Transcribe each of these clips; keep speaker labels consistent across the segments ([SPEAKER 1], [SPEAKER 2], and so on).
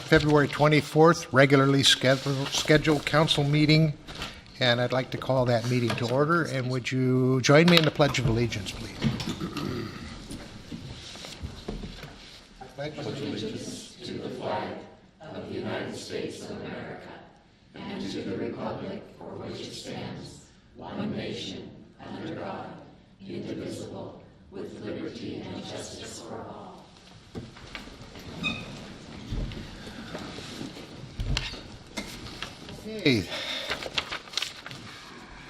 [SPEAKER 1] February 24th, regularly scheduled council meeting, and I'd like to call that meeting to order. And would you join me in the Pledge of Allegiance, please? Pledge of allegiance to the flag of the United States of America and to the republic for which it stands, one nation, under God, indivisible, with liberty and justice for all. Okay.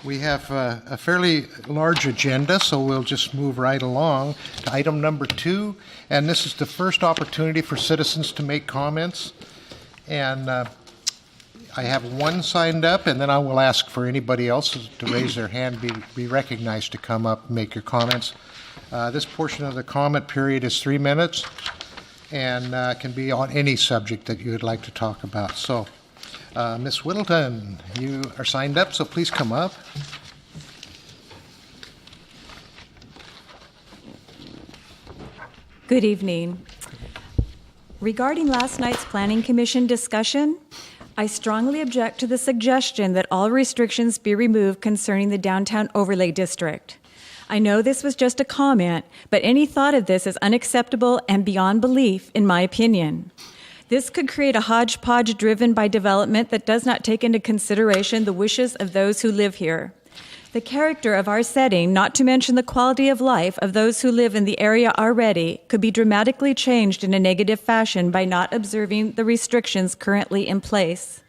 [SPEAKER 1] We have a fairly large agenda, so we'll just move right along to item number 2. And this is the first opportunity for citizens to make comments. And I have one signed up, and then I will ask for anybody else to raise their hand, be recognized to come up and make your comments. This portion of the comment period is 3 minutes and can be on any subject that you would like to talk about. So, Ms. Whittleton, you are signed up, so please come up.
[SPEAKER 2] Good evening. Regarding last night's Planning Commission discussion, I strongly object to the suggestion that all restrictions be removed concerning the downtown overlay district. I know this was just a comment, but any thought of this is unacceptable and beyond belief, in my opinion. This could create a hodgepodge driven by development that does not take into consideration the wishes of those who live here. The character of our setting, not to mention the quality of life of those who live in the area already, could be dramatically changed in a negative fashion by not observing the restrictions currently in place.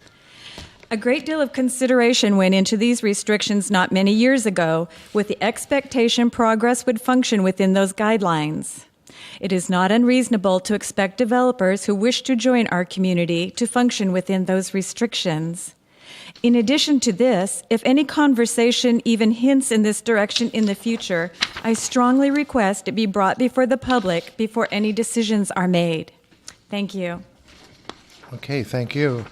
[SPEAKER 2] A great deal of consideration went into these restrictions not many years ago, with the expectation progress would function within those guidelines. It is not unreasonable to expect developers who wish to join our community to function within those restrictions. In addition to this, if any conversation even hints in this direction in the future, I strongly request it be brought before the public before any decisions are made. Thank you.
[SPEAKER 1] Okay, thank you.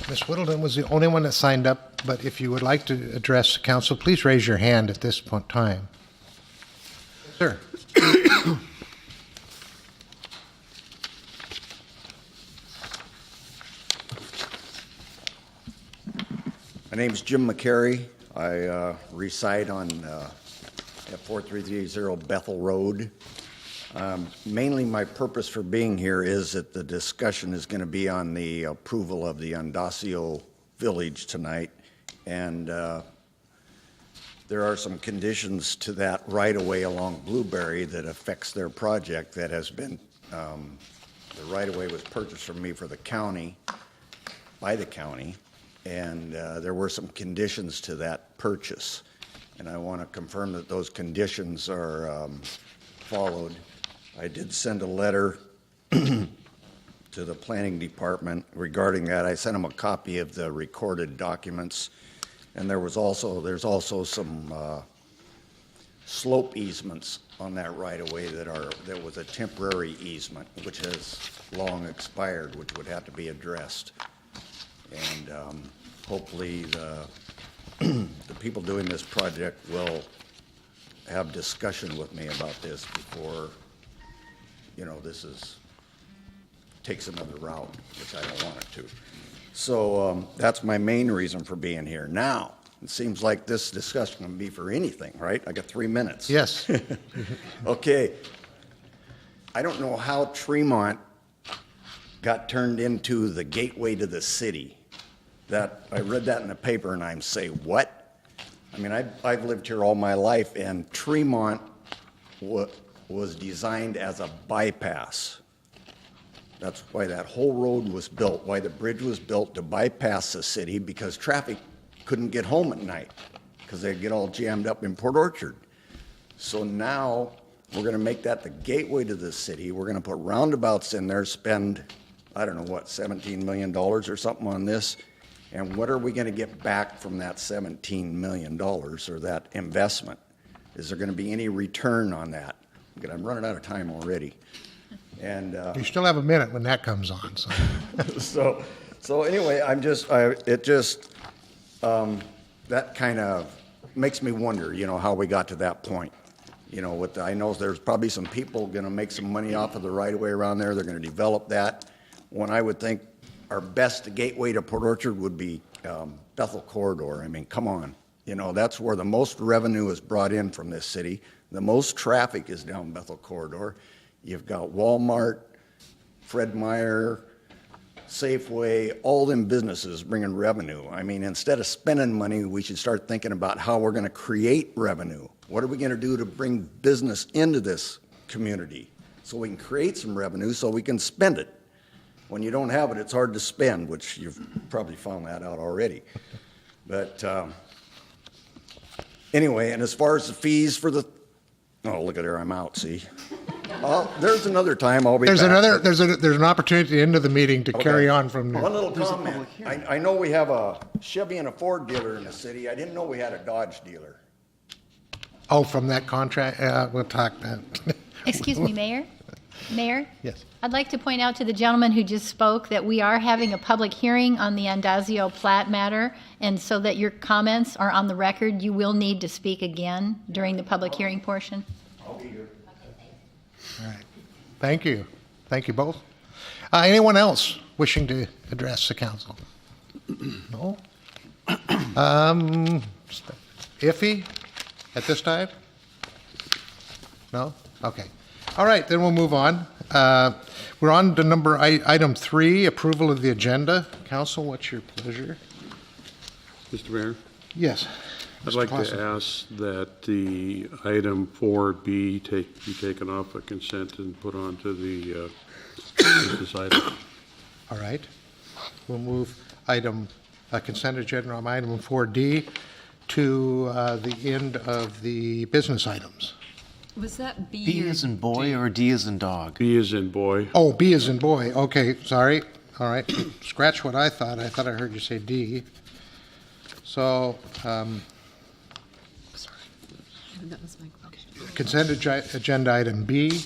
[SPEAKER 1] Ms. Whittleton was the only one that signed up, but if you would like to address the council, please raise your hand at this point in time. Sir.
[SPEAKER 3] My name is Jim McCary. I reside on at 4330 Bethel Road. Mainly my purpose for being here is that the discussion is going to be on the approval of the Andasio Village tonight, and there are some conditions to that right-of-way along Blueberry that affects their project that has been, the right-of-way was purchased from me for the county, by the county, and there were some conditions to that purchase. And I want to confirm that those conditions are followed. I did send a letter to the planning department regarding that. I sent them a copy of the recorded documents, and there's also some slope easements on that right-of-way that was a temporary easement, which has long expired, which would have to be addressed. And hopefully the people doing this project will have discussion with me about this before, this takes another route, which I don't want it to. So that's my main reason for being here. Now, it seems like this discussion can be for anything, right? I got 3 minutes.
[SPEAKER 1] Yes.
[SPEAKER 3] Okay. I don't know how Tremont got turned into the gateway to the city. That I read that in the paper and I'm saying, what? I mean, I've lived here all my life, and Tremont was designed as a bypass. That's why that whole road was built, why the bridge was built, to bypass the city, because traffic couldn't get home at night because they'd get all jammed up in Port Orchard. So now we're going to make that the gateway to the city. We're going to put roundabouts in there, spend, I don't know what, $17 million or something on this. And what are we going to get back from that $17 million or that investment? Is there going to be any return on that? I'm running out of time already. And
[SPEAKER 1] you still have a minute when that comes on.
[SPEAKER 3] So anyway, that kind of makes me wonder, how we got to that point. You know, I know there's probably some people gonna make some money off of the right-of-way around there. They're gonna develop that. When I would think our best gateway to Port Orchard would be Bethel Corridor. I mean, come on. You know, that's where the most revenue is brought in from this city. The most traffic is down Bethel Corridor. You've got Walmart, Fred Meyer, Safeway, all them businesses bringing revenue. I mean, instead of spending money, we should start thinking about how we're going to create revenue. What are we going to do to bring business into this community so we can create some revenue so we can spend it? When you don't have it, it's hard to spend, which you've probably found that out already. But anyway, and as far as the fees for the, oh, look at there, I'm out, see? There's another time I'll be back.
[SPEAKER 1] There's an opportunity at the end of the meeting to carry on from there.
[SPEAKER 3] One little comment. I know we have a Chevy and a Ford dealer in the city. I didn't know we had a Dodge dealer.
[SPEAKER 1] Oh, from that contract, we'll talk that.
[SPEAKER 4] Excuse me, Mayor? Mayor?
[SPEAKER 1] Yes.
[SPEAKER 4] I'd like to point out to the gentleman who just spoke that we are having a public hearing on the Andazio plat matter, and so that your comments are on the record, you will need to speak again during the public hearing portion.
[SPEAKER 3] I'll be here.
[SPEAKER 1] All right. Thank you. Thank you both. Anyone else wishing to address the council? No? Iffy at this time? No? Okay. All right, then we'll move on. We're on to item 3, approval of the agenda. Council, what's your pleasure?
[SPEAKER 5] Mr. Mayor,
[SPEAKER 1] Yes.
[SPEAKER 5] I'd
[SPEAKER 1] Mr.
[SPEAKER 5] like
[SPEAKER 1] Clausen.
[SPEAKER 5] to ask that the item 4B be taken off a consent and put onto the business item.
[SPEAKER 1] All right. We'll move consent agenda on item 4D to the end of the business items.
[SPEAKER 6] Was that B?
[SPEAKER 7] B
[SPEAKER 6] or
[SPEAKER 7] as in boy or D as in dog?
[SPEAKER 5] B as in boy.
[SPEAKER 1] Oh, B as in boy. Okay, sorry. All right. Scratch what I thought. I thought I heard you say D. So,
[SPEAKER 6] That was my question.
[SPEAKER 1] consent agenda item B.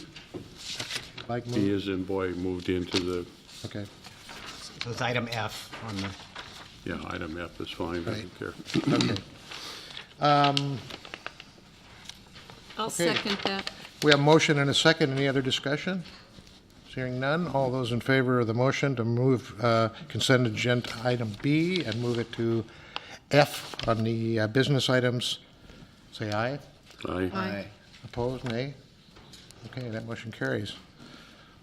[SPEAKER 1] Like
[SPEAKER 5] B
[SPEAKER 1] move.
[SPEAKER 5] as in boy moved into the,
[SPEAKER 1] Okay.
[SPEAKER 7] So it's item F on the.
[SPEAKER 5] yeah, item F is fine, I
[SPEAKER 1] Right.
[SPEAKER 5] don't care.
[SPEAKER 1] Okay.
[SPEAKER 6] I'll
[SPEAKER 1] Okay.
[SPEAKER 6] second that.
[SPEAKER 1] We have a motion and a second. Any other discussion? Hearing none. All those in favor of the motion to move consent agenda item B and move it to F on the business items, say aye.
[SPEAKER 5] Aye.
[SPEAKER 6] Aye.
[SPEAKER 1] Opposed, nay? Okay, that motion carries.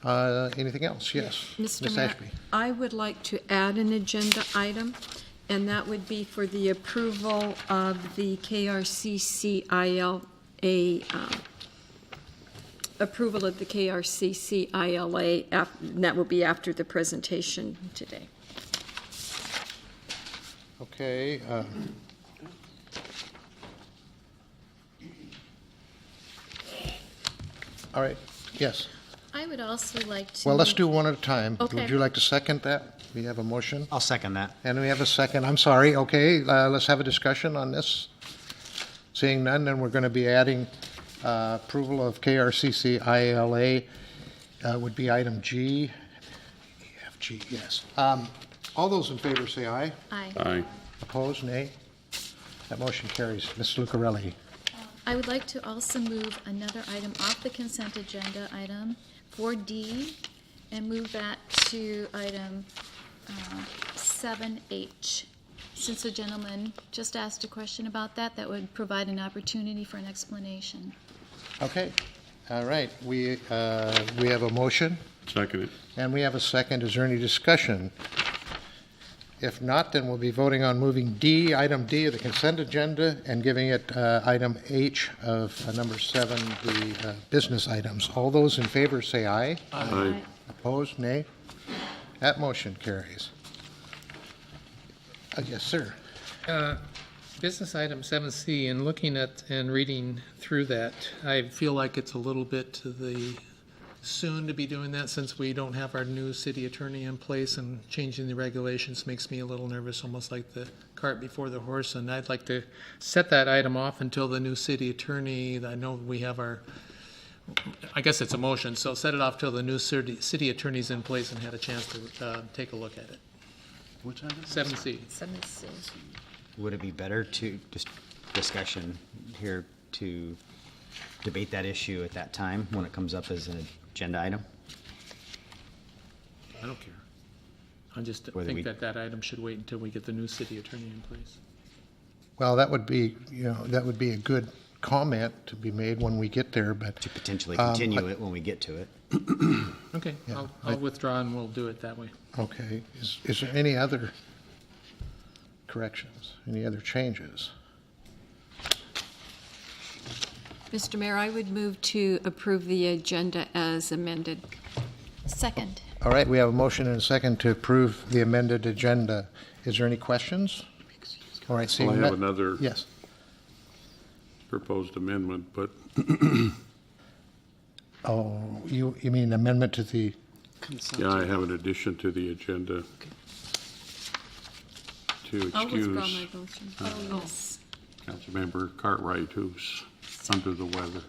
[SPEAKER 1] Anything else? Yes.
[SPEAKER 6] Mr.
[SPEAKER 1] Ms.
[SPEAKER 6] Mayor,
[SPEAKER 1] Ashby.
[SPEAKER 6] I would like to add an agenda item, and that would be for the approval of the KRCC-ILA, approval of the KRCC-ILA, and that will be after the presentation today.
[SPEAKER 1] Okay. All right, yes.
[SPEAKER 4] I would also like to.
[SPEAKER 1] Well, let's do one at a time.
[SPEAKER 4] Okay.
[SPEAKER 1] Would you like to second that? We have a motion,
[SPEAKER 7] I'll second that.
[SPEAKER 1] and we have a second. I'm sorry, okay, let's have a discussion on this. Seeing none, then we're going to be adding approval of KRCC ILA would be item G. E, F, G, yes. All those in favor say aye.
[SPEAKER 4] Aye.
[SPEAKER 5] Aye.
[SPEAKER 1] Opposed, nay. That motion carries. Ms. Lucarelli.
[SPEAKER 4] I would like to also move another item off the consent agenda, item 4D, and move that to item 7H. Since the gentleman just asked a question about that, that would provide an opportunity for an explanation.
[SPEAKER 1] Okay, all right. We have a motion,
[SPEAKER 5] Second it.
[SPEAKER 1] and we have a second. Is there any discussion? If not, then we'll be voting on moving D, item D of the consent agenda, and giving it item H of number 7, the business items. All those in favor say aye.
[SPEAKER 5] Aye.
[SPEAKER 1] Opposed, nay. That motion carries. Yes, sir.
[SPEAKER 8] Business item 7C, in looking at and reading through that, I feel like it's a little bit to the soon to be doing that since we don't have our new city attorney in place, and changing the regulations makes me a little nervous, almost like the cart before the horse, and I'd like to set that item off until the new city attorney, I know we have our, I guess it's a motion, so set it off till the new city attorney's in place and had a chance to take a look at it.
[SPEAKER 7] Which item?
[SPEAKER 8] 7C.
[SPEAKER 6] 7C.
[SPEAKER 7] Would it be better to, just discussion here, to debate that issue at that time when it comes up as an agenda item?
[SPEAKER 8] I don't care. I just
[SPEAKER 7] Whether we-
[SPEAKER 8] think that item should wait until we get the new city attorney in place.
[SPEAKER 1] Well, that would be, that would be a good comment to be made when we get there, but
[SPEAKER 7] To potentially continue it when we get to it?
[SPEAKER 8] Okay, I'll withdraw and we'll do it that way.
[SPEAKER 1] okay. Is there any other corrections, any other changes?
[SPEAKER 6] Mr. Mayor, I would move to approve the agenda as amended.
[SPEAKER 4] Second.
[SPEAKER 1] All right, we have a motion and a second to approve the amended agenda. Is there any questions? All right, seeing
[SPEAKER 5] Well, I have
[SPEAKER 1] none-
[SPEAKER 5] another
[SPEAKER 1] Yes.
[SPEAKER 5] proposed amendment, but
[SPEAKER 1] Oh, you mean amendment to the,
[SPEAKER 5] yeah, I have an addition to the agenda to
[SPEAKER 6] I'll withdraw
[SPEAKER 5] excuse
[SPEAKER 6] my motion. Oh, yes.
[SPEAKER 5] Councilmember Cartwright, who's under the weather.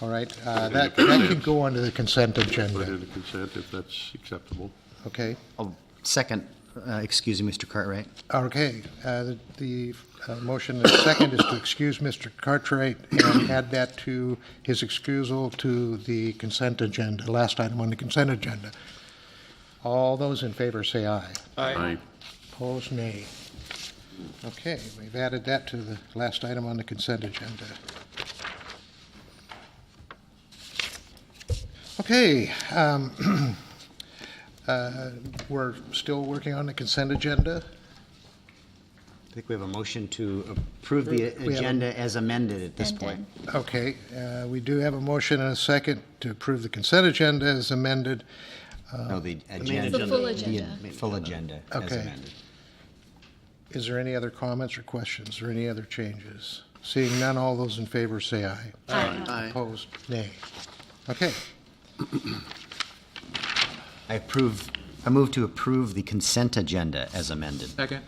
[SPEAKER 1] all right, that can go under the consent
[SPEAKER 5] Put
[SPEAKER 1] agenda,
[SPEAKER 5] in the consent if that's acceptable.
[SPEAKER 1] okay?
[SPEAKER 7] Oh, second, excuse me, Mr. Cartwright.
[SPEAKER 1] Okay, the motion and second is to excuse Mr. Cartwright and add that to his excusal to the consent agenda, last item on the consent agenda. All those in favor say aye.
[SPEAKER 5] Aye.
[SPEAKER 1] Opposed, nay. Okay, we've added that to the last item on the consent agenda. Okay, we're still working on the consent agenda.
[SPEAKER 7] I think we have a motion to approve the
[SPEAKER 1] We have a-
[SPEAKER 7] agenda as amended at this point.
[SPEAKER 1] Okay, we do have a motion and a second to approve the consent agenda as amended.
[SPEAKER 7] No, the agenda.
[SPEAKER 4] The full agenda.
[SPEAKER 7] The full agenda as
[SPEAKER 1] Okay.
[SPEAKER 7] amended.
[SPEAKER 1] Is there any other comments or questions or any other changes? Seeing none, all those in favor say aye.
[SPEAKER 4] Aye.
[SPEAKER 1] Opposed, nay. Okay,
[SPEAKER 7] I move to approve the consent agenda as amended.
[SPEAKER 8] Second?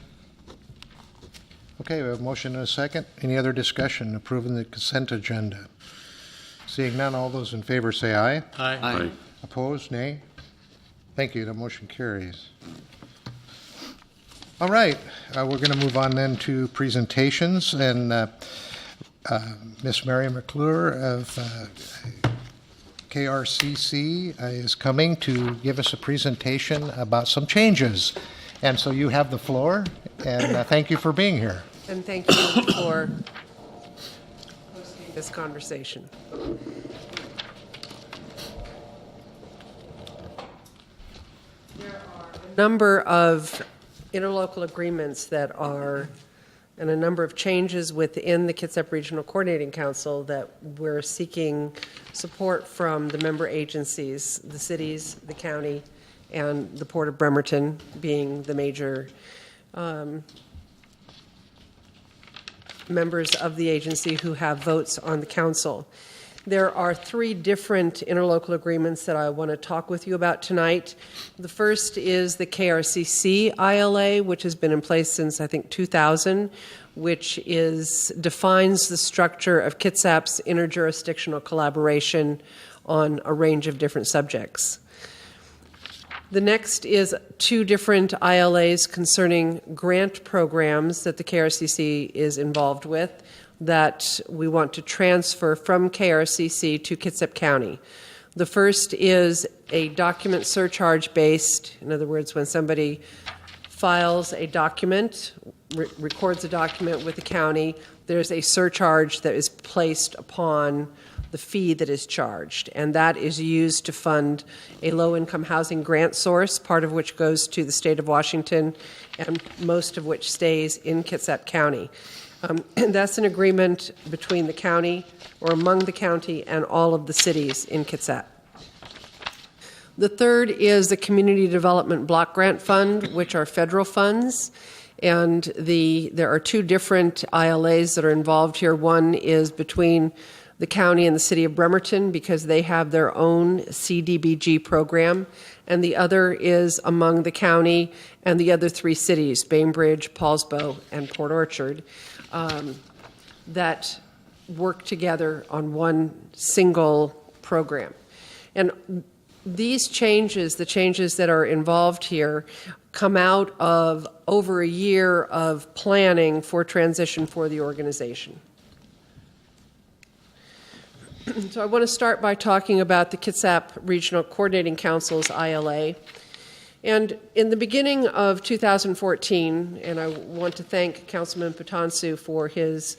[SPEAKER 1] okay, we have a motion and a second. Any other discussion approving the consent agenda? Seeing none, all those in favor say aye.
[SPEAKER 5] Aye.
[SPEAKER 1] Opposed, nay. Thank you, the motion carries. All right, we're going to move on then to presentations, and Miss Mary McClure of KRCC is coming to give us a presentation about some changes. And so you have the floor, and thank you for being here.
[SPEAKER 9] And thank you for hosting this conversation. There are a number of interlocal agreements that are, and a number of changes within the Kitsap Regional Coordinating Council that we're seeking support from the member agencies, the cities, the county, and the Port of Bremerton being the major members of the agency who have votes on the council. There are 3 different interlocal agreements that I want to talk with you about tonight. The first is the KRCC ILA, which has been in place since, I think, 2000, which defines the structure of Kitsap's interjurisdictional collaboration on a range of different subjects. The next is 2 different ILAs concerning grant programs that the KRCC is involved with that we want to transfer from KRCC to Kitsap County. The first is a document surcharge based, in other words, when somebody files a document, records a document with the county, there's a surcharge that is placed upon the fee that is charged, and that is used to fund a low-income housing grant source, part of which goes to the state of Washington, and most of which stays in Kitsap County. And that's an agreement between the county, or among the county, and all of the cities in Kitsap. The third is the Community Development Block Grant Fund, which are federal funds. And there are 2 different ILAs that are involved here. One is between the county and the city of Bremerton because they have their own CDBG program. And the other is among the county and the other 3 cities, Bainbridge, Paulsbo, and Port Orchard, that work together on one single program. And these changes, the changes that are involved here, come out of over a year of planning for transition for the organization. So I want to start by talking about the Kitsap Regional Coordinating Council's ILA. And in the beginning of 2014, and I want to thank Councilman Patonsu for his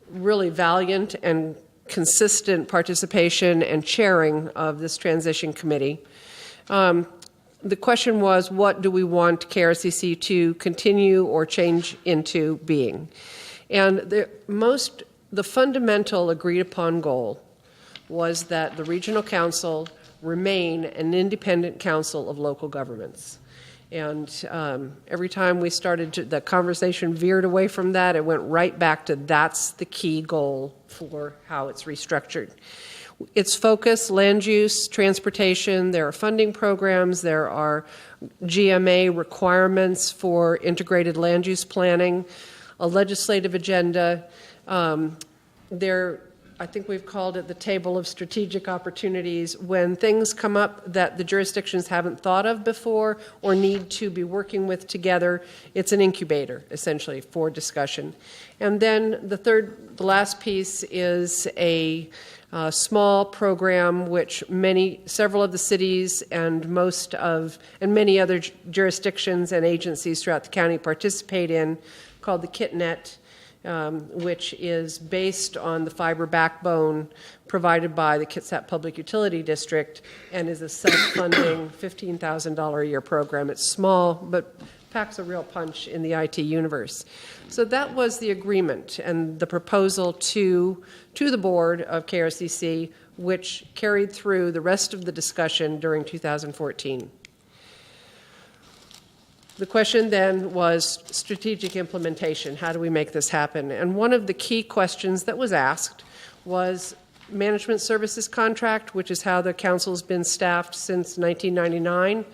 [SPEAKER 9] really valiant and consistent participation and chairing of this transition committee. The question was, what do we want KRCC to continue or change into being? And the fundamental agreed upon goal was that the Regional Council remain an independent council of local governments. And every time we started the conversation veered away from that, it went right back to that's the key goal for how it's restructured. Its focus, land use, transportation, there are funding programs, there are GMA requirements for integrated land use planning, a legislative agenda. I think we've called it the table of strategic opportunities. When things come up that the jurisdictions haven't thought of before or need to be working with together, it's an incubator, essentially, for discussion. And then the last piece is a small program which several of the cities and many other jurisdictions and agencies throughout the county participate in, called the KitNet, which is based on the fiber backbone provided by the Kitsap Public Utility District and is a self-funding $15,000 a year program. It's small, but packs a real punch in the IT universe. So that was the agreement and the proposal to the board of KRCC, which carried through the rest of the discussion during 2014. The question then was strategic implementation. How do we make this happen? And one of the key questions that was asked was management services contract, which is how the council's been staffed since 1999,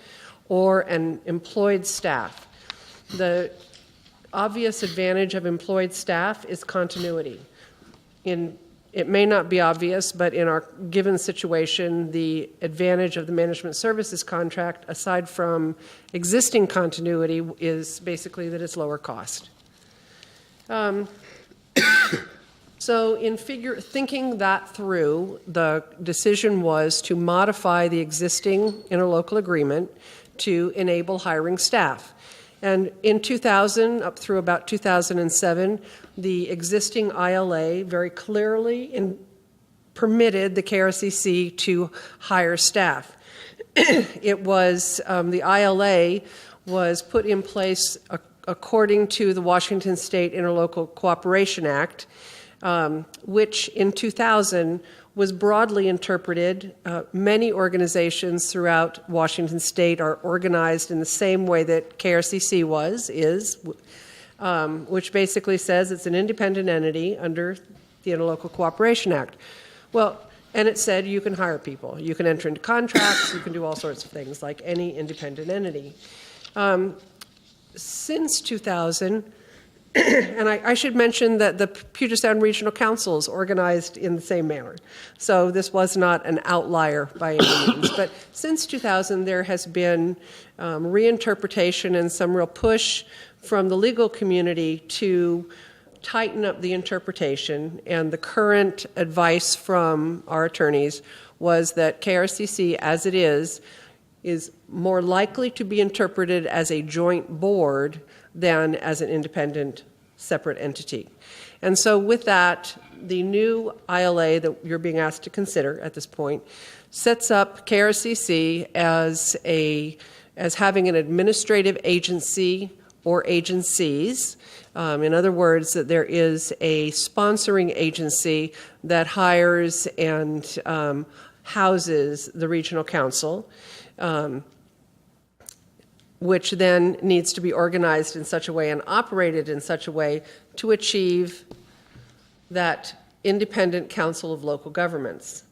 [SPEAKER 9] or an employed staff. The obvious advantage of employed staff is continuity. It may not be obvious, but in our given situation, the advantage of the management services contract, aside from existing continuity, is basically that it's lower cost. So in thinking that through, the decision was to modify the existing interlocal agreement to enable hiring staff. And in 2000, up through about 2007, the existing ILA very clearly permitted the KRCC to hire staff. It was, the ILA was put in place according to the Washington State Interlocal Cooperation Act, which in 2000 was broadly interpreted. Many organizations throughout Washington State are organized in the same way that KRCC is, which basically says it's an independent entity under the Interlocal Cooperation Act. Well, and it said you can hire people, you can enter into contracts, you can do all sorts of things like any independent entity. Since 2000, and I should mention that the Puget Sound Regional Council is organized in the same manner. So this was not an outlier by any means. But since 2000, there has been reinterpretation and some real push from the legal community to tighten up the interpretation. And the current advice from our attorneys was that KRCC, as it is more likely to be interpreted as a joint board than as an independent, separate entity. And so with that, the new ILA that you're being asked to consider at this point sets up KRCC as having an administrative agency or agencies. In other words, that there is a sponsoring agency that hires and houses the regional council, which then needs to be organized in such a way and operated in such a way to achieve that independent council of local governments.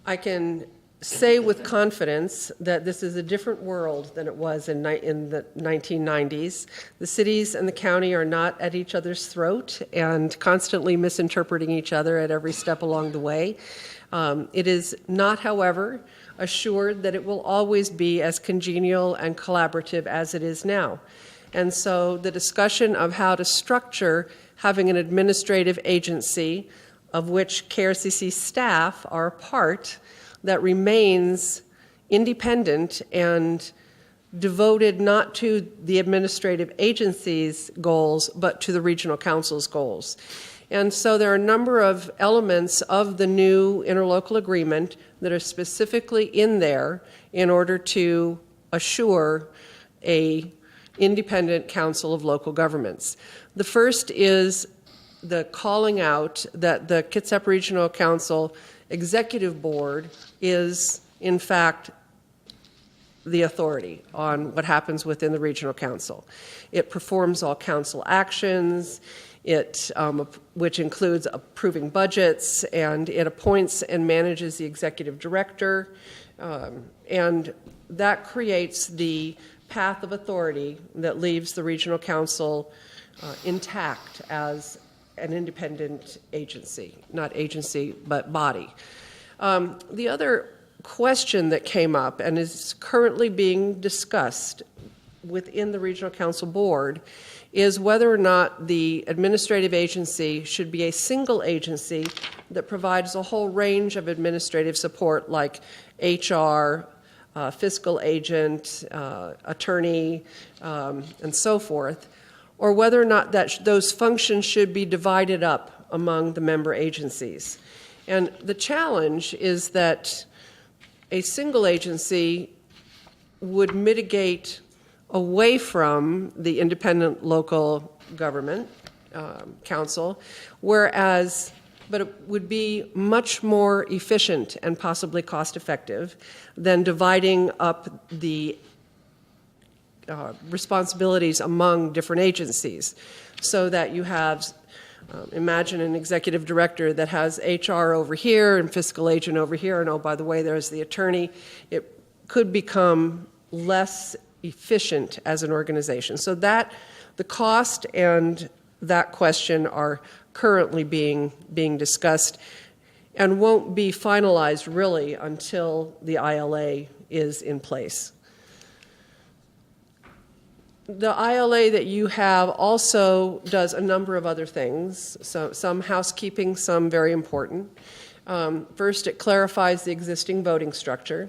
[SPEAKER 9] I can say with confidence that this is a different world than it was in the 1990s. The cities and the county are not at each other's throat and constantly misinterpreting each other at every step along the way. It is not, however, assured that it will always be as congenial and collaborative as it is now. And so the discussion of how to structure having an administrative agency of which KRCC staff are a part, that remains independent and devoted not to the administrative agency's goals, but to the regional council's goals. And so there are a number of elements of the new interlocal agreement that are specifically in there in order to assure a independent council of local governments. The first is the calling out that the Kitsap Regional Council Executive Board is, in fact, the authority on what happens within the regional council. It performs all council actions, which includes approving budgets, and it appoints and manages the executive director, and that creates the path of authority that leaves the regional council intact as an independent agency, not agency, but body. The other question that came up and is currently being discussed within the regional council board is whether or not the administrative agency should be a single agency that provides a whole range of administrative support like HR, fiscal agent, attorney, and so forth, or whether or not those functions should be divided up among the member agencies. And the challenge is that a single agency would mitigate away from the independent local government council, but it would be much more efficient and possibly cost-effective than dividing up the responsibilities among different agencies, so that you have, imagine an executive director that has HR over here and fiscal agent over here, and oh, by the way, there's the attorney. It could become less efficient as an organization. So that the cost and that question are currently being discussed and won't be finalized really until the ILA is in place. The ILA that you have also does a number of other things, so some housekeeping, some very important. First, it clarifies the existing voting structure,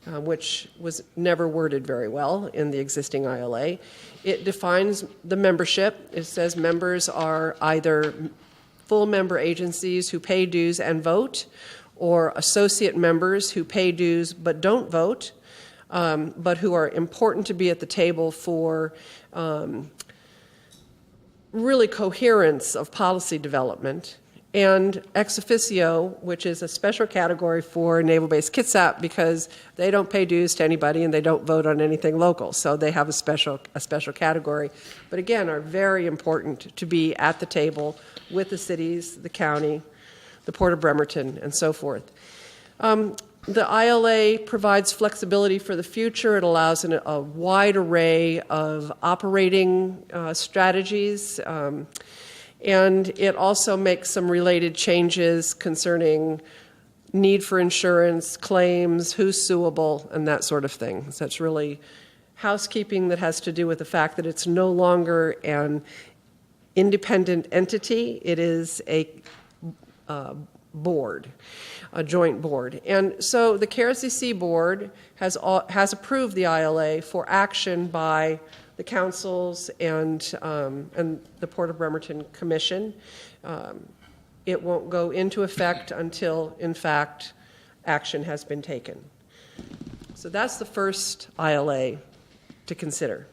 [SPEAKER 9] which was never worded very well in the existing ILA. It defines the membership. It says members are either full member agencies who pay dues and vote, or associate members who pay dues but don't vote, but who are important to be at the table for really coherence of policy development. And ex officio, which is a special category for Naval Base Kitsap because they don't pay dues to anybody and they don't vote on anything local. So they have a special category, but again, are very important to be at the table with the cities, the county, the Port of Bremerton, and so forth. The ILA provides flexibility for the future. It allows a wide array of operating strategies. And it also makes some related changes concerning need for insurance, claims, who's suable, and that sort of thing. So it's really housekeeping that has to do with the fact that it's no longer an independent entity. It is a board, a joint board. And so the KRCC board has approved the ILA for action by the councils and the Port of Bremerton Commission. It won't go into effect until, in fact, action has been taken. So that's the first ILA to consider.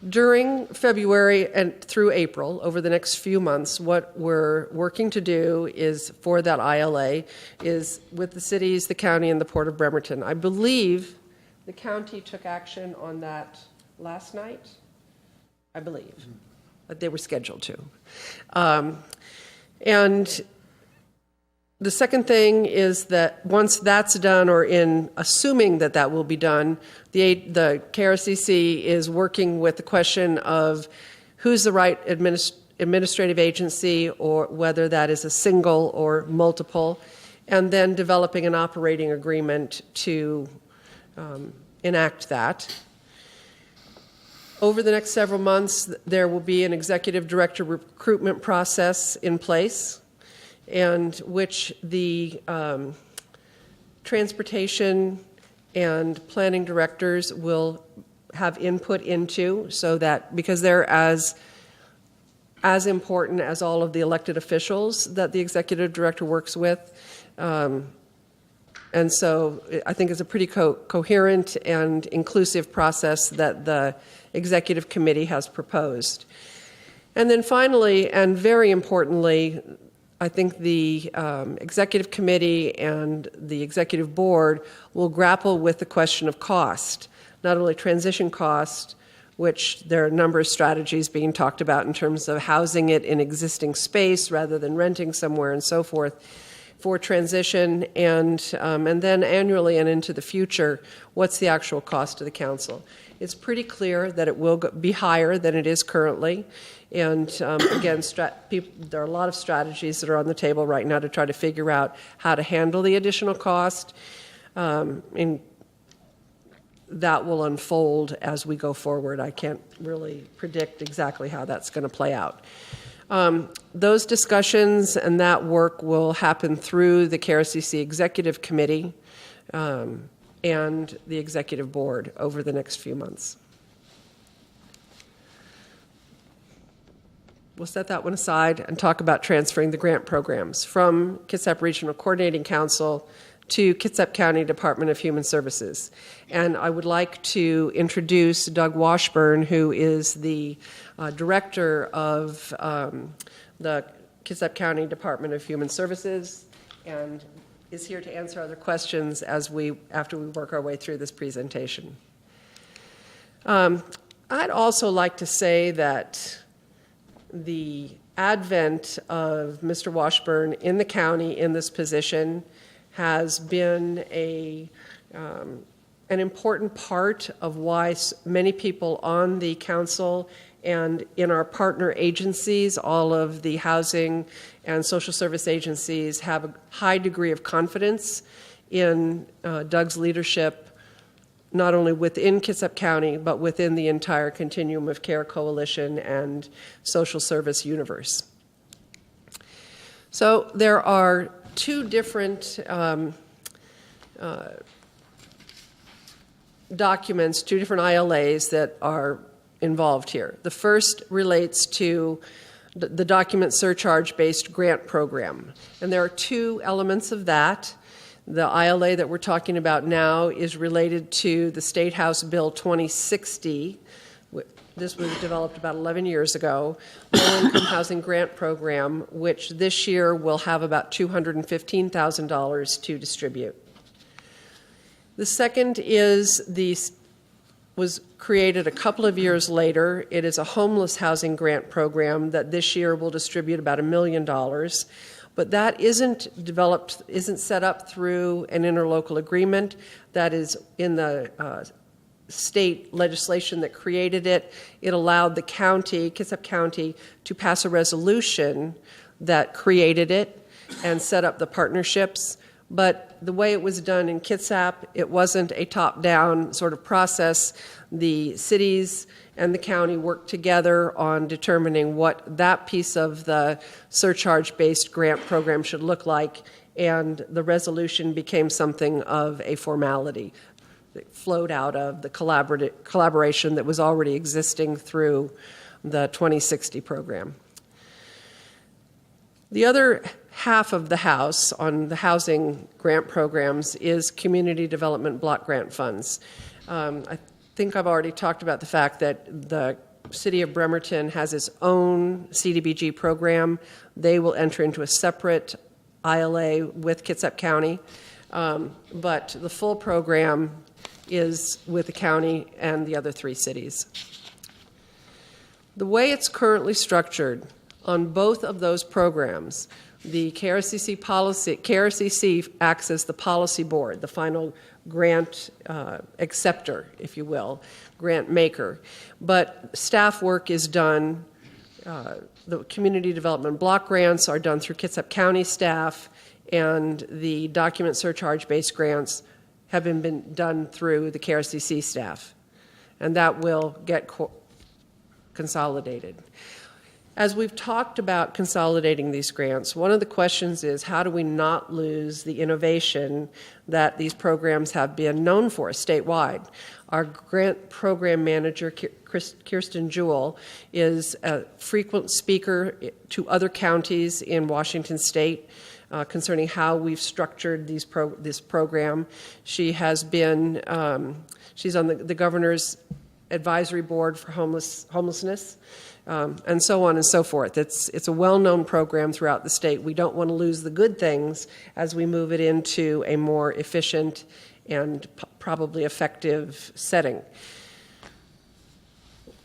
[SPEAKER 9] During February and through April, over the next few months, what we're working to do is, for that ILA, is with the cities, the county, and the Port of Bremerton. I believe the county took action on that last night, I believe, but they were scheduled to. And the second thing is that once that's done, or in assuming that that will be done, the KRCC is working with the question of who's the right administrative agency, or whether that is a single or multiple, and then developing an operating agreement to enact that. Over the next several months, there will be an executive director recruitment process in place, and which the transportation and planning directors will have input into, so that, because they're as important as all of the elected officials that the executive director works with. And so I think it's a pretty coherent and inclusive process that the executive committee has proposed. And then finally, and very importantly, I think the executive committee and the executive board will grapple with the question of cost, not only transition cost, which there are a number of strategies being talked about in terms of housing it in existing space rather than renting somewhere and so forth, for transition, and then annually and into the future, what's the actual cost to the council? It's pretty clear that it will be higher than it is currently, and again, there are a lot of strategies that are on the table right now to try to figure out how to handle the additional cost, and that will unfold as we go forward. I can't really predict exactly how that's going to play out. Those discussions and that work will happen through the KRCC Executive Committee and the Executive Board over the next few months. We'll set that one aside and talk about transferring the grant programs from Kitsap Regional Coordinating Council to Kitsap County Department of Human Services. And I would like to introduce Doug Washburn, who is the director of the Kitsap County Department of Human Services, and is here to answer other questions after we work our way through this presentation. I'd also like to say that the advent of Mr. Washburn in the county in this position has been an important part of why many people on the council and in our partner agencies, all of the housing and social service agencies, have a high degree of confidence in Doug's leadership, not only within Kitsap County, but within the entire Continuum of Care Coalition and social service universe. So there are two different documents, two different ILAs that are involved here. The first relates to the document surcharge-based grant program. And there are two elements of that. The ILA that we're talking about now is related to the State House Bill 2060. This was developed about 11 years ago, Low-Income Housing Grant Program, which this year will have about $215,000 to distribute. The second was created a couple of years later. It is a homeless housing grant program that this year will distribute about $1 million. But that isn't set up through an interlocal agreement. That is in the state legislation that created it. It allowed the county, Kitsap County, to pass a resolution that created it and set up the partnerships. But the way it was done in Kitsap, it wasn't a top-down sort of process. The cities and the county worked together on determining what that piece of the surcharge-based grant program should look like, and the resolution became something of a formality that flowed out of the collaboration that was already existing through the 2060 program. The other half of the house on the housing grant programs is community development block grant funds. I think I've already talked about the fact that the City of Bremerton has its own CDBG program. They will enter into a separate ILA with Kitsap County, but the full program is with the county and the other three cities. The way it's currently structured on both of those programs, the KRCC acts as the policy board, the final grant acceptor, if you will, grant maker. But staff work is done, the community development block grants are done through Kitsap County staff, and the document surcharge-based grants have been done through the KRCC staff. And that will get consolidated. As we've talked about consolidating these grants, one of the questions is how do we not lose the innovation that these programs have been known for statewide? Our grant program manager, Kirsten Jewell, is a frequent speaker to other counties in Washington State concerning how we've structured this program. She has been, she's on the governor's advisory board for homelessness. And so on and so forth. It's a well-known program throughout the state. We don't want to lose the good things as we move it into a more efficient and probably effective setting.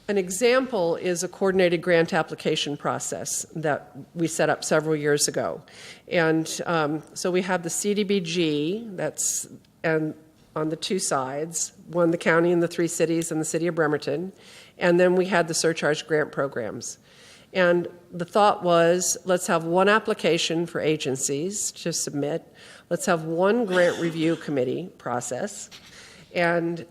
[SPEAKER 9] An example is a coordinated grant application process that we set up several years ago. And so we have the CDBG, and on the two sides, one the county and the three cities and the city of Bremerton, and then we had the surcharge grant programs. And the thought was, let's have one application for agencies to submit, let's have one grant review committee process, and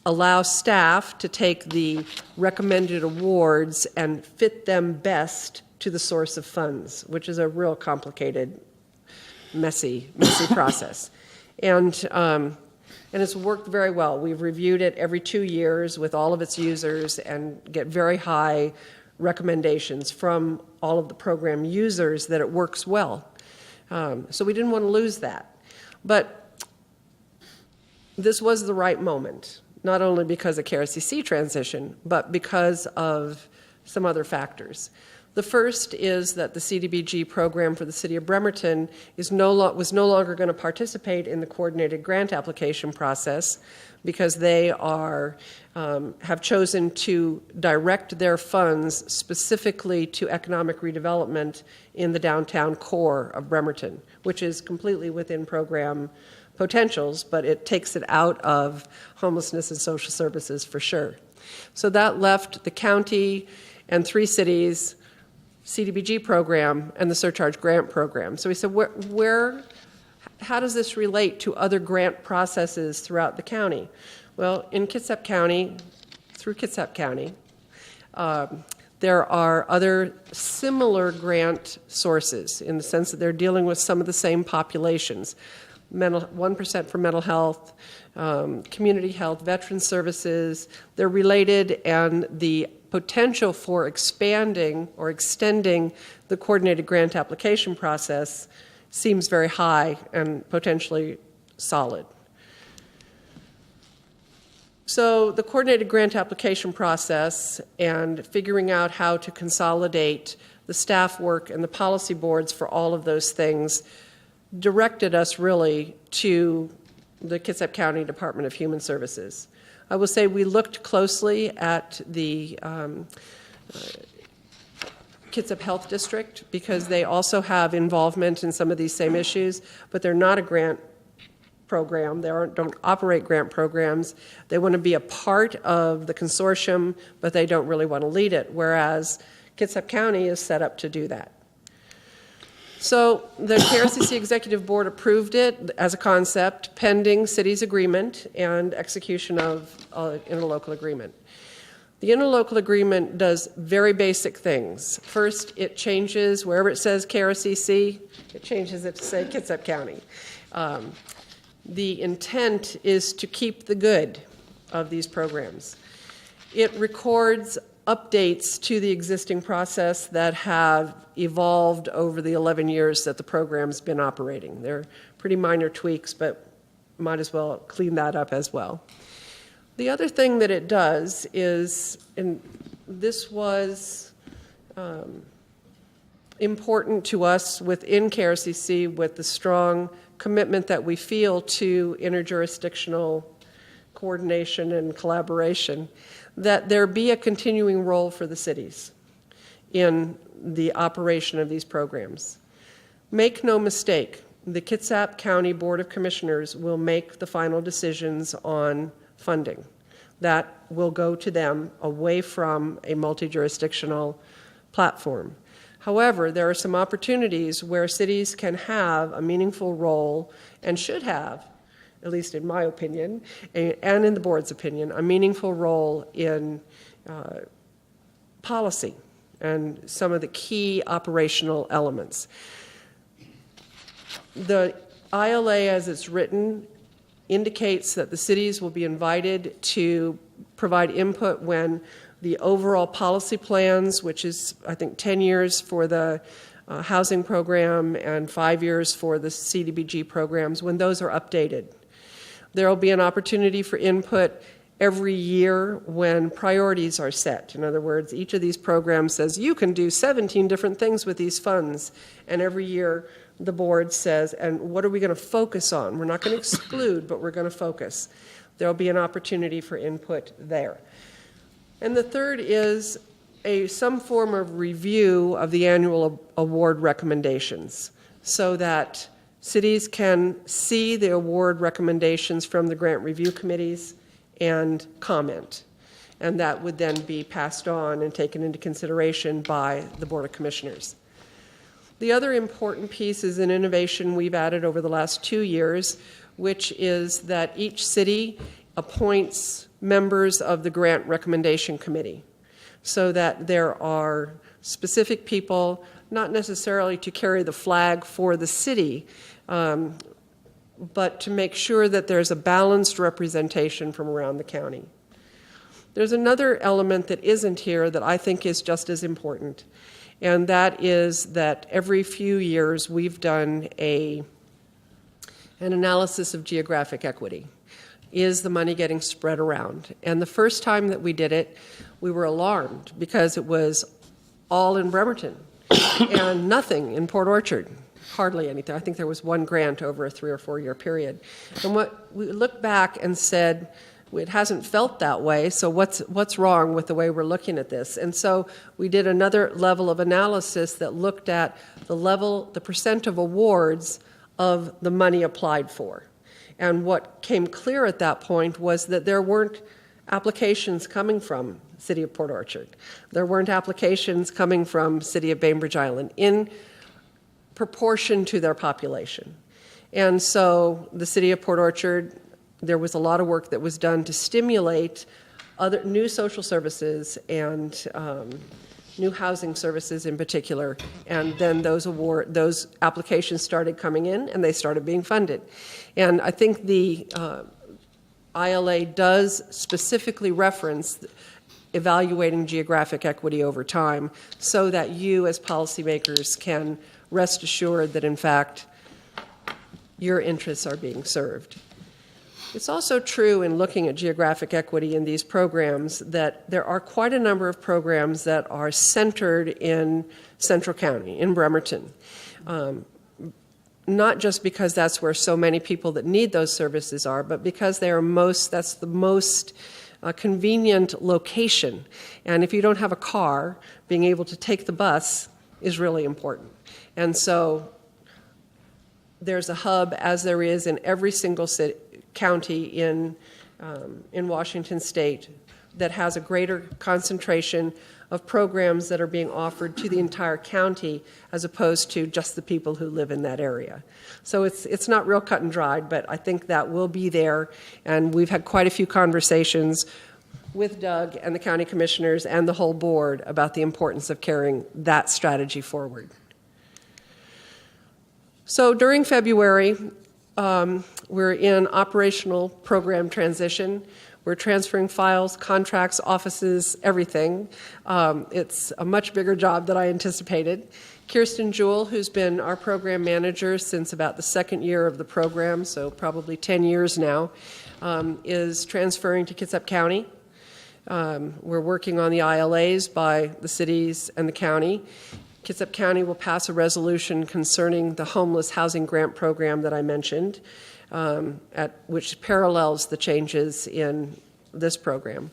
[SPEAKER 9] allow staff to take the recommended awards and fit them best to the source of funds, which is a real complicated, messy process. And it's worked very well. We've reviewed it every 2 years with all of its users and get very high recommendations from all of the program users that it works well. So we didn't want to lose that. But this was the right moment, not only because of KRCC transition, but because of some other factors. The first is that the CDBG program for the city of Bremerton was no longer going to participate in the coordinated grant application process because they have chosen to direct their funds specifically to economic redevelopment in the downtown core of Bremerton, which is completely within program potentials, but it takes it out of homelessness and social services for sure. So that left the county and three cities, CDBG program, and the surcharge grant program. So we said, how does this relate to other grant processes throughout the county? Well, in Kitsap County, through Kitsap County, there are other similar grant sources in the sense that they're dealing with some of the same populations. 1% for mental health, community health, veteran services. They're related, and the potential for expanding or extending the coordinated grant application process seems very high and potentially solid. So the coordinated grant application process and figuring out how to consolidate the staff work and the policy boards for all of those things directed us really to the Kitsap County Department of Human Services. I will say we looked closely at the Kitsap Health District because they also have involvement in some of these same issues, but they're not a grant program. They don't operate grant programs. They want to be a part of the consortium, but they don't really want to lead it, whereas Kitsap County is set up to do that. So the KRCC Executive Board approved it as a concept pending city's agreement and execution of interlocal agreement. The interlocal agreement does very basic things. First, it changes, wherever it says KRCC, it changes it to say Kitsap County. The intent is to keep the good of these programs. It records updates to the existing process that have evolved over the 11 years that the program's been operating. They're pretty minor tweaks, but might as well clean that up as well. The other thing that it does is, and this was important to us within KRCC with the strong commitment that we feel to interjurisdictional coordination and collaboration, that there be a continuing role for the cities in the operation of these programs. Make no mistake, the Kitsap County Board of Commissioners will make the final decisions on funding. That will go to them away from a multi-jurisdictional platform. However, there are some opportunities where cities can have a meaningful role and should have, at least in my opinion, and in the board's opinion, a meaningful role in policy and some of the key operational elements. The ILA, as it's written, indicates that the cities will be invited to provide input when the overall policy plans, which is, I think, 10 years for the housing program and 5 years for the CDBG programs, when those are updated. There will be an opportunity for input every year when priorities are set. In other words, each of these programs says, you can do 17 different things with these funds, and every year the board says, and what are we going to focus on? We're not going to exclude, but we're going to focus. There will be an opportunity for input there. And the third is some form of review of the annual award recommendations so that cities can see the award recommendations from the grant review committees and comment. And that would then be passed on and taken into consideration by the Board of Commissioners. The other important piece is an innovation we've added over the last 2 years, which is that each city appoints members of the Grant Recommendation Committee so that there are specific people, not necessarily to carry the flag for the city, but to make sure that there's a balanced representation from around the county. There's another element that isn't here that I think is just as important, and that is that every few years we've done an analysis of geographic equity. Is the money getting spread around? And the first time that we did it, we were alarmed because it was all in Bremerton and nothing in Port Orchard, hardly anything. I think there was one grant over a 3 or 4 year period. And what we looked back and said, it hasn't felt that way, so what's wrong with the way we're looking at this? And so we did another level of analysis that looked at the percent of awards of the money applied for. And what came clear at that point was that there weren't applications coming from City of Port Orchard. There weren't applications coming from City of Bainbridge Island in proportion to their population. And so the City of Port Orchard, there was a lot of work that was done to stimulate other new social services and new housing services in particular, and then those applications started coming in and they started being funded. And I think the ILA does specifically reference evaluating geographic equity over time so that you as policymakers can rest assured that in fact your interests are being served. It's also true in looking at geographic equity in these programs that there are quite a number of programs that are centered in Central County, in Bremerton. Not just because that's where so many people that need those services are, but because that's the most convenient location. And if you don't have a car, being able to take the bus is really important. And so there's a hub, as there is in every single county in Washington State, that has a greater concentration of programs that are being offered to the entire county as opposed to just the people who live in that area. So it's not real cut and dried, but I think that will be there, and we've had quite a few conversations with Doug and the county commissioners and the whole board about the importance of carrying that strategy forward. So during February, we're in operational program transition. We're transferring files, contracts, offices, everything. It's a much bigger job than I anticipated. Kirsten Jewell, who's been our program manager since about the second year of the program, so probably 10 years now, is transferring to Kitsap County. We're working on the ILAs by the cities and the county. Kitsap County will pass a resolution concerning the homeless housing grant program that I mentioned, which parallels the changes in this program.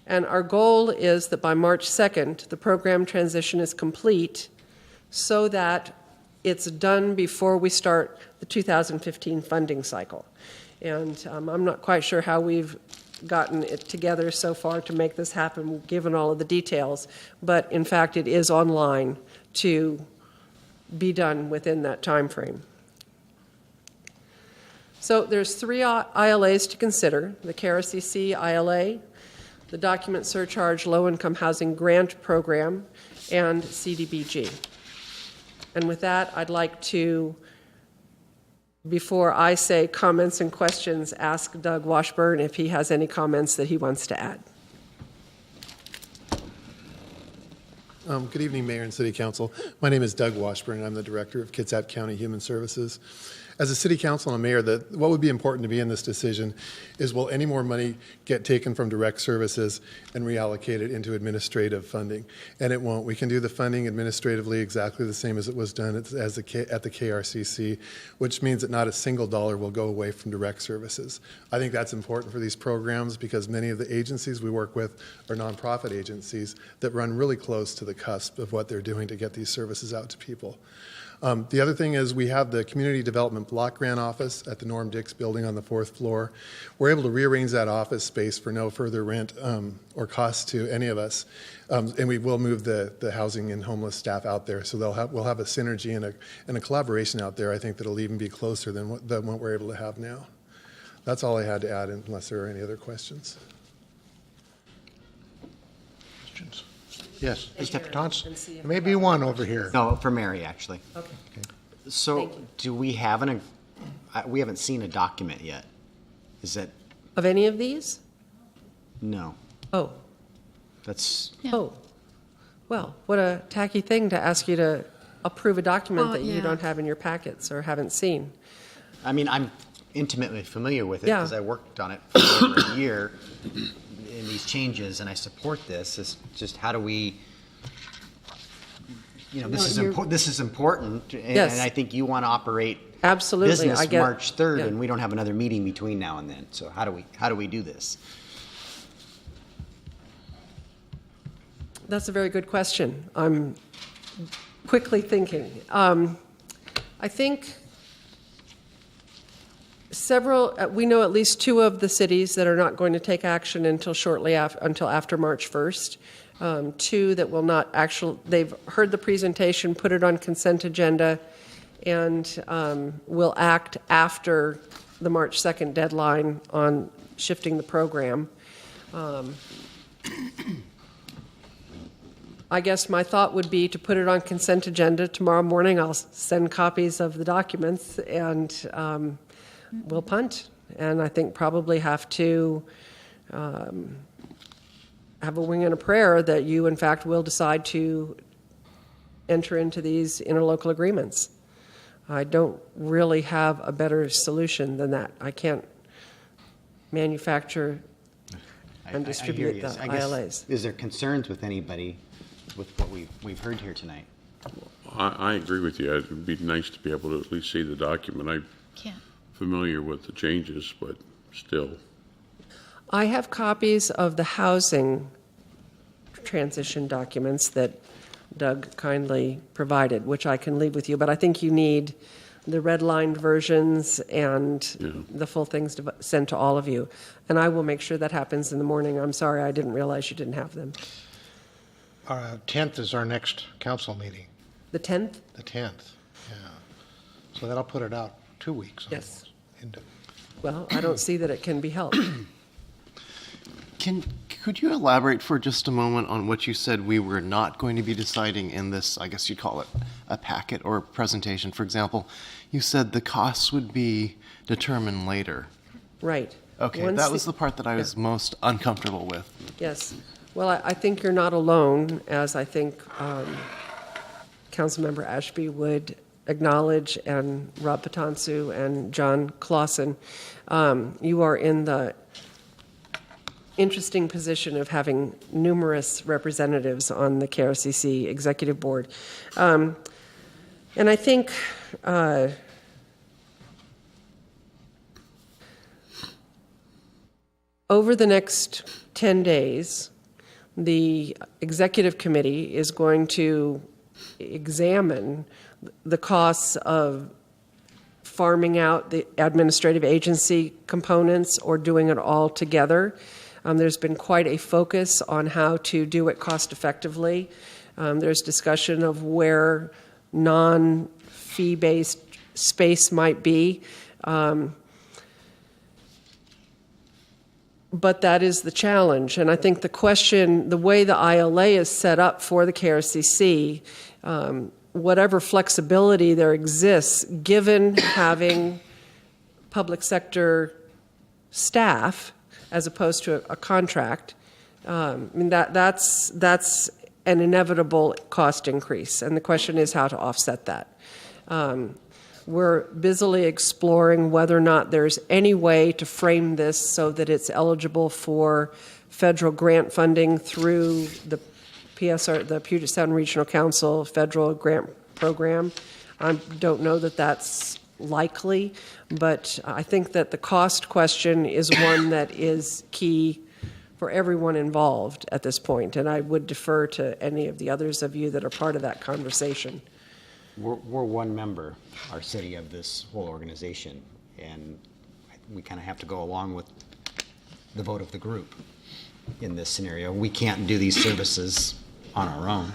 [SPEAKER 9] And our goal is that by March 2nd, the program transition is complete so that it's done before we start the 2015 funding cycle. And I'm not quite sure how we've gotten it together so far to make this happen, given all of the details, but in fact it is online to be done within that time frame. So there's 3 ILAs to consider: the KRCC ILA, the Document Surcharge Low-Income Housing Grant Program, and CDBG. And with that, I'd like to, before I say comments and questions, ask Doug Washburn if he has any comments that he wants to add.
[SPEAKER 10] Good evening, Mayor and City Council. My name is Doug Washburn, and I'm the Director of Kitsap County Human Services. As a City Council and a Mayor, what would be important to me in this decision is, will any more money get taken from direct services and reallocated into administrative funding? And it won't. We can do the funding administratively exactly the same as it was done at the KRCC, which means that not a single dollar will go away from direct services. I think that's important for these programs because many of the agencies we work with are nonprofit agencies that run really close to the cusp of what they're doing to get these services out to people. The other thing is we have the Community Development Block Grant Office at the Norm Dix building on the 4th floor. We're able to rearrange that office space for no further rent or cost to any of us. And we will move the housing and homeless staff out there. So we'll have a synergy and a collaboration out there, I think, that'll even be closer than what we're able to have now. That's all I had to add, unless there are any other questions.
[SPEAKER 1] Questions? Yes, Mr. Thompson. There may be one over here.
[SPEAKER 7] No, for Mary, actually.
[SPEAKER 9] Okay.
[SPEAKER 7] So do we have we haven't seen a document yet. Is that,
[SPEAKER 9] Of any of these?
[SPEAKER 7] no,
[SPEAKER 9] Oh,
[SPEAKER 7] that's,
[SPEAKER 9] oh. Well, what a tacky thing to ask you to approve a document
[SPEAKER 6] Well,
[SPEAKER 9] that you
[SPEAKER 6] yeah.
[SPEAKER 9] don't have in your packets or haven't seen.
[SPEAKER 7] I mean, I'm intimately familiar with it
[SPEAKER 9] Yeah.
[SPEAKER 7] because I worked on it for over a year in these changes, and I support this. It's just how do we, this is important. This is important, and,
[SPEAKER 9] Yes.
[SPEAKER 7] and I think you want to operate
[SPEAKER 9] Absolutely,
[SPEAKER 7] business
[SPEAKER 9] I get-
[SPEAKER 7] March 3rd,
[SPEAKER 9] yeah.
[SPEAKER 7] and we don't have another meeting between now and then. So how do we do this?
[SPEAKER 9] That's a very good question. I'm quickly thinking. I think we know at least 2 of the cities that are not going to take action until until after March 1st. 2 that will not they've heard the presentation, put it on consent agenda, and will act after the March 2nd deadline on shifting the program. I guess my thought would be to put it on consent agenda. Tomorrow morning, I'll send copies of the documents, and we'll punt. And I think probably have to have a wing and a prayer that you, in fact, will decide to enter into these interlocal agreements. I don't really have a better solution than that. I can't manufacture and
[SPEAKER 7] I
[SPEAKER 9] distribute
[SPEAKER 7] hear you.
[SPEAKER 9] the
[SPEAKER 7] I guess,
[SPEAKER 9] ILAs.
[SPEAKER 7] Is there concerns with anybody with what we've heard here tonight?
[SPEAKER 5] I agree with you. It would be nice to be able to at least see the document. I'm
[SPEAKER 4] Yeah.
[SPEAKER 5] familiar with the changes, but still.
[SPEAKER 9] I have copies of the housing transition documents that Doug kindly provided, which I can leave with you, but I think you need the redlined versions and the full things sent to all of you. And I will make sure that happens in the morning. I'm sorry, I didn't realize you didn't have them.
[SPEAKER 1] 10th is our next council meeting,
[SPEAKER 9] The 10th?
[SPEAKER 1] the 10th, yeah. So that'll put it out 2 weeks.
[SPEAKER 9] Yes.
[SPEAKER 1] almost into-
[SPEAKER 9] Well, I don't see that it can be helped.
[SPEAKER 11] Could you elaborate for just a moment on what you said we were not going to be deciding in this, I guess you'd call it a packet or a presentation? For example, you said the costs would be determined later.
[SPEAKER 9] Right.
[SPEAKER 11] Okay,
[SPEAKER 9] Once
[SPEAKER 11] that was the part that I was most uncomfortable with.
[SPEAKER 9] Yes. Well, I think you're not alone, as I think Councilmember Ashby would acknowledge, and Rob Patansu and John Clausen. You are in the interesting position of having numerous representatives on the KRCC Executive Board. And I think over the next 10 days, the Executive Committee is going to examine the costs of farming out the administrative agency components or doing it all together. There's been quite a focus on how to do it cost effectively. There's discussion of where non-fee-based space might be. But that is the challenge. And I think the question, the way the ILA is set up for the KRCC, whatever flexibility there exists, given having public sector staff as opposed to a contract, I mean, that's an inevitable cost increase. And the question is how to offset that. We're busily exploring whether or not there's any way to frame this so that it's eligible for federal grant funding through the PSR, the Puget Sound Regional Council federal grant program. I don't know that that's likely, but I think that the cost question is one that is key for everyone involved at this point, and I would defer to any of the others of you that are part of that conversation.
[SPEAKER 7] We're one member, our city, of this whole organization, and we kind of have to go along with the vote of the group in this scenario. We can't do these services on our own.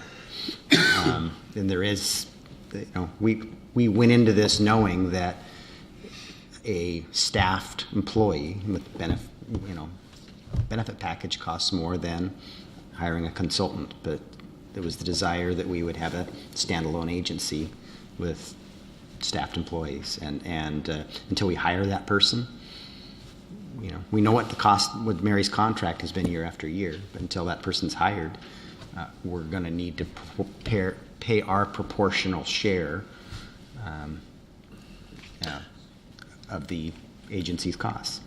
[SPEAKER 7] And there is, you know, we went into this knowing that a staffed employee with benefit package costs more than hiring a consultant, but there was the desire that we would have a standalone agency with staffed employees, and until we hire that person, you know, we know what the cost with Mary's contract has been year after year, but until that person's hired, we're going to need to pay our proportional share of the agency's costs.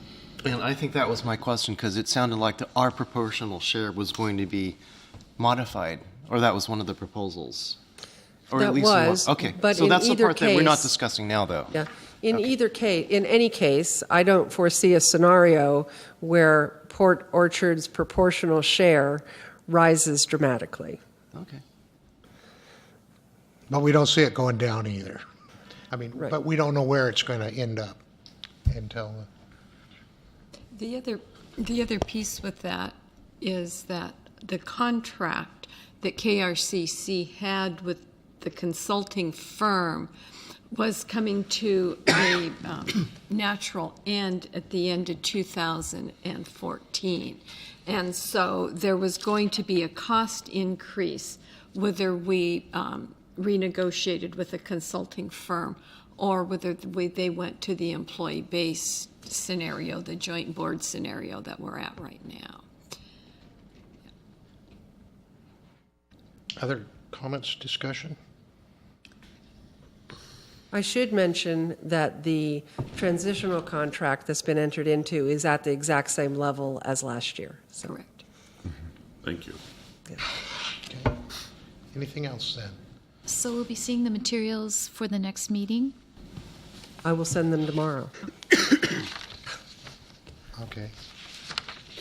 [SPEAKER 11] And I think that was my question, because it sounded like our proportional share was going to be modified, or that was one of the proposals. Or
[SPEAKER 9] That
[SPEAKER 11] at least
[SPEAKER 9] was,
[SPEAKER 11] okay.
[SPEAKER 9] but
[SPEAKER 11] So
[SPEAKER 9] in
[SPEAKER 11] that's the
[SPEAKER 9] either
[SPEAKER 11] part that we're not
[SPEAKER 9] case-
[SPEAKER 11] discussing now, though.
[SPEAKER 9] Yeah. In either case, in any case, I don't foresee a scenario where Port Orchard's proportional share rises dramatically.
[SPEAKER 11] Okay.
[SPEAKER 1] But we don't see it going down either. I mean,
[SPEAKER 9] Right.
[SPEAKER 1] but we don't know where it's going to end up until.
[SPEAKER 6] The other piece with that is that the contract that KRCC had with the consulting firm was coming to a natural end at the end of 2014. And so there was going to be a cost increase whether we renegotiated with a consulting firm or whether they went to the employee-based scenario, the joint board scenario that we're at right now.
[SPEAKER 1] Other comments, discussion?
[SPEAKER 9] I should mention that the transitional contract that's been entered into is at the exact same level as last year. So,
[SPEAKER 6] Correct.
[SPEAKER 5] Thank you.
[SPEAKER 1] Okay. Anything else then?
[SPEAKER 12] So we'll be seeing the materials for the next meeting?
[SPEAKER 9] I will send them tomorrow.
[SPEAKER 1] Okay.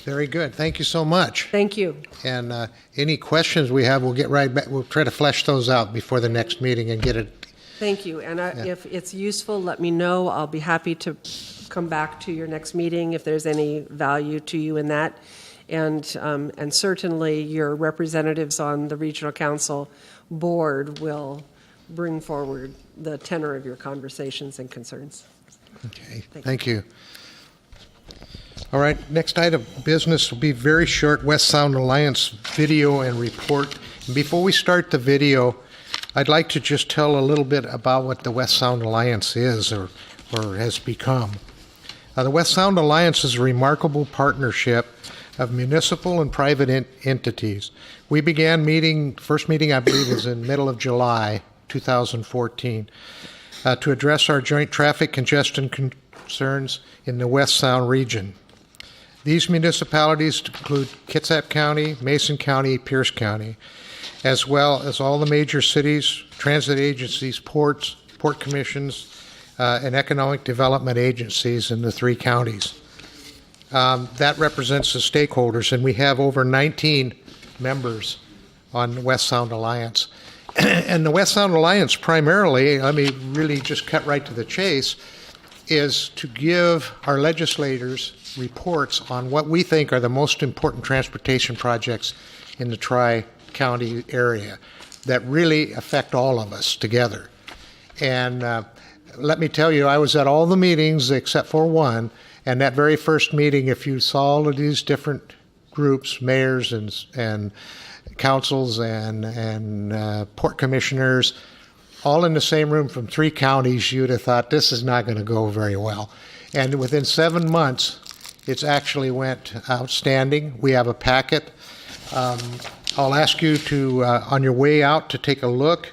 [SPEAKER 1] Very good. Thank you so much.
[SPEAKER 9] Thank you.
[SPEAKER 1] And any questions we have, we'll get right back. We'll try to flesh those out before the next meeting and get it.
[SPEAKER 9] Thank you. And if it's useful, let me know. I'll be happy to come back to your next meeting if there's any value to you in that. And certainly your representatives on the Regional Council board will bring forward the tenor of your conversations and concerns.
[SPEAKER 1] Okay. Thank you. All right. Next item of business will be very short. West Sound Alliance video and report. And before we start the video, I'd like to just tell a little bit about what the West Sound Alliance is or has become. The West Sound Alliance is a remarkable partnership of municipal and private entities. We began first meeting I believe was in middle of July 2014, to address our joint traffic congestion concerns in the West Sound region. These municipalities include Kitsap County, Mason County, Pierce County, as well as all the major cities, transit agencies, ports, port commissions, and economic development agencies in the three counties. That represents the stakeholders, and we have over 19 members on the West Sound Alliance. And the West Sound Alliance primarily, let me really just cut right to the chase, is to give our legislators reports on what we think are the most important transportation projects in the Tri-County area that really affect all of us together. And let me tell you, I was at all the meetings except for one, And that very first meeting, if you saw all of these different groups, mayors and councils and port commissioners, all in the same room from 3 counties, you'd have thought this is not going to go very well. And within 7 months, it's actually went outstanding. We have a packet. I'll ask you to, on your way out, to take a look,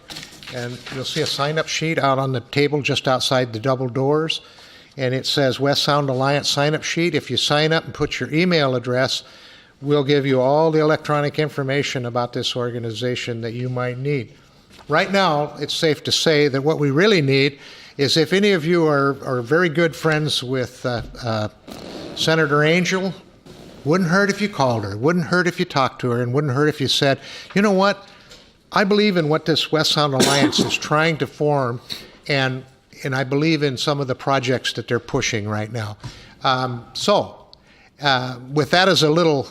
[SPEAKER 1] and you'll see a sign-up sheet out on the table just outside the double doors, and it says West Sound Alliance sign-up sheet. If you sign up and put your email address, we'll give you all the electronic information about this organization that you might need. Right now, it's safe to say that what we really need is, if any of you are very good friends with Senator Angel, wouldn't hurt if you called her, wouldn't hurt if you talked to her, and wouldn't hurt if you said, you know what, I believe in what this West Sound Alliance is trying to form, and I believe in some of the projects that they're pushing right now. With that as a little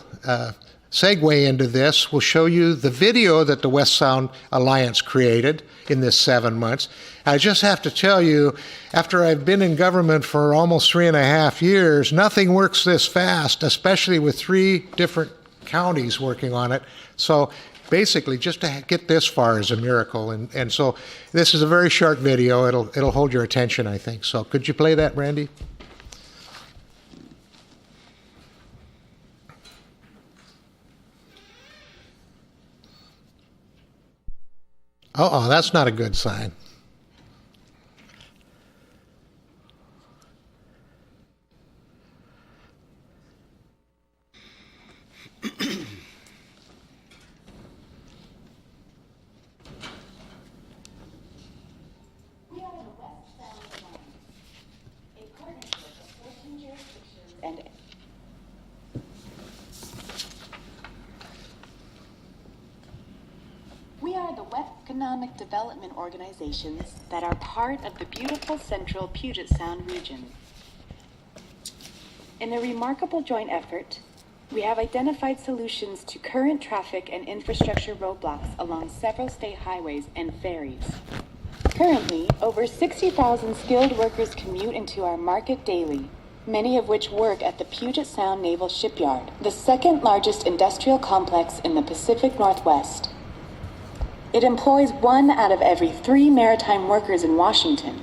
[SPEAKER 1] segue into this, we'll show you the video that the West Sound Alliance created in this 7 months. I just have to tell you, after I've been in government for almost 3.5 years, nothing works this fast, especially with 3 different counties working on it. So basically, just to get this far is a miracle. And so this is a very short video. It'll hold your attention, I think. So could you play that, Randy? Uh-oh, that's not a good sign.
[SPEAKER 13] We are the West Economic Development Organizations that are part of the beautiful central Puget Sound region. In a remarkable joint effort, we have identified solutions to current traffic and infrastructure roadblocks along several state highways and ferries. Currently, over 60,000 skilled workers commute into our market daily, many of which work at the Puget Sound Naval Shipyard, the second largest industrial complex in the Pacific Northwest. It employs 1 out of every 3 maritime workers in Washington.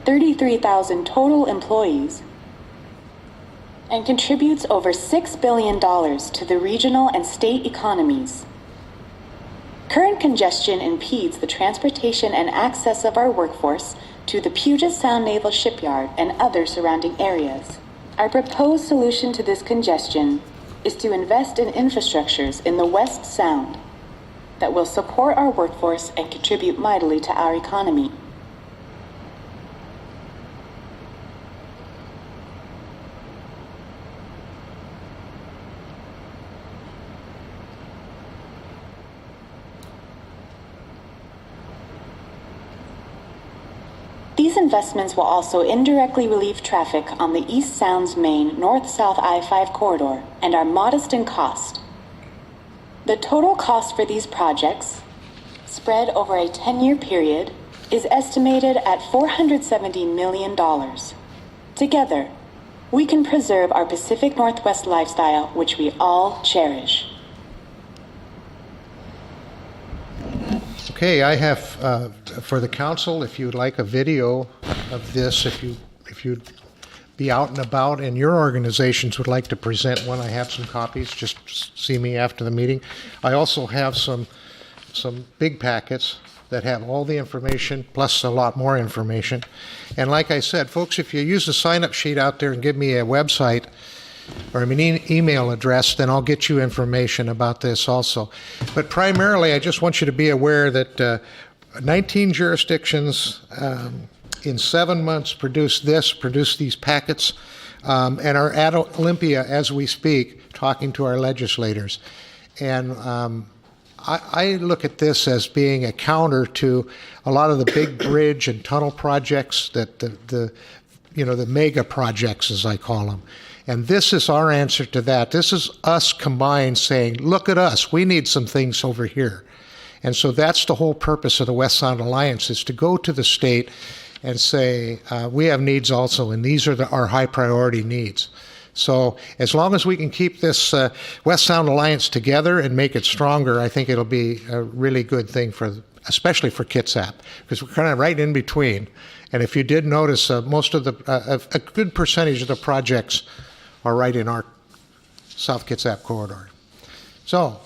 [SPEAKER 13] 33,000 total employees, and contributes over $6 billion to the regional and state economies. Current congestion impedes the transportation and access of our workforce to the Puget Sound Naval Shipyard and other surrounding areas. Our proposed solution to this congestion is to invest in infrastructures in the West Sound that will support our workforce and contribute mightily to our economy. These investments will also indirectly relieve traffic on the East Sound's main north-south I-5 corridor and are modest in cost. The total cost for these projects, spread over a 10-year period, is estimated at $470 million. Together, we can preserve our Pacific Northwest lifestyle, which we all cherish.
[SPEAKER 1] Okay, I have for the council, if you'd like a video of this, if you'd be out and about and your organizations would like to present one, I have some copies. Just see me after the meeting. I also have some big packets that have all the information plus a lot more information. And like I said, folks, if you use the sign-up sheet out there and give me a website or an email address, then I'll get you information about this also. But primarily, I just want you to be aware that 19 jurisdictions in 7 months produced these packets, and are at Olympia as we speak, talking to our legislators. And I look at this as being a counter to a lot of the big bridge and tunnel projects, that the mega projects, as I call them. And this is our answer to that. This is us combined saying, look at us, we need some things over here. And so that's the whole purpose of the West Sound Alliance, is to go to the state and say, we have needs also, and these are our high priority needs. So as long as we can keep this West Sound Alliance together and make it stronger, I think it'll be a really good thing especially for Kitsap, because we're kind of right in between. And if you did notice, most of a good percentage of the projects are right in our South Kitsap corridor. So,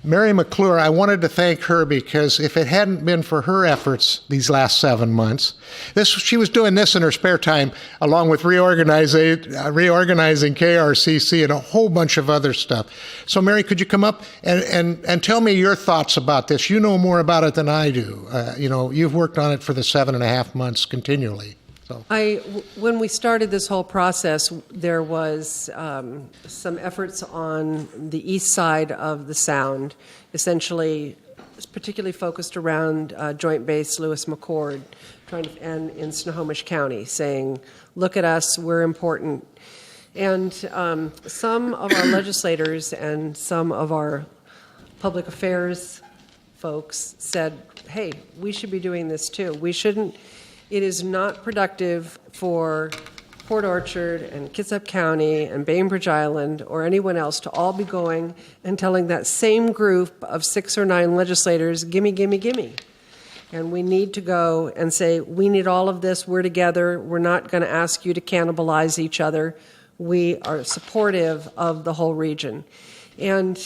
[SPEAKER 1] Mary McClure, I wanted to thank her because if it hadn't been for her efforts these last 7 months, she was doing this in her spare time along with reorganizing KRCC and a whole bunch of other stuff. So Mary, could you come up and tell me your thoughts about this? You know more about it than I do. You've worked on it for the 7.5 months continually. So.
[SPEAKER 9] When we started this whole process, there was some efforts on the east side of the Sound, essentially particularly focused around Joint Base Lewis McChord and in Snohomish County, saying, look at us, we're important. And some of our legislators and some of our public affairs folks said, hey, we should be doing this too. We shouldn't. It is not productive for Port Orchard and Kitsap County and Bainbridge Island or anyone else to all be going and telling that same group of 6 or 9 legislators, gimme, gimme, gimme. And we need to go and say, we need all of this, we're together, we're not going to ask you to cannibalize each other. We are supportive of the whole region. And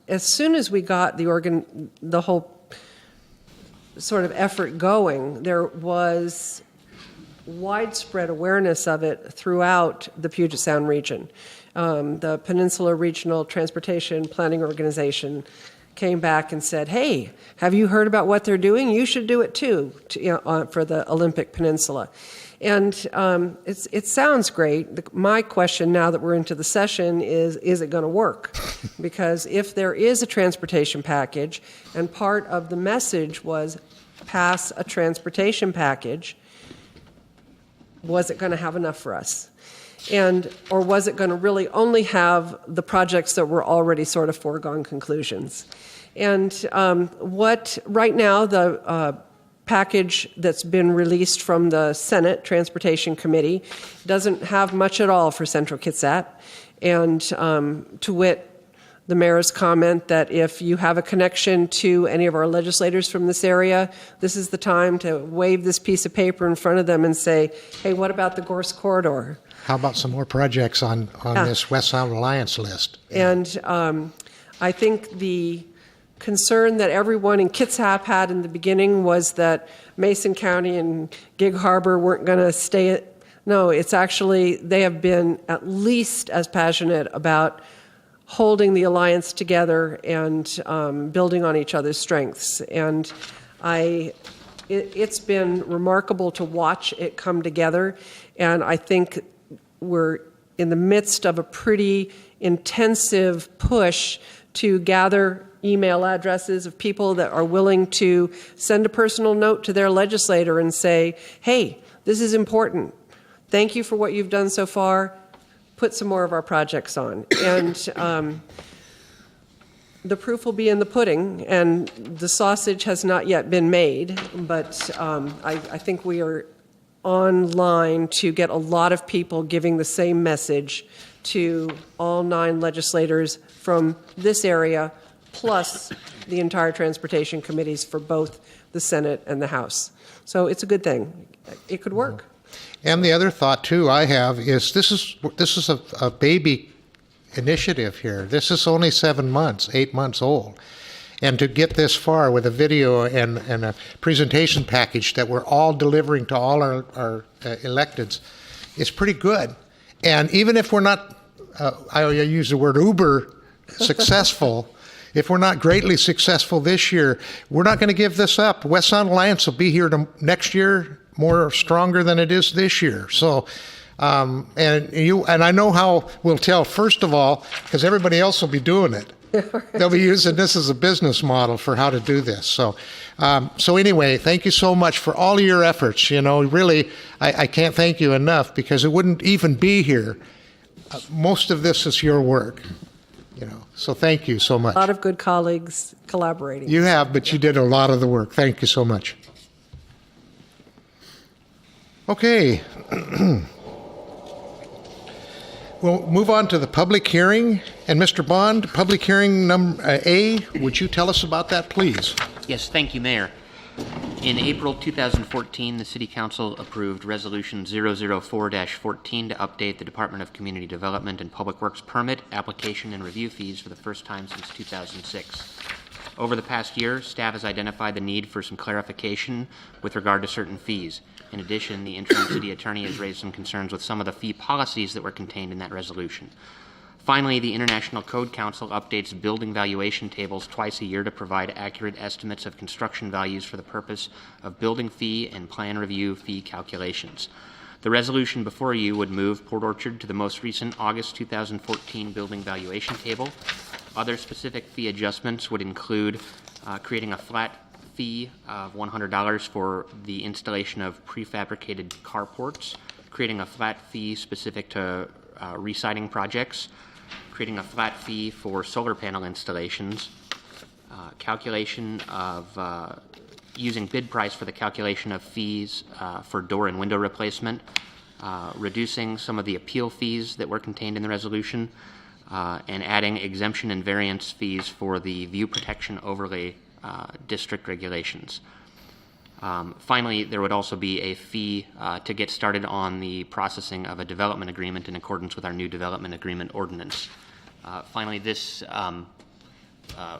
[SPEAKER 9] as soon as we got the whole sort of effort going, there was widespread awareness of it throughout the Puget Sound region. The Peninsula Regional Transportation Planning Organization came back and said, hey, have you heard about what they're doing? You should do it too, for the Olympic Peninsula. And it sounds great. My question now that we're into the session is it going to work? Because if there is a transportation package, and part of the message was pass a transportation package, was it going to have enough for us? Or was it going to really only have the projects that were already sort of foregone conclusions? And right now, the package that's been released from the Senate Transportation Committee doesn't have much at all for Central Kitsap. And to wit, the mayor's comment that if you have a connection to any of our legislators from this area, this is the time to wave this piece of paper in front of them and say, hey, what about the Gorse Corridor?
[SPEAKER 1] How about some more projects on this West Sound Alliance list?
[SPEAKER 9] And I think the concern that everyone in Kitsap had in the beginning was that Mason County and Gig Harbor weren't going to stay. No, it's actually, they have been at least as passionate about holding the alliance together and building on each other's strengths. And it's been remarkable to watch it come together. And I think we're in the midst of a pretty intensive push to gather email addresses of people that are willing to send a personal note to their legislator and say, hey, this is important. Thank you for what you've done so far. Put some more of our projects on. And the proof will be in the pudding, and the sausage has not yet been made, but I think we are online to get a lot of people giving the same message to all 9 legislators from this area, plus the entire transportation committees for both the Senate and the House. So it's a good thing. It could work.
[SPEAKER 1] And the other thought, too, I have is this is a baby initiative here. This is only 7 months, 8 months old. And to get this far with a video and a presentation package that we're all delivering to all our electeds is pretty good. And even if we're not, I use the word uber successful, if we're not greatly successful this year, we're not going to give this up. West Sound Alliance will be here next year more stronger than it is this year. So, and I know how we'll tell, first of all, because everybody else will be doing it. They'll be using this as a business model for how to do this. So, anyway, thank you so much for all of your efforts. You know, really, I can't thank you enough because it wouldn't even be here. Most of this is your work. You know, so thank you so much.
[SPEAKER 9] A lot of good colleagues collaborating.
[SPEAKER 1] You have, but you did a lot of the work. Thank you so much. Okay. We'll move on to the public hearing. And Mr. Bond, public hearing number A, would you tell us about that, please?
[SPEAKER 14] Yes, thank you, Mayor. In April 2014, the City Council approved Resolution 004-14 to update the Department of Community Development and Public Works permit, application, and review fees for the first time since 2006. Over the past year, staff has identified the need for some clarification with regard to certain fees. In addition, the interim city attorney has raised some concerns with some of the fee policies that were contained in that resolution. Finally, the International Code Council updates building valuation tables twice a year to provide accurate estimates of construction values for the purpose of building fee and plan review fee calculations. The resolution before you would move Port Orchard to the most recent August 2014 building valuation table. Other specific fee adjustments would include creating a flat fee of $100 for the installation of prefabricated carports, creating a flat fee specific to re-siding projects, creating a flat fee for solar panel installations, calculation of using bid price for the calculation of fees for door and window replacement, reducing some of the appeal fees that were contained in the resolution, and adding exemption and variance fees for the view protection overlay district regulations. Finally, there would also be a fee to get started on the processing of a development agreement in accordance with our new development agreement ordinance. Finally, this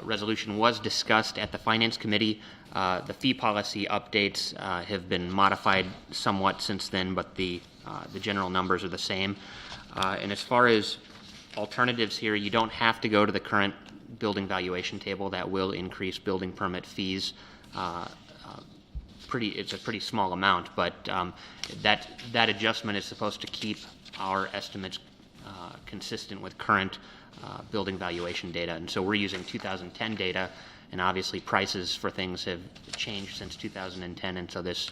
[SPEAKER 14] resolution was discussed at the Finance Committee. The fee policy updates have been modified somewhat since then, but the general numbers are the same. And as far as alternatives here, you don't have to go to the current building valuation table. That will increase building permit fees. It's a pretty small amount, but that adjustment is supposed to keep our estimates consistent with current building valuation data. And so we're using 2010 data, and obviously prices for things have changed since 2010, and so this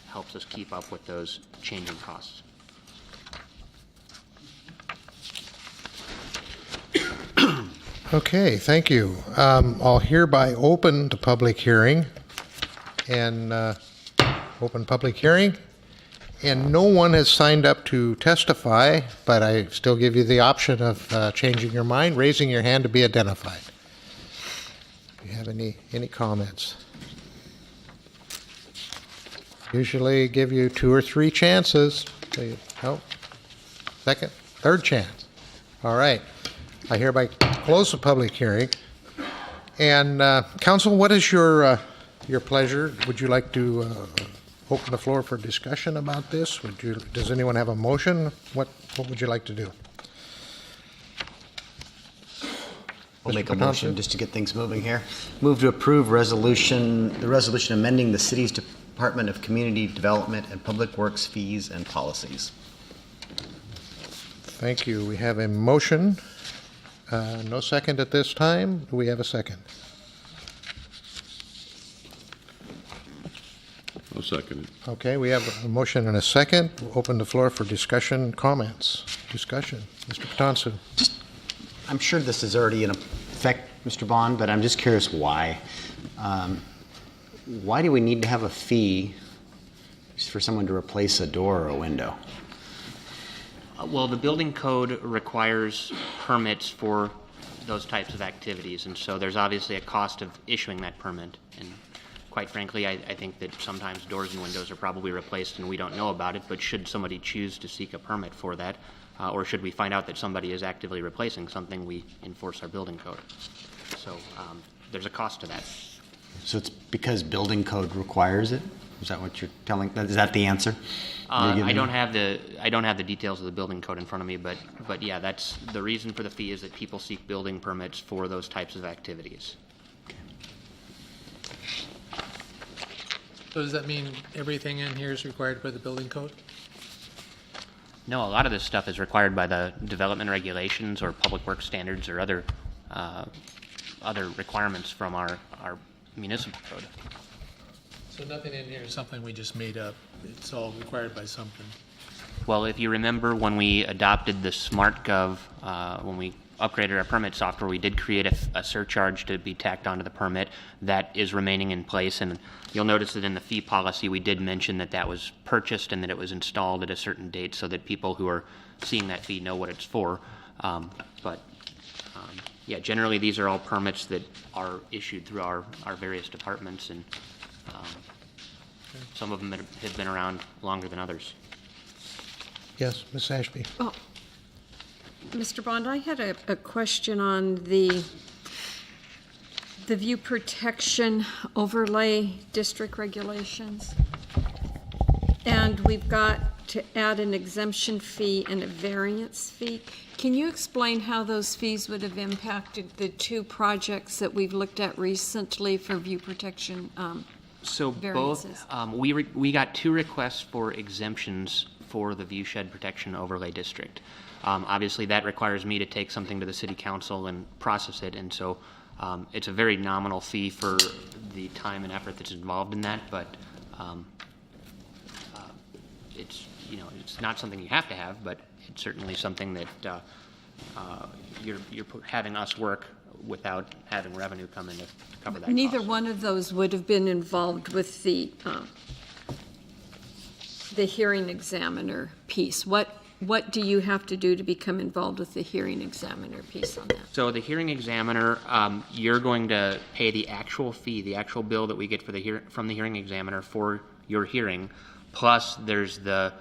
[SPEAKER 14] helps us keep up with those changing costs.
[SPEAKER 1] Okay, thank you. I'll hereby open the public hearing and open public hearing. And no one has signed up to testify, but I still give you the option of changing your mind, raising your hand to be identified. Do you have any comments? Usually give you 2 or 3 chances. No? Second, third chance. All right. I hereby close the public hearing. And council, what is your pleasure? Would you like to open the floor for discussion about this? Does anyone have a motion? What would you like to do?
[SPEAKER 7] We'll make a motion just to get things moving here. Move to approve the resolution amending the city's Department of Community Development and Public Works fees and policies.
[SPEAKER 1] Thank you. We have a motion. No second at this time. Do we have a second?
[SPEAKER 5] I'll second it.
[SPEAKER 1] Okay, we have a motion and a second. We'll open the floor for discussion, comments. Discussion. Mr. Patonsu.
[SPEAKER 7] I'm sure this is already in effect, Mr. Bond, but I'm just curious why. Why do we need to have a fee for someone to replace a door or a window?
[SPEAKER 14] Well, the building code requires permits for those types of activities, and so there's obviously a cost of issuing that permit. And quite frankly, I think that sometimes doors and windows are probably replaced and we don't know about it, but should somebody choose to seek a permit for that, or should we find out that somebody is actively replacing something, we enforce our building code. So there's a cost to that.
[SPEAKER 7] So it's because building code requires it? Is that what you're telling? Is that the answer?
[SPEAKER 14] I don't have the details of the building code in front of me, but yeah, that's the reason for the fee is that people seek building permits for those types of activities.
[SPEAKER 8] So does that mean everything in here is required by the building code?
[SPEAKER 14] No, a lot of this stuff is required by the development regulations or public works standards or other requirements from our municipal code.
[SPEAKER 8] So nothing in here is something we just made up. It's all required by something.
[SPEAKER 14] Well, if you remember when we adopted the SmartGov, when we upgraded our permit software, we did create a surcharge to be tacked onto the permit that is remaining in place. And you'll notice that in the fee policy, we did mention that that was purchased and that it was installed at a certain date so that people who are seeing that fee know what it's for. Yeah, generally, these are all permits that are issued through our various departments, and some of them have been around longer than others.
[SPEAKER 1] Yes, Ms. Ashby.
[SPEAKER 6] Oh, Mr. Bond, I had a question on the view protection overlay district regulations. And we've got to add an exemption fee and a variance fee. Can you explain how those fees would have impacted the two projects that we've looked at recently for view protection
[SPEAKER 14] So
[SPEAKER 6] variances?
[SPEAKER 14] both, we got 2 requests for exemptions for the viewshed protection overlay district. Obviously, that requires me to take something to the city council and process it, and so it's a very nominal fee for the time and effort that's involved in that, but it's, it's not something you have to have, but it's certainly something that you're having us work without having revenue come in to cover that
[SPEAKER 6] Neither
[SPEAKER 14] cost.
[SPEAKER 6] one of those would have been involved with the hearing examiner piece. What do you have to do to become involved with the hearing examiner piece on that?
[SPEAKER 14] So the hearing examiner, you're going to pay the actual fee, the actual bill that we get for from the hearing examiner for your hearing, plus there's the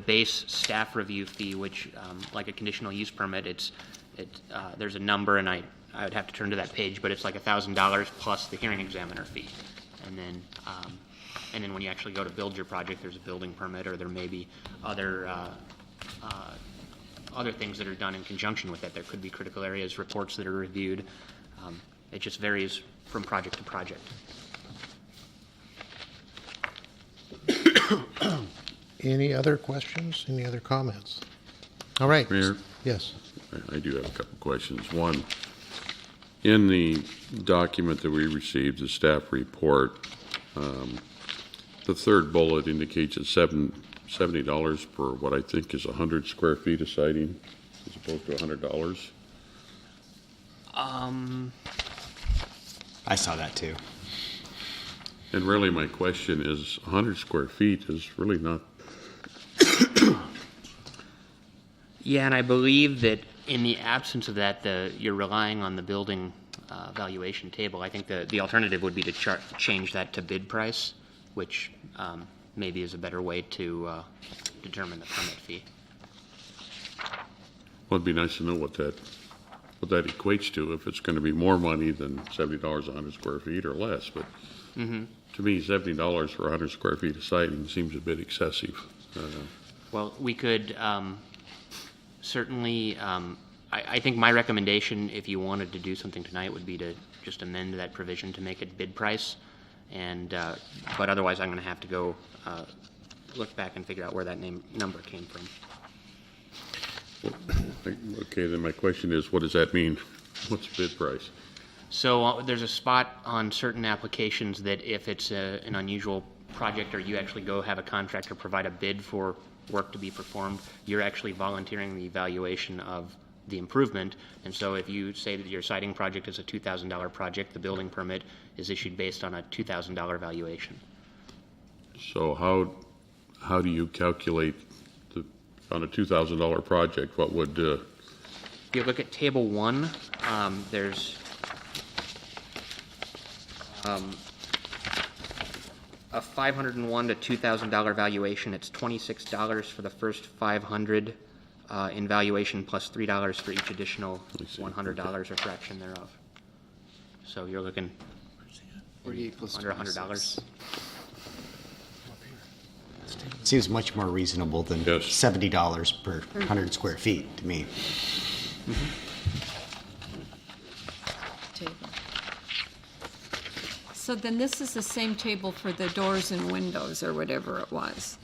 [SPEAKER 14] base staff review fee, which, like a conditional use permit, there's a number, and I would have to turn to that page, but it's like $1,000 plus the hearing examiner fee. And then when you actually go to build your project, there's a building permit, or there may be other things that are done in conjunction with it. There could be critical areas reports that are reviewed. It just varies from project to project.
[SPEAKER 1] Any other questions? Any other comments? All right.
[SPEAKER 5] Mayor?
[SPEAKER 1] Yes.
[SPEAKER 5] I do have a couple questions. One, in the document that we received, the staff report, the third bullet indicates it's $70 per what I think is 100 square feet of siding, as opposed to $100.
[SPEAKER 7] I saw that too.
[SPEAKER 5] And really, my question is, 100 square feet is really not.
[SPEAKER 14] Yeah, and I believe that in the absence of that, you're relying on the building valuation table. I think the alternative would be to change that to bid price, which maybe is a better way to determine the permit fee.
[SPEAKER 5] Well, it'd be nice to know what that equates to, if it's going to be more money than $70 a 100 square feet or less. But to me, $70 for 100 square feet of siding seems a bit excessive.
[SPEAKER 14] Well, we could certainly, I think my recommendation, if you wanted to do something tonight, would be to just amend that provision to make it bid price. And but otherwise, I'm going to have to go look back and figure out where that number came from.
[SPEAKER 5] Okay, then my question is, what does that mean? What's bid price?
[SPEAKER 14] So there's a spot on certain applications that if it's an unusual project, or you actually go have a contractor provide a bid for work to be performed, you're actually volunteering the evaluation of the improvement. And so if you say that your siding project is a $2,000 project, the building permit is issued based on a $2,000 valuation.
[SPEAKER 5] So how do you calculate on a $2,000 project? What would
[SPEAKER 14] If you look at table 1, there's a $501 to $2,000 valuation. It's $26 for the first 500 in valuation, plus $3 for each additional $100 or fraction thereof. So you're looking under $100.
[SPEAKER 7] Seems much more reasonable than $70 per 100 square feet to me.
[SPEAKER 6] So then this is the same table for the doors and windows or whatever it was.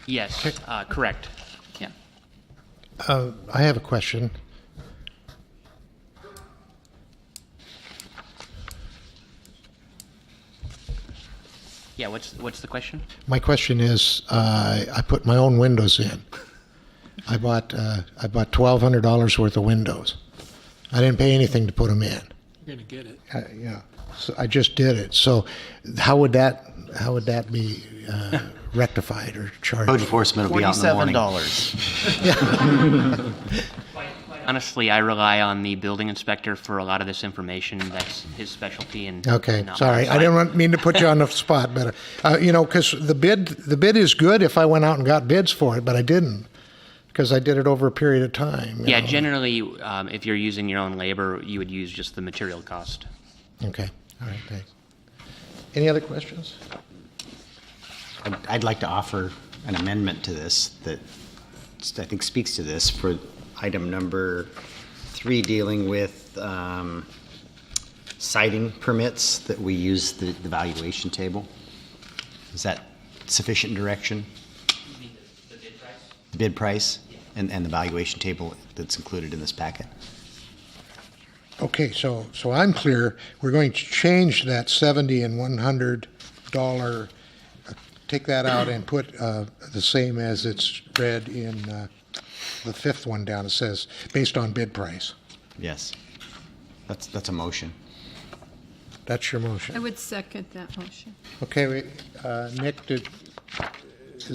[SPEAKER 14] Yes, correct. Yeah.
[SPEAKER 1] I have a question.
[SPEAKER 14] Yeah, what's the question?
[SPEAKER 1] My question is, I put my own windows in. I bought $1,200 worth of windows. I didn't pay anything to put them in.
[SPEAKER 8] You're going to get it.
[SPEAKER 1] Yeah, so I just did it. So how would that be rectified or charged?
[SPEAKER 7] Code enforcement will be out in the morning.
[SPEAKER 11] $47.
[SPEAKER 14] Honestly, I rely on the building inspector for a lot of this information. That's his specialty. And
[SPEAKER 1] Okay,
[SPEAKER 14] not
[SPEAKER 1] sorry,
[SPEAKER 14] mine.
[SPEAKER 1] I didn't mean to put you on the spot, but because the bid is good if I went out and got bids for it, but I didn't because I did it over a period of time. you
[SPEAKER 14] Yeah,
[SPEAKER 1] know.
[SPEAKER 14] generally, if you're using your own labor, you would use just the material cost.
[SPEAKER 1] Okay, all right, thanks. Any other questions?
[SPEAKER 7] I'd like to offer an amendment to this that I think speaks to this for item number 3, dealing with citing permits, that we use the valuation table. Is that sufficient direction?
[SPEAKER 14] You mean the bid price?
[SPEAKER 7] The bid price and the valuation table that's included in this packet?
[SPEAKER 1] Okay, so I'm clear. We're going to change that $70 and $100, take that out and put the same as it's read in the 5th one down. It says, based on bid price.
[SPEAKER 7] Yes. That's a motion.
[SPEAKER 1] That's your
[SPEAKER 6] I
[SPEAKER 1] motion.
[SPEAKER 6] would second that motion.
[SPEAKER 1] Okay, Nick, is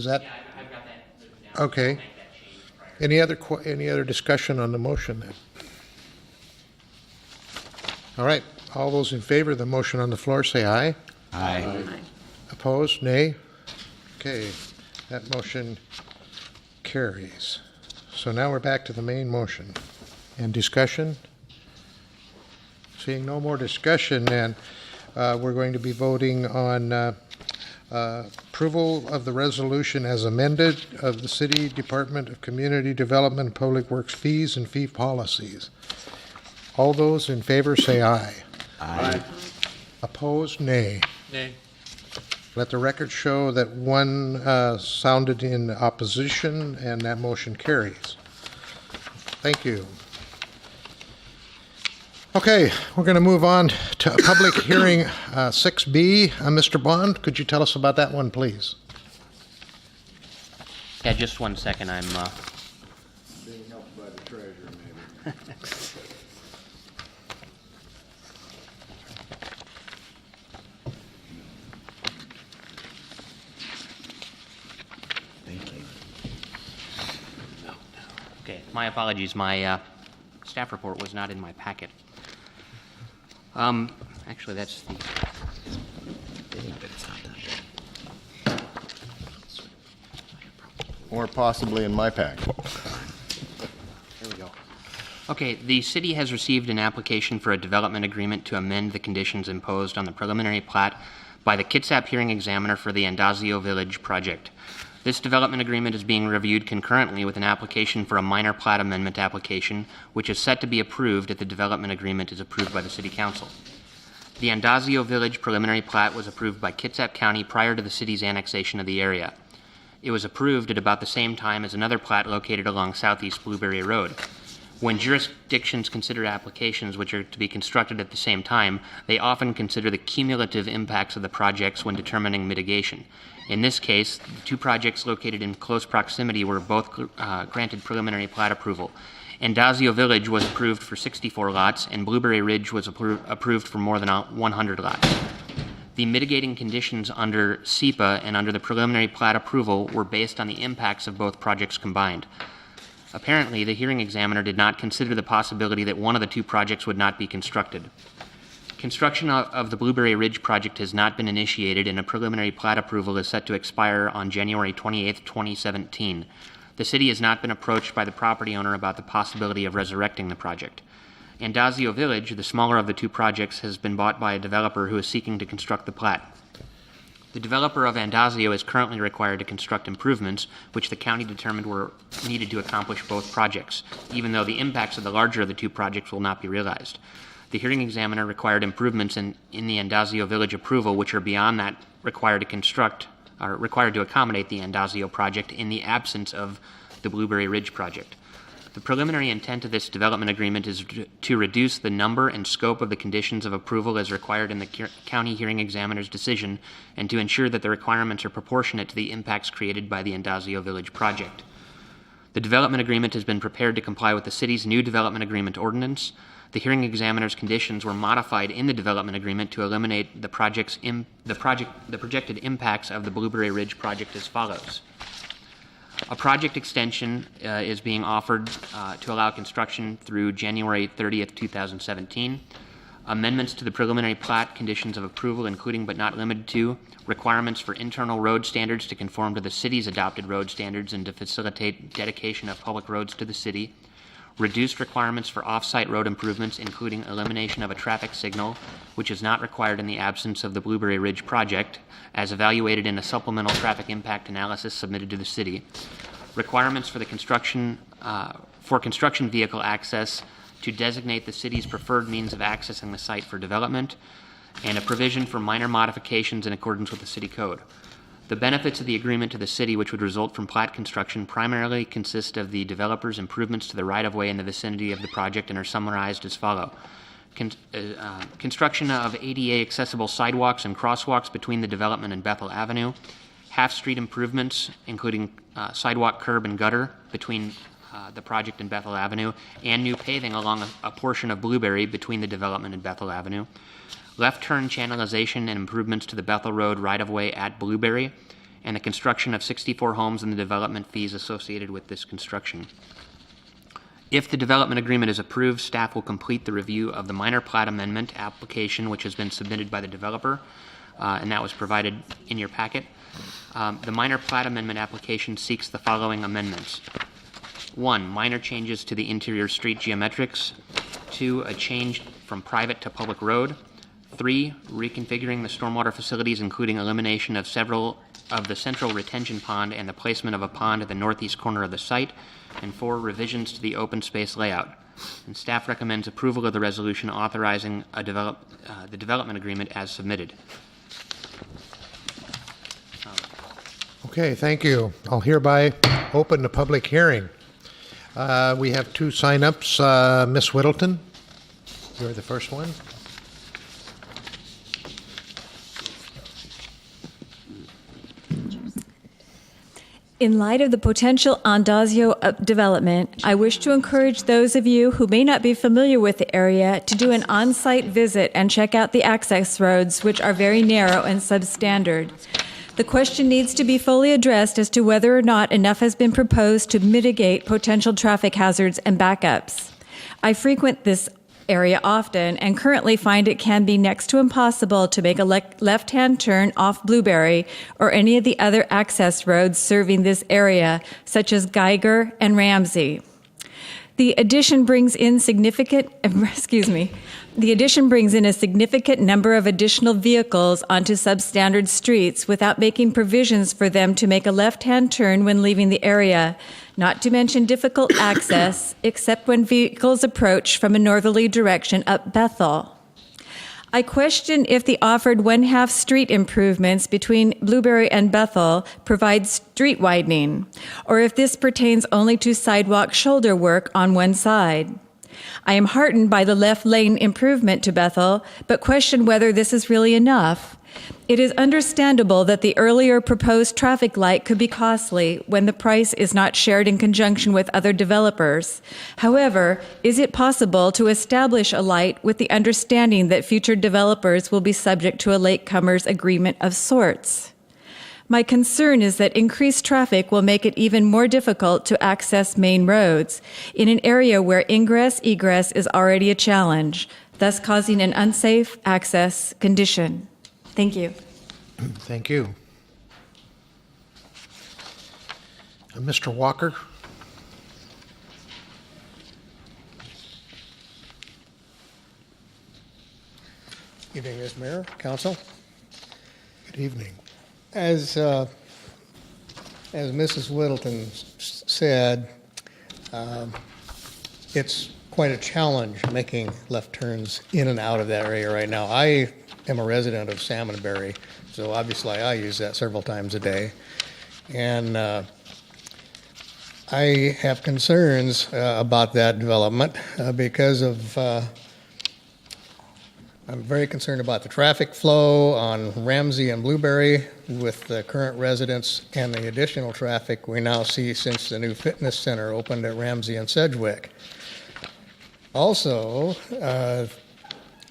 [SPEAKER 1] that?
[SPEAKER 14] I've got that written down.
[SPEAKER 1] Okay.
[SPEAKER 14] I'll make that change prior.
[SPEAKER 1] Any other discussion on the motion then? All right, all those in favor of the motion on the floor say aye.
[SPEAKER 7] Aye.
[SPEAKER 1] Opposed, nay? Okay, that motion carries. So now we're back to the main motion. And discussion? Seeing no more discussion, then we're going to be voting on approval of the resolution as amended of the City Department of Community Development and Public Works fees and fee policies. All those in favor say aye.
[SPEAKER 7] Aye.
[SPEAKER 1] Opposed, nay.
[SPEAKER 8] Nay.
[SPEAKER 1] Let the record show that one sounded in opposition, and that motion carries. Thank you. Okay, we're going to move on to public hearing 6B. Mr. Bond, could you tell us about that one, please?
[SPEAKER 14] Yeah, just 1 second. I'm
[SPEAKER 3] Being helped by the treasurer, maybe.
[SPEAKER 7] Thank you.
[SPEAKER 14] okay. My apologies. My staff report was not in my packet. Actually, that's the.
[SPEAKER 11] Or possibly in my pack.
[SPEAKER 14] There we go. Okay, the city has received an application for a development agreement to amend the conditions imposed on the preliminary plat by the Kitsap hearing examiner for the Andazio Village project. This development agreement is being reviewed concurrently with an application for a minor plat amendment application, which is set to be approved if the development agreement is approved by the City Council. The Andazio Village preliminary plat was approved by Kitsap County prior to the city's annexation of the area. It was approved at about the same time as another plat located along Southeast Blueberry Road. When jurisdictions consider applications which are to be constructed at the same time, they often consider the cumulative impacts of the projects when determining mitigation. In this case, the two projects located in close proximity were both granted preliminary plat approval. Andazio Village was approved for 64 lots, and Blueberry Ridge was approved for more than 100 lots. The mitigating conditions under SEPA and under the preliminary plat approval were based on the impacts of both projects combined. Apparently, the hearing examiner did not consider the possibility that one of the two projects would not be constructed. Construction of the Blueberry Ridge project has not been initiated, and a preliminary plat approval is set to expire on January 28, 2017. The city has not been approached by the property owner about the possibility of resurrecting the project. Andazio Village, the smaller of the two projects, has been bought by a developer who is seeking to construct the plat. The developer of Andazio is currently required to construct improvements, which the county determined were needed to accomplish both projects, even though the impacts of the larger of the two projects will not be realized. The hearing examiner required improvements in the Andazio Village approval, which are beyond that required to construct, or required to accommodate the Andazio project in the absence of the Blueberry Ridge project. The preliminary intent of this development agreement is to reduce the number and scope of the conditions of approval as required in the county hearing examiner's decision, and to ensure that the requirements are proportionate to the impacts created by the Andazio Village project. The development agreement has been prepared to comply with the city's new development agreement ordinance. The hearing examiner's conditions were modified in the development agreement to eliminate the projected impacts of the Blueberry Ridge project as follows. A project extension is being offered to allow construction through January 30th, 2017. Amendments to the preliminary plat conditions of approval, including but not limited to requirements for internal road standards to conform to the city's adopted road standards and to facilitate dedication of public roads to the city. Reduced requirements for off-site road improvements, including elimination of a traffic signal, which is not required in the absence of the Blueberry Ridge project, as evaluated in a supplemental traffic impact analysis submitted to the city. Requirements for the construction vehicle access to designate the city's preferred means of accessing the site for development, and a provision for minor modifications in accordance with the city code. The benefits of the agreement to the city, which would result from plat construction, primarily consist of the developer's improvements to the right-of-way in the vicinity of the project and are summarized as follow. Construction of ADA accessible sidewalks and crosswalks between the development and Bethel Avenue, half-street improvements, including sidewalk, curb, and gutter between the project and Bethel Avenue, and new paving along a portion of Blueberry between the development and Bethel Avenue. Left turn channelization and improvements to the Bethel Road right-of-way at Blueberry, and the construction of 64 homes and the development fees associated with this construction. If the development agreement is approved, staff will complete the review of the minor plat amendment application, which has been submitted by the developer, and that was provided in your packet. The minor plat amendment application seeks the following amendments. 1, minor changes to the interior street geometrics. 2, a change from private to public road. 3, reconfiguring the stormwater facilities, including elimination of several of the central retention pond and the placement of a pond at the northeast corner of the site. And 4, revisions to the open space layout. And staff recommends approval of the resolution authorizing the development agreement as submitted.
[SPEAKER 1] Okay, thank you. I'll hereby open the public hearing. We have 2 sign-ups. Ms. Whittleton, you're the first one.
[SPEAKER 2] In light of the potential Andazio development, I wish to encourage those of you who may not be familiar with the area to do an on-site visit and check out the access roads, which are very narrow and substandard. The question needs to be fully addressed as to whether or not enough has been proposed to mitigate potential traffic hazards and backups. I frequent this area often and currently find it can be next to impossible to make a left-hand turn off Blueberry or any of the other access roads serving this area, such as Geiger and Ramsey. The addition brings in a significant number of additional vehicles onto substandard streets without making provisions for them to make a left-hand turn when leaving the area, not to mention difficult access, except when vehicles approach from a northerly direction up Bethel. I question if the offered one-half street improvements between Blueberry and Bethel provide street widening, or if this pertains only to sidewalk shoulder work on one side. I am heartened by the left lane improvement to Bethel, but question whether this is really enough. It is understandable that the earlier proposed traffic light could be costly when the price is not shared in conjunction with other developers. However, is it possible to establish a light with the understanding that future developers will be subject to a latecomers agreement of sorts? My concern is that increased traffic will make it even more difficult to access main roads in an area where ingress-egress is already a challenge, thus causing an unsafe access condition. Thank you.
[SPEAKER 1] Thank you. Mr. Walker?
[SPEAKER 15] Evening, Mr. Mayor, Council.
[SPEAKER 1] Good evening.
[SPEAKER 15] As Mrs. Littleton said, it's quite a challenge making left turns in and out of that area right now. I am a resident of Salmonberry, so obviously I use that several times a day. And I have concerns about that development because of I'm very concerned about the traffic flow on Ramsey and Blueberry with the current residents and the additional traffic we now see since the new fitness center opened at Ramsey and Sedgwick. Also, a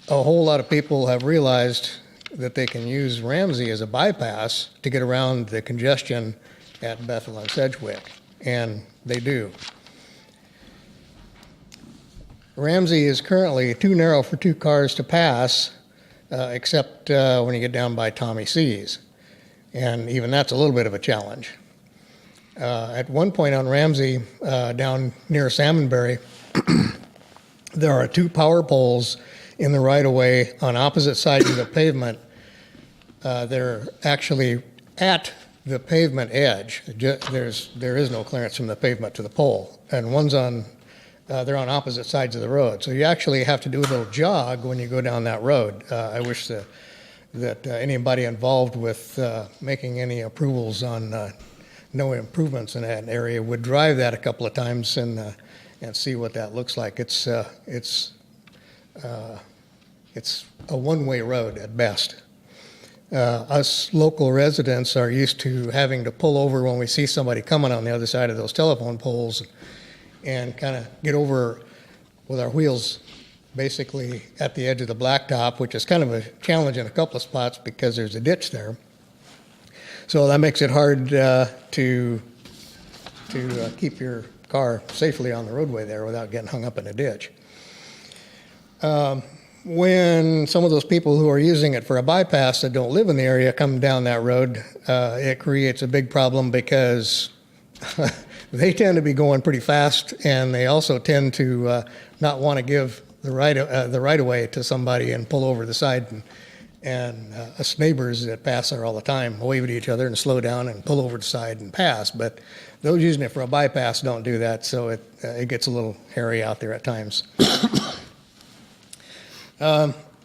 [SPEAKER 15] whole lot of people have realized that they can use Ramsey as a bypass to get around the congestion at Bethel and Sedgwick, and they do. Ramsey is currently too narrow for two cars to pass, except when you get down by Tommy C's. And even that's a little bit of a challenge. At one point on Ramsey, down near Salmonberry, there are two power poles in the right-of-way on opposite sides of the pavement. They're actually at the pavement edge. There is no clearance from the pavement to the pole. And one's on they're on opposite sides of the road. So you actually have to do a little jog when you go down that road. I wish that anybody involved with making any approvals on no improvements in that area would drive that a couple of times and see what that looks like. It's a one-way road at best. Us local residents are used to having to pull over when we see somebody coming on the other side of those telephone poles and kind of get over with our wheels basically at the edge of the blacktop, which is kind of a challenge in a couple of spots because there's a ditch there. So that makes it hard to keep your car safely on the roadway there without getting hung up in a ditch. When some of those people who are using it for a bypass that don't live in the area come down that road, it creates a big problem because they tend to be going pretty fast, and they also tend to not want to give the right of way to somebody and pull over the side. And us neighbors that pass there all the time wave at each other and slow down and pull over the side and pass. But those using it for a bypass don't do that, so it gets a little hairy out there at times.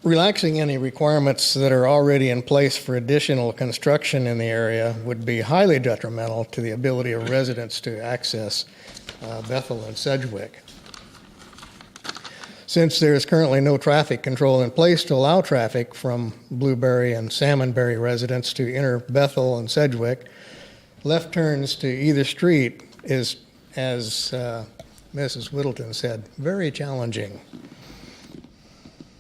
[SPEAKER 15] Relaxing any requirements that are already in place for additional construction in the area would be highly detrimental to the ability of residents to access Bethel and Sedgwick. Since there is currently no traffic control in place to allow traffic from Blueberry and Salmonberry residents to enter Bethel and Sedgwick, left turns to either street is, as Mrs. Whittleton said, very challenging.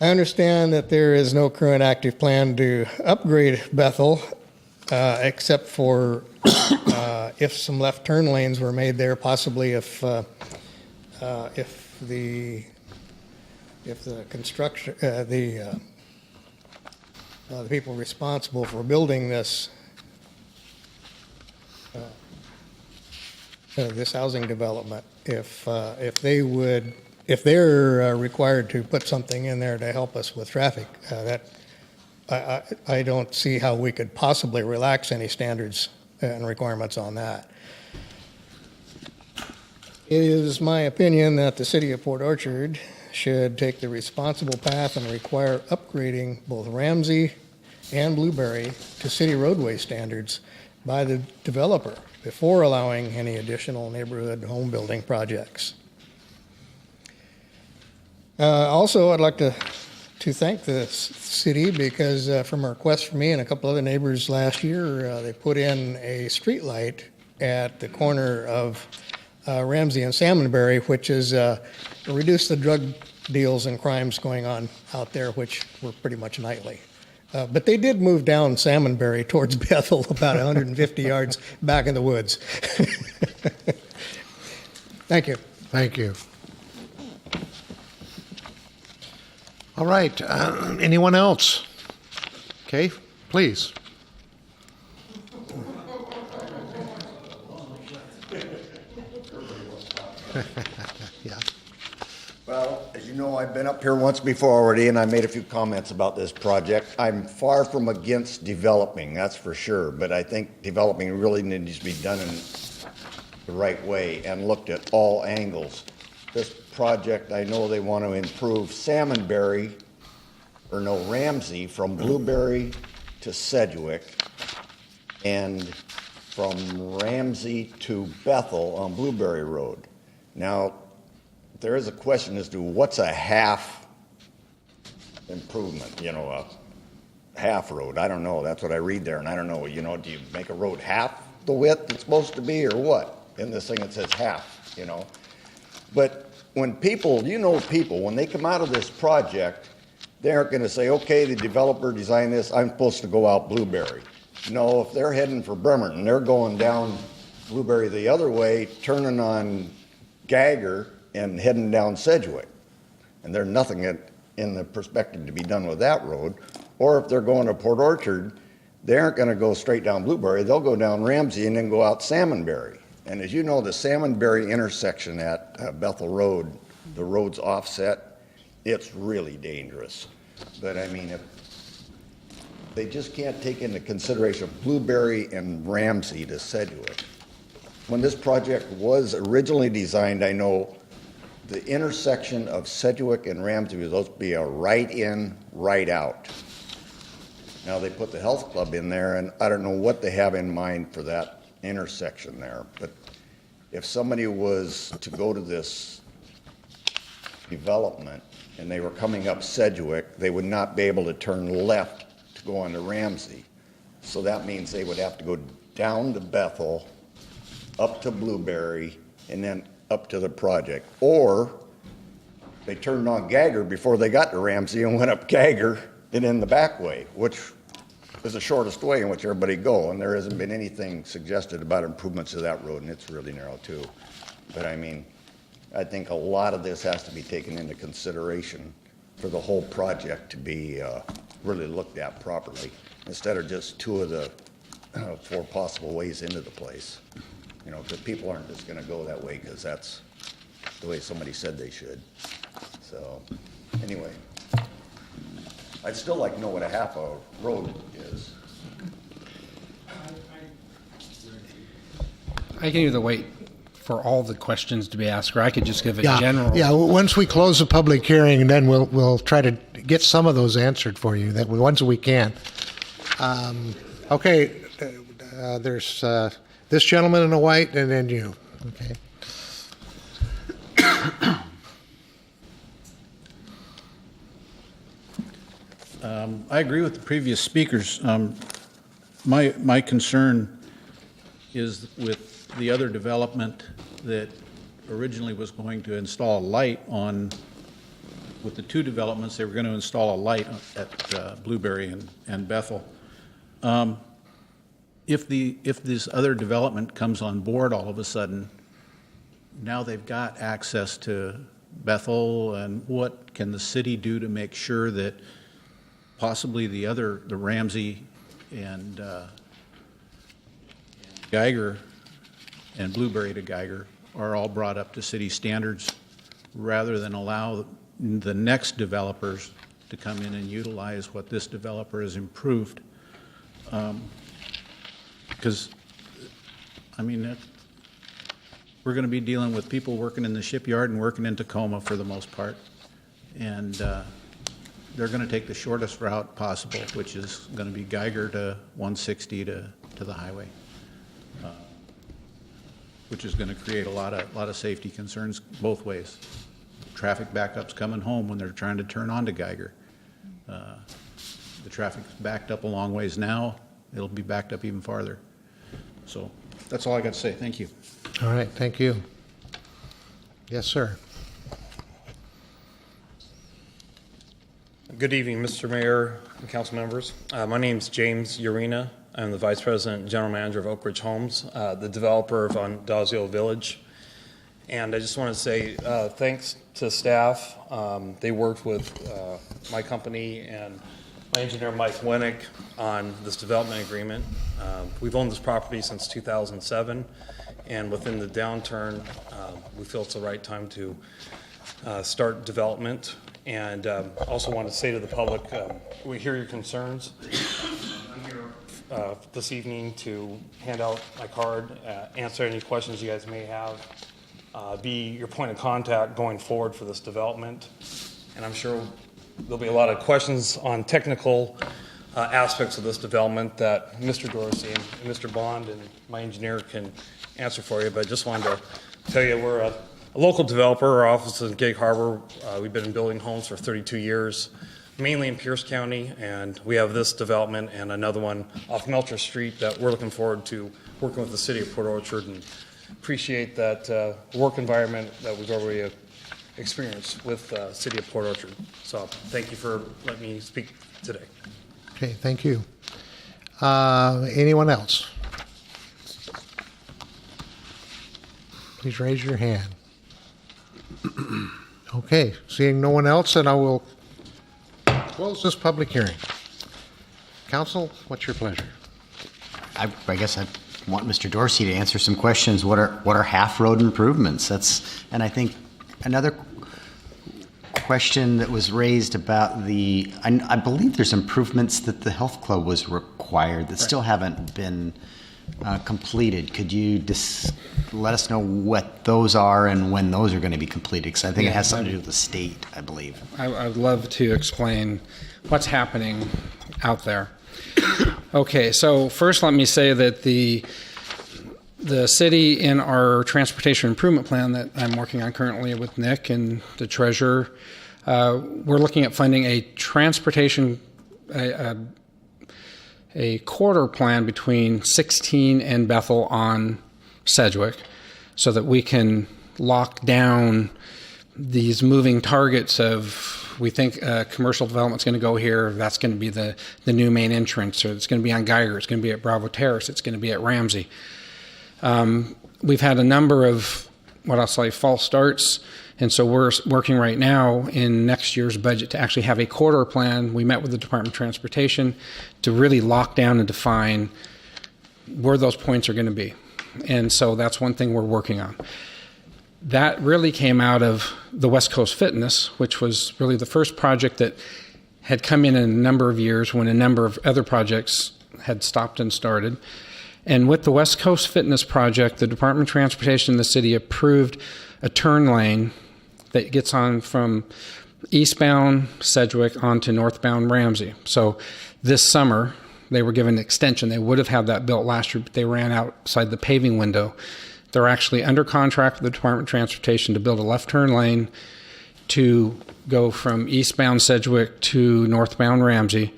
[SPEAKER 15] I understand that there is no current active plan to upgrade Bethel, except for if some left turn lanes were made there, possibly if the construction, the people responsible for building this this housing development, if they're required to put something in there to help us with traffic, I don't see how we could possibly relax any standards and requirements on that. It is my opinion that the city of Port Orchard should take the responsible path and require upgrading both Ramsey and Blueberry to city roadway standards by the developer before allowing any additional neighborhood home building projects. Also, I'd like to thank the city because from a request from me and a couple other neighbors last year, they put in a street light at the corner of Ramsey and Salmonberry, which is reduce the drug deals and crimes going on out there, which were pretty much nightly. But they did move down Salmonberry towards Bethel about 150 yards back in the woods. Thank you.
[SPEAKER 1] Thank you. All right, anyone else? Okay, please. Yeah.
[SPEAKER 3] Well, as you know, I've been up here once before already, and I made a few comments about this project. I'm far from against developing, that's for sure, but I think developing really needs to be done in the right way and looked at all angles. This project, I know they want to improve Ramsey from Blueberry to Sedgwick, and from Ramsey to Bethel on Blueberry Road. Now, there is a question as to what's a half improvement, you know, a half road. I don't know. That's what I read there, and I don't know, you know, do you make a road half the width it's supposed to be or what? In this thing it says half, you know. But when people, you know, people, when they come out of this project, they aren't going to say, okay, the developer designed this, I'm supposed to go out Blueberry. No, if they're heading for Bremerton, they're going down Blueberry the other way, turning on Geiger and heading down Sedgwick. And there's nothing in the perspective to be done with that road. Or if they're going to Port Orchard, they aren't going to go straight down Blueberry. They'll go down Ramsey and then go out Salmonberry. And as you know, the Salmonberry intersection at Bethel Road, the road's offset, it's really dangerous. But I mean, if they just can't take into consideration Blueberry and Ramsey to Sedgwick. When this project was originally designed, I know the intersection of Sedgwick and Ramsey was supposed to be a right in, right out. Now they put the health club in there, and I don't know what they have in mind for that intersection there. But if somebody was to go to this development and they were coming up Sedgwick, they would not be able to turn left to go onto Ramsey. So that means they would have to go down to Bethel, up to Blueberry, and then up to the project. Or they turned on Geiger before they got to Ramsey and went up Geiger and in the back way, which is the shortest way in which everybody go. And there hasn't been anything suggested about improvements to that road, and it's really narrow too. But I mean, I think a lot of this has to be taken into consideration for the whole project to be really looked at properly, instead of just two of the 4 possible ways into the place. You know, because people aren't just going to go that way because that's the way somebody said they should. So, anyway, I'd still like to know what a half a road is.
[SPEAKER 16] I can either wait for all the questions to be asked, or I could just give a general.
[SPEAKER 1] Yeah, once we close the public hearing, then we'll try to get some of those answered for you, that ones we can. Okay, there's this gentleman in the white, and then you. Okay.
[SPEAKER 17] I agree with the previous speakers. My concern is with the other development that originally was going to install a light on, with the 2 developments, they were going to install a light at Blueberry and Bethel. If this other development comes on board all of a sudden, now they've got access to Bethel, and what can the city do to make sure that possibly the Ramsey and Geiger and Blueberry to Geiger are all brought up to city standards, rather than allow the next developers to come in and utilize what this developer has improved. Because, I mean, we're going to be dealing with people working in the shipyard and working in Tacoma for the most part. And they're going to take the shortest route possible, which is going to be Geiger to 160 to the highway, which is going to create a lot of safety concerns both ways. Traffic backups coming home when they're trying to turn onto Geiger. The traffic's backed up a long ways now. It'll be backed up even farther. So that's all I got to say. Thank you.
[SPEAKER 1] All right, thank you. Yes, sir.
[SPEAKER 18] Good evening, Mr. Mayor and council members. My name is James Urena. I'm the Vice President and General Manager of Oak Ridge Homes, the developer of Andazio Village. And I just want to say thanks to staff. They worked with my company and my engineer, Mike Winnick, on this development agreement. We've owned this property since 2007, and within the downturn, we feel it's the right time to start development. And also want to say to the public, we hear your concerns. I'm here this evening to hand out my card, answer any questions you guys may have, be your point of contact going forward for this development. And I'm sure there'll be a lot of questions on technical aspects of this development that Mr. Dorsey and Mr. Bond and my engineer can answer for you. But I just wanted to tell you we're a local developer. Our office is in Gig Harbor. We've been building homes for 32 years. mainly in Pierce County, and we have this development and another one off Melcher Street that we're looking forward to working with the city of Port Orchard, and appreciate that work environment that we've already experienced with city of Port Orchard. So thank you for letting me speak today.
[SPEAKER 1] Okay, thank you. Anyone else? Please raise your hand. Okay, seeing no one else, then I will close this public hearing. Council, what's your pleasure?
[SPEAKER 7] I guess I want Mr. Dorsey to answer some questions. What are half-road improvements? And I think another question that was raised about I believe there's improvements that the health club was required that still haven't been completed. Could you let us know what those are and when those are going to be completed? Because I think it has something to do with the state, I believe.
[SPEAKER 16] I'd love to explain what's happening out there. Okay, so first let me say that the city, in our transportation improvement plan that I'm working on currently with Nick and the treasurer, we're looking at funding a transportation, a corridor plan between 16 and Bethel on Sedgwick, so that we can lock down these moving targets of, we think commercial development's going to go here, that's going to be the new main entrance, or it's going to be on Geiger, it's going to be at Bravo Terrace, it's going to be at Ramsey. We've had a number of what I'll say false starts, and so we're working right now in next year's budget to actually have a corridor plan. We met with the Department of Transportation to really lock down and define where those points are going to be. And so that's one thing we're working on. That really came out of the West Coast Fitness, which was really the first project that had come in a number of years when a number of other projects had stopped and started. And with the West Coast Fitness project, the Department of Transportation and the city approved a turn lane that gets on from eastbound Sedgwick onto northbound Ramsey. So this summer, they were given an extension. They would have had that built last year, but they ran outside the paving window. They're actually under contract with the Department of Transportation to build a left turn lane to go from eastbound Sedgwick to northbound Ramsey.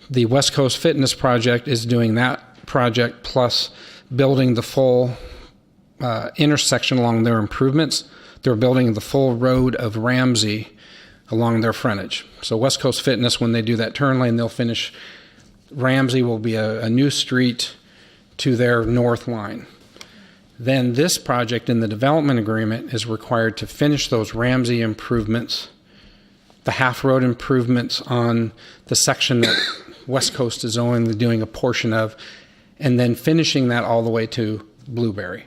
[SPEAKER 16] The West Coast Fitness project is doing that project plus building the full intersection along their improvements. They're building the full road of Ramsey along their frontage. So West Coast Fitness, when they do that turn lane, they'll finish. Ramsey will be a new street to their north line. Then this project in the development agreement is required to finish those Ramsey improvements, the half-road improvements on the section that West Coast is only doing a portion of, and then finishing that all the way to Blueberry.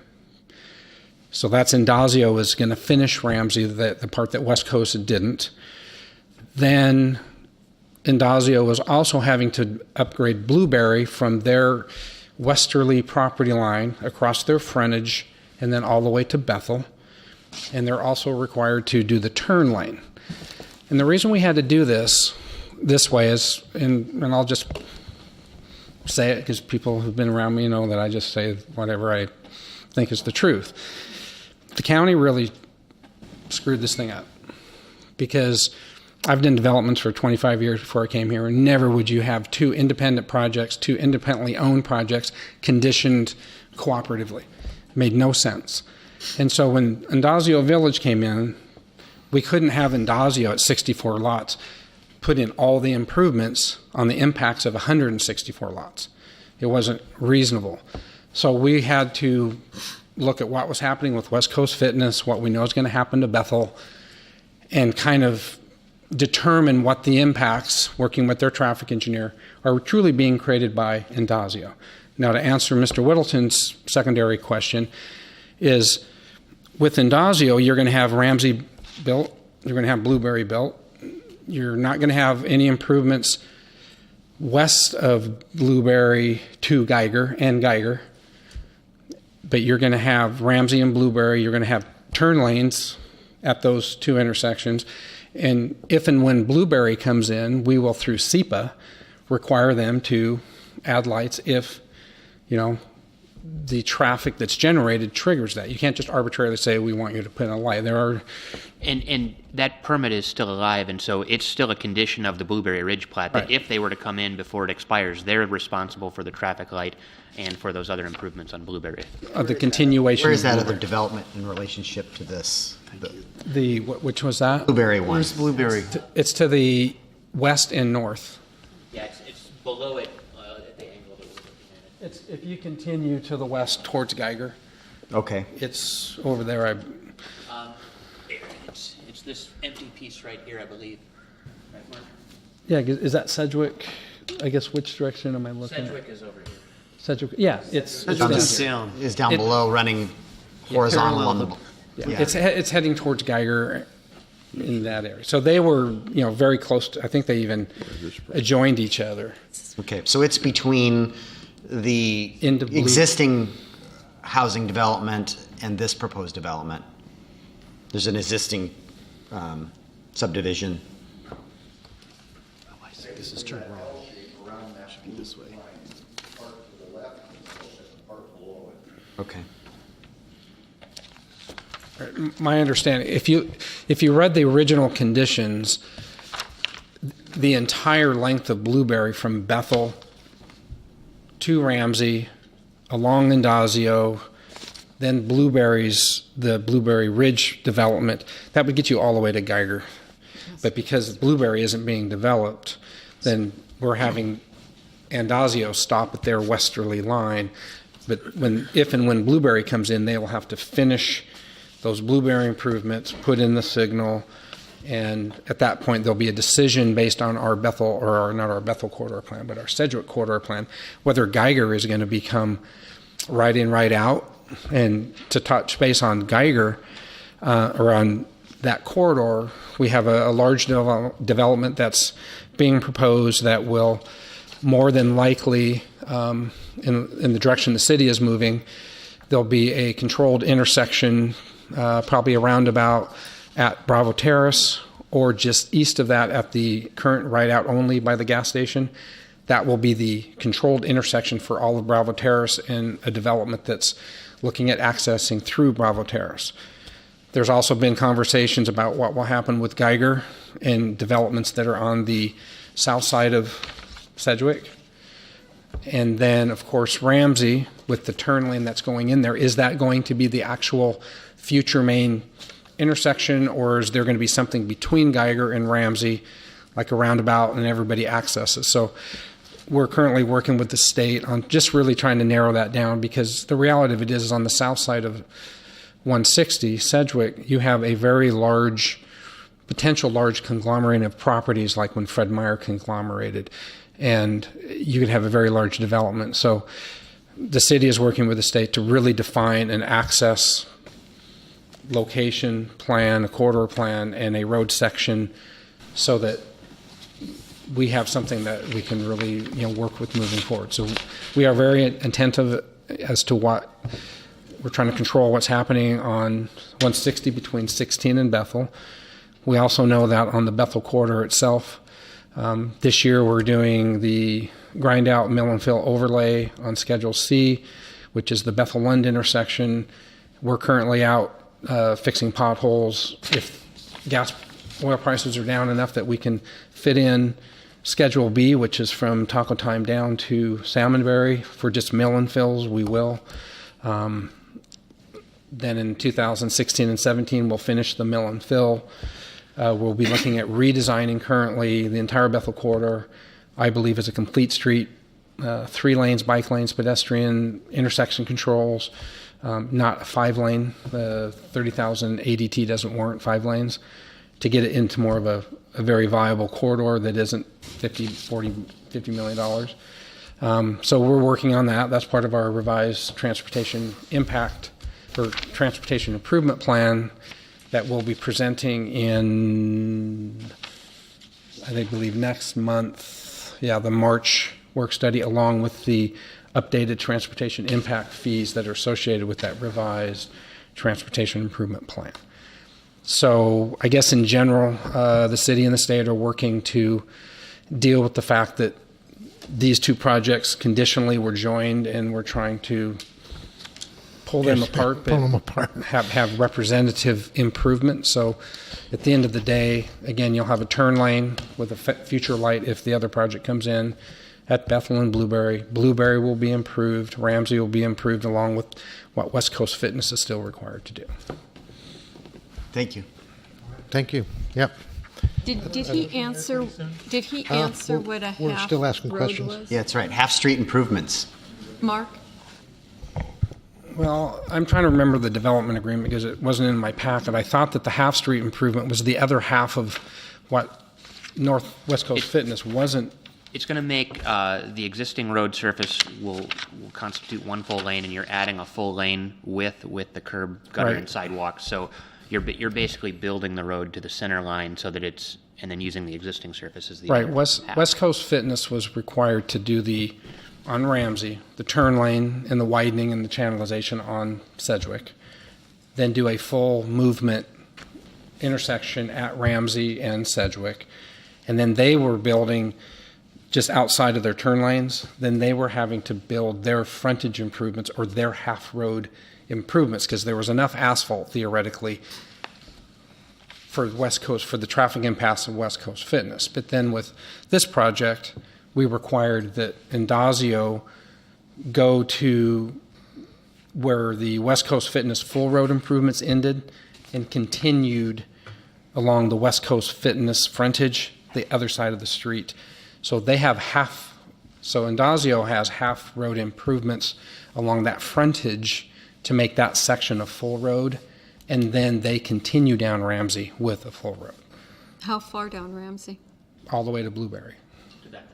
[SPEAKER 16] So that's Indazio is going to finish Ramsey, the part that West Coast didn't. Then Indazio was also having to upgrade Blueberry from their westerly property line across their frontage and then all the way to Bethel. And they're also required to do the turn lane. And the reason we had to do this way is, and I'll just say it because people who've been around me know that I just say whatever I think is the truth. The county really screwed this thing up because I've done developments for 25 years before I came here, and never would you have two independent projects, two independently owned projects conditioned cooperatively. It made no sense. And so when Indazio Village came in, we couldn't have Indazio at 64 lots put in all the improvements on the impacts of 164 lots. It wasn't reasonable. So we had to look at what was happening with West Coast Fitness, what we know is going to happen to Bethel, and kind of determine what the impacts, working with their traffic engineer, are truly being created by Indazio. Now, to answer Mr. Whittleton's secondary question is, with Indazio, you're going to have Ramsey built, you're going to have Blueberry built, you're not going to have any improvements west of Blueberry to Geiger, but you're going to have Ramsey and Blueberry, you're going to have turn lanes at those two intersections, and if and when Blueberry comes in, we will, through SEPA, require them to add lights if, the traffic that's generated triggers that. You can't just arbitrarily say, we want you to put in a light. There are.
[SPEAKER 14] And that permit is still alive, and so it's still a condition of the Blueberry Ridge plat that
[SPEAKER 16] Right.
[SPEAKER 14] if they were to come in before it expires, they're responsible for the traffic light and for those other improvements on Blueberry.
[SPEAKER 16] The continuation.
[SPEAKER 7] Where is that
[SPEAKER 16] of
[SPEAKER 7] other
[SPEAKER 16] Blueberry.
[SPEAKER 7] development in relationship to this?
[SPEAKER 16] Which was that?
[SPEAKER 7] Blueberry one.
[SPEAKER 11] Where's Blueberry?
[SPEAKER 16] It's to the west and north.
[SPEAKER 14] Yeah, it's below it at the angle that we're looking at.
[SPEAKER 16] It's if you continue to the west towards Geiger.
[SPEAKER 7] Okay.
[SPEAKER 16] It's over there.
[SPEAKER 14] It's this empty piece right here, I believe. Right, Mark?
[SPEAKER 16] Yeah, is that Sedgwick? I guess which direction am I looking
[SPEAKER 14] Sedgwick
[SPEAKER 16] at?
[SPEAKER 14] is over here.
[SPEAKER 16] Sedgwick. Yeah, it's
[SPEAKER 7] Down, is down below, running horizontal on the.
[SPEAKER 16] Yeah. It's heading towards Geiger in that area. So they were, very close to, I think they even adjoined each other.
[SPEAKER 7] Okay, so it's between the existing housing development and this proposed development. There's an existing subdivision.
[SPEAKER 11] This is turned wrong. Should be this way.
[SPEAKER 7] Okay.
[SPEAKER 16] My understanding, if you read the original conditions, the entire length of Blueberry from Bethel to Ramsey, along Indazio, then the Blueberry Ridge development, that would get you all the way to Geiger. But because Blueberry isn't being developed, then we're having Andazio stop at their westerly line. But if and when Blueberry comes in, they will have to finish those Blueberry improvements, put in the signal, and at that point there'll be a decision based on our Bethel, or not our Bethel corridor plan, but our Sedgwick corridor plan, whether Geiger is going to become right in, right out. And to touch base on Geiger, or on that corridor, we have a large development that's being proposed that will more than likely, in the direction the city is moving, there'll be a controlled intersection, probably a roundabout at Bravo Terrace, or just east of that at the current right out only by the gas station. That will be the controlled intersection for all of Bravo Terrace and a development that's looking at accessing through Bravo Terrace. There's also been conversations about what will happen with Geiger and developments that are on the south side of Sedgwick. And then, of course, Ramsey, with the turn lane that's going in there, is that going to be the actual future main intersection, or is there going to be something between Geiger and Ramsey, like a roundabout, and everybody accesses? So we're currently working with the state on just really trying to narrow that down, because the reality of it is on the south side of 160, Sedgwick, you have a very potential large conglomerate of properties, like when Fred Meyer conglomerated, and you could have a very large development. So the city is working with the state to really define an access location plan, a corridor plan, and a road section, so that we have something that we can really work with moving forward. So we are very attentive as to what we're trying to control, what's happening on 160 between 16 and Bethel. We also know that on the Bethel corridor itself, this year we're doing the grind out mill and fill overlay on Schedule C, which is the Bethel Lund intersection. We're currently out fixing potholes. If oil prices are down enough that we can fit in Schedule B, which is from Taco Time down to Salmonberry, for just mill and fills, we will. Then in 2016 and 17, we'll finish the mill and fill. We'll be looking at redesigning currently the entire Bethel corridor, I believe, as a complete street, 3 lanes, bike lanes, pedestrian, intersection controls, not a 5-lane. The 30,000 ADT doesn't warrant 5 lanes, to get it into more of a very viable corridor that isn't $50 million. So we're working on that. That's part of our revised transportation impact or transportation improvement plan that we'll be presenting in, I believe, next month. Yeah, the March work study, along with the updated transportation impact fees that are associated with that revised transportation improvement plan. So I guess in general, the city and the state are working to deal with the fact that these two projects conditionally were joined, and we're trying to pull them apart, but
[SPEAKER 1] Pull them apart.
[SPEAKER 16] have representative improvement. So at the end of the day, again, you'll have a turn lane with a future light if the other project comes in at Bethel and Blueberry. Blueberry will be improved. Ramsey will be improved along with what West Coast Fitness is still required to do.
[SPEAKER 7] Thank you.
[SPEAKER 1] Thank you. Yep.
[SPEAKER 6] Did he answer, did he answer what a half
[SPEAKER 1] we're still asking
[SPEAKER 6] road
[SPEAKER 1] questions.
[SPEAKER 6] was?
[SPEAKER 7] Yeah, that's right. Half street improvements.
[SPEAKER 6] Mark?
[SPEAKER 16] Well, I'm trying to remember the development agreement because it wasn't in my packet. I thought that the half street improvement was the other half of what West Coast Fitness wasn't.
[SPEAKER 14] It's going to make the existing road surface will constitute one full lane, and you're adding a full lane with the curb, gutter,
[SPEAKER 16] Right.
[SPEAKER 14] and sidewalk. So you're basically building the road to the center line so that it's, and then using the existing surface as the
[SPEAKER 16] Right,
[SPEAKER 14] other
[SPEAKER 16] West
[SPEAKER 14] half.
[SPEAKER 16] Coast Fitness was required to do on Ramsey, the turn lane and the widening and the channelization on Sedgwick, then do a full movement intersection at Ramsey and Sedgwick, and then they were building just outside of their turn lanes, then they were having to build their frontage improvements or their half road improvements because there was enough asphalt theoretically for West Coast, for the traffic impasse of West Coast Fitness. But then with this project, we required that Indazio go to where the West Coast Fitness full road improvements ended and continued along the West Coast Fitness frontage, the other side of the street. So they have so Indazio has half road improvements along that frontage to make that section a full road, and then they continue down Ramsey with a full road,
[SPEAKER 6] How far down Ramsey?
[SPEAKER 16] all the way to Blueberry.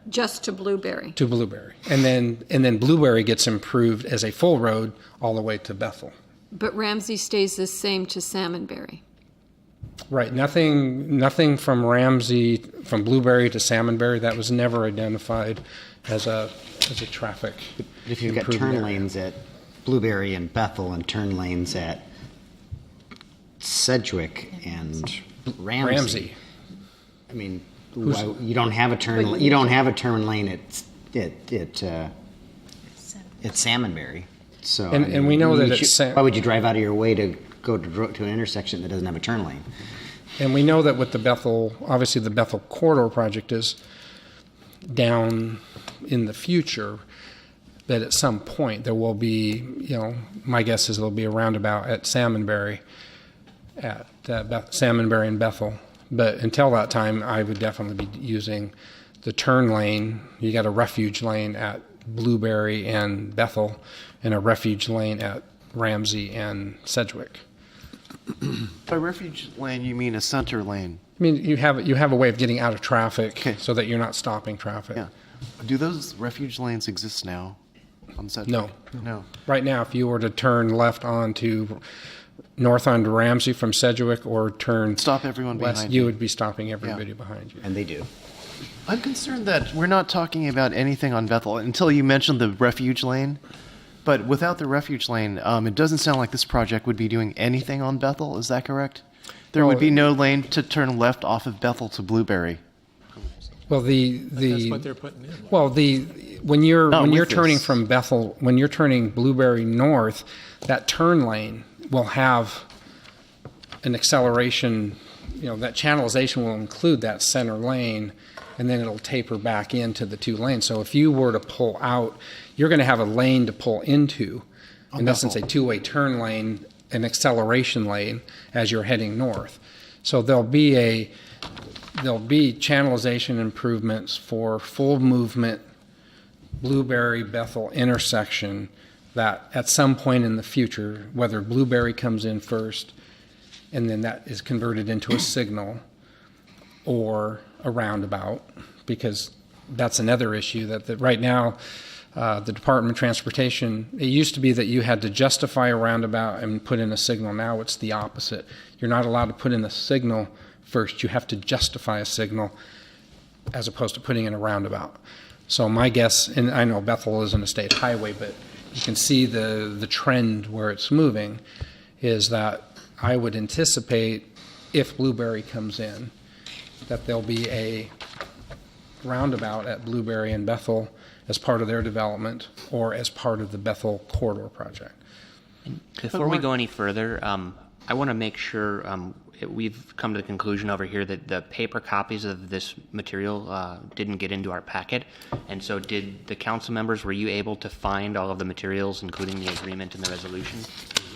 [SPEAKER 6] Just to Blueberry.
[SPEAKER 16] To Blueberry. And then Blueberry gets improved as a full road all the way to Bethel.
[SPEAKER 6] But Ramsey stays the same to Salmonberry.
[SPEAKER 16] Right, nothing from Ramsey, from Blueberry to Salmonberry, that was never identified as a traffic.
[SPEAKER 7] But if you've got
[SPEAKER 16] improvement
[SPEAKER 7] turn
[SPEAKER 16] area.
[SPEAKER 7] lanes at Blueberry and Bethel and turn lanes at Sedgwick and Ramsey. I mean, you don't have a turn. You don't have a turn lane at Salmonberry. So
[SPEAKER 16] And we know that
[SPEAKER 7] why would you drive out of your way to go to an intersection that doesn't have a turn lane?
[SPEAKER 16] And we know that with the Bethel, obviously the Bethel corridor project is down in the future, that at some point there will be, my guess is there'll be a roundabout at Salmonberry, Salmonberry and Bethel. But until that time, I would definitely be using the turn lane. You got a refuge lane at Blueberry and Bethel, and a refuge lane at Ramsey and Sedgwick.
[SPEAKER 11] By refuge lane, you mean a center lane?
[SPEAKER 16] I mean, you have a way of getting out of traffic so that you're not stopping traffic.
[SPEAKER 11] Yeah. Do those refuge lanes exist now on Sedgwick?
[SPEAKER 16] No.
[SPEAKER 11] No.
[SPEAKER 16] Right now, if you were to turn left north onto Ramsey from Sedgwick or turn
[SPEAKER 11] Stop everyone
[SPEAKER 16] west,
[SPEAKER 11] behind
[SPEAKER 16] you
[SPEAKER 11] you.
[SPEAKER 16] would be stopping everybody behind you.
[SPEAKER 7] And they do.
[SPEAKER 11] I'm concerned that we're not talking about anything on Bethel until you mentioned the refuge lane. But without the refuge lane, it doesn't sound like this project would be doing anything on Bethel. Is that correct? There would be no lane to turn left off of Bethel to Blueberry.
[SPEAKER 16] Well,
[SPEAKER 8] That's what they're putting in.
[SPEAKER 16] Well, when you're
[SPEAKER 11] with
[SPEAKER 16] turning
[SPEAKER 11] this.
[SPEAKER 16] from Bethel, when you're turning Blueberry north, that turn lane will have an acceleration. That channelization will include that center lane, and then it'll taper back into the two lanes. So if you were to pull out, you're going to have a lane to pull into, in essence, a two-way turn lane, an acceleration lane as you're heading north. So there'll be channelization improvements for full movement Blueberry Bethel intersection that at some point in the future, whether Blueberry comes in first and then that is converted into a signal or a roundabout, because that's another issue that right now the Department of Transportation, it used to be that you had to justify a roundabout and put in a signal. Now it's the opposite. You're not allowed to put in a signal first. You have to justify a signal as opposed to putting in a roundabout. So my guess, and I know Bethel isn't a state highway, but you can see the trend where it's moving, is that I would anticipate if Blueberry comes in, that there'll be a roundabout at Blueberry and Bethel as part of their development or as part of the Bethel corridor project.
[SPEAKER 14] Before we go any further, I want to make sure we've come to the conclusion over here that the paper copies of this material didn't get into our packet. And so did the council members, were you able to find all of the materials, including the agreement and the resolution?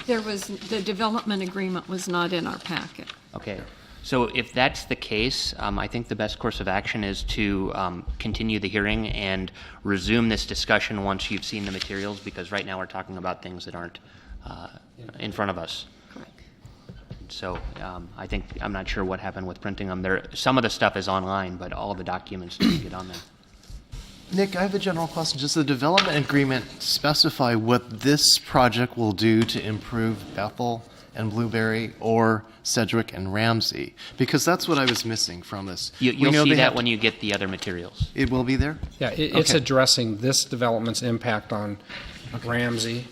[SPEAKER 6] The development agreement was not in our packet.
[SPEAKER 14] Okay. So if that's the case, I think the best course of action is to continue the hearing and resume this discussion once you've seen the materials, because right now we're talking about things that aren't in front of us.
[SPEAKER 6] Correct.
[SPEAKER 14] So I'm not sure what happened with printing them. Some of the stuff is online, but all of the documents didn't get on there.
[SPEAKER 11] Nick, I have a general question. Does the development agreement specify what this project will do to improve Bethel and Blueberry or Sedgwick and Ramsey? Because that's what I was missing from this.
[SPEAKER 14] You'll see that when you get the other materials.
[SPEAKER 11] It will be there?
[SPEAKER 16] Yeah, it's addressing this development's impact on Ramsey,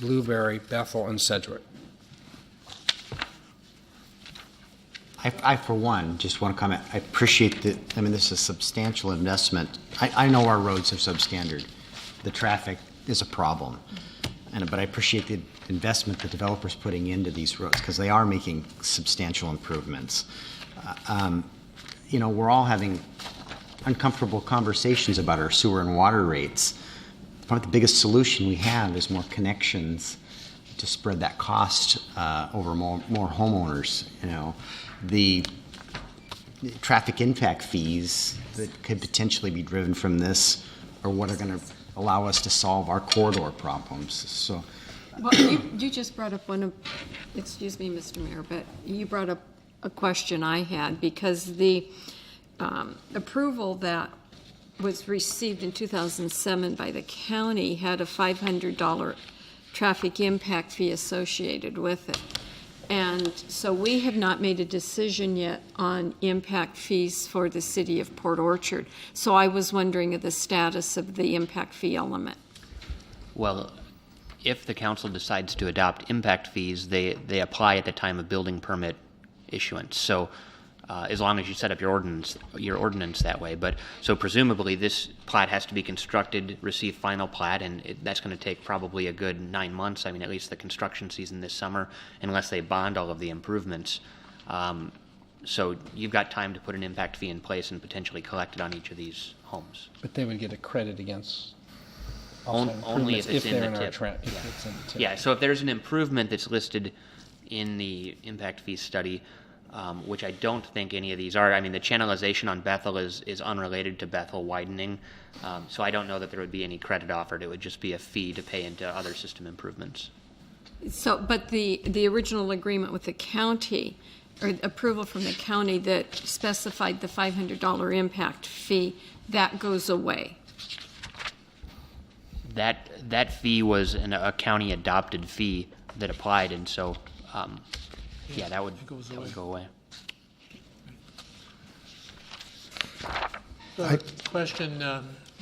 [SPEAKER 16] Blueberry, Bethel, and Sedgwick.
[SPEAKER 7] I, for one, just want to comment. I appreciate that. I mean, this is a substantial investment. I know our roads are substandard. The traffic is a problem. But I appreciate the investment the developer's putting into these roads because they are making substantial improvements. We're all having uncomfortable conversations about our sewer and water rates. Probably the biggest solution we have is more connections to spread that cost over more homeowners. The traffic impact fees that could potentially be driven from this are what are going to allow us to solve our corridor problems. So,
[SPEAKER 6] well, you just brought up excuse me, Mr. Mayor, but you brought up a question I had because the approval that was received in 2007 by the county had a $500 traffic impact fee associated with it. And so we have not made a decision yet on impact fees for the city of Port Orchard. So I was wondering of the status of the impact fee element.
[SPEAKER 14] Well, if the council decides to adopt impact fees, they apply at the time of building permit issuance. So as long as you set up your ordinance that way. But so presumably this plat has to be constructed, receive final plat, and that's going to take probably a good 9 months. I mean, at least the construction season this summer, unless they bond all of the improvements. So you've got time to put an impact fee in place and potentially collect it on each of these homes.
[SPEAKER 16] But they would get a credit against
[SPEAKER 14] Only if it's in the tip.
[SPEAKER 16] tip.
[SPEAKER 14] Yeah, so if there's an improvement that's listed in the impact fee study, which I don't think any of these are. I mean, the channelization on Bethel is unrelated to Bethel widening, so I don't know that there would be any credit offered. It would just be a fee to pay into other system improvements.
[SPEAKER 6] So, but the original agreement with the county, or approval from the county that specified the $500 impact fee, that goes away.
[SPEAKER 14] That fee was a county adopted fee that applied, and so yeah, that would go away.
[SPEAKER 8] Question,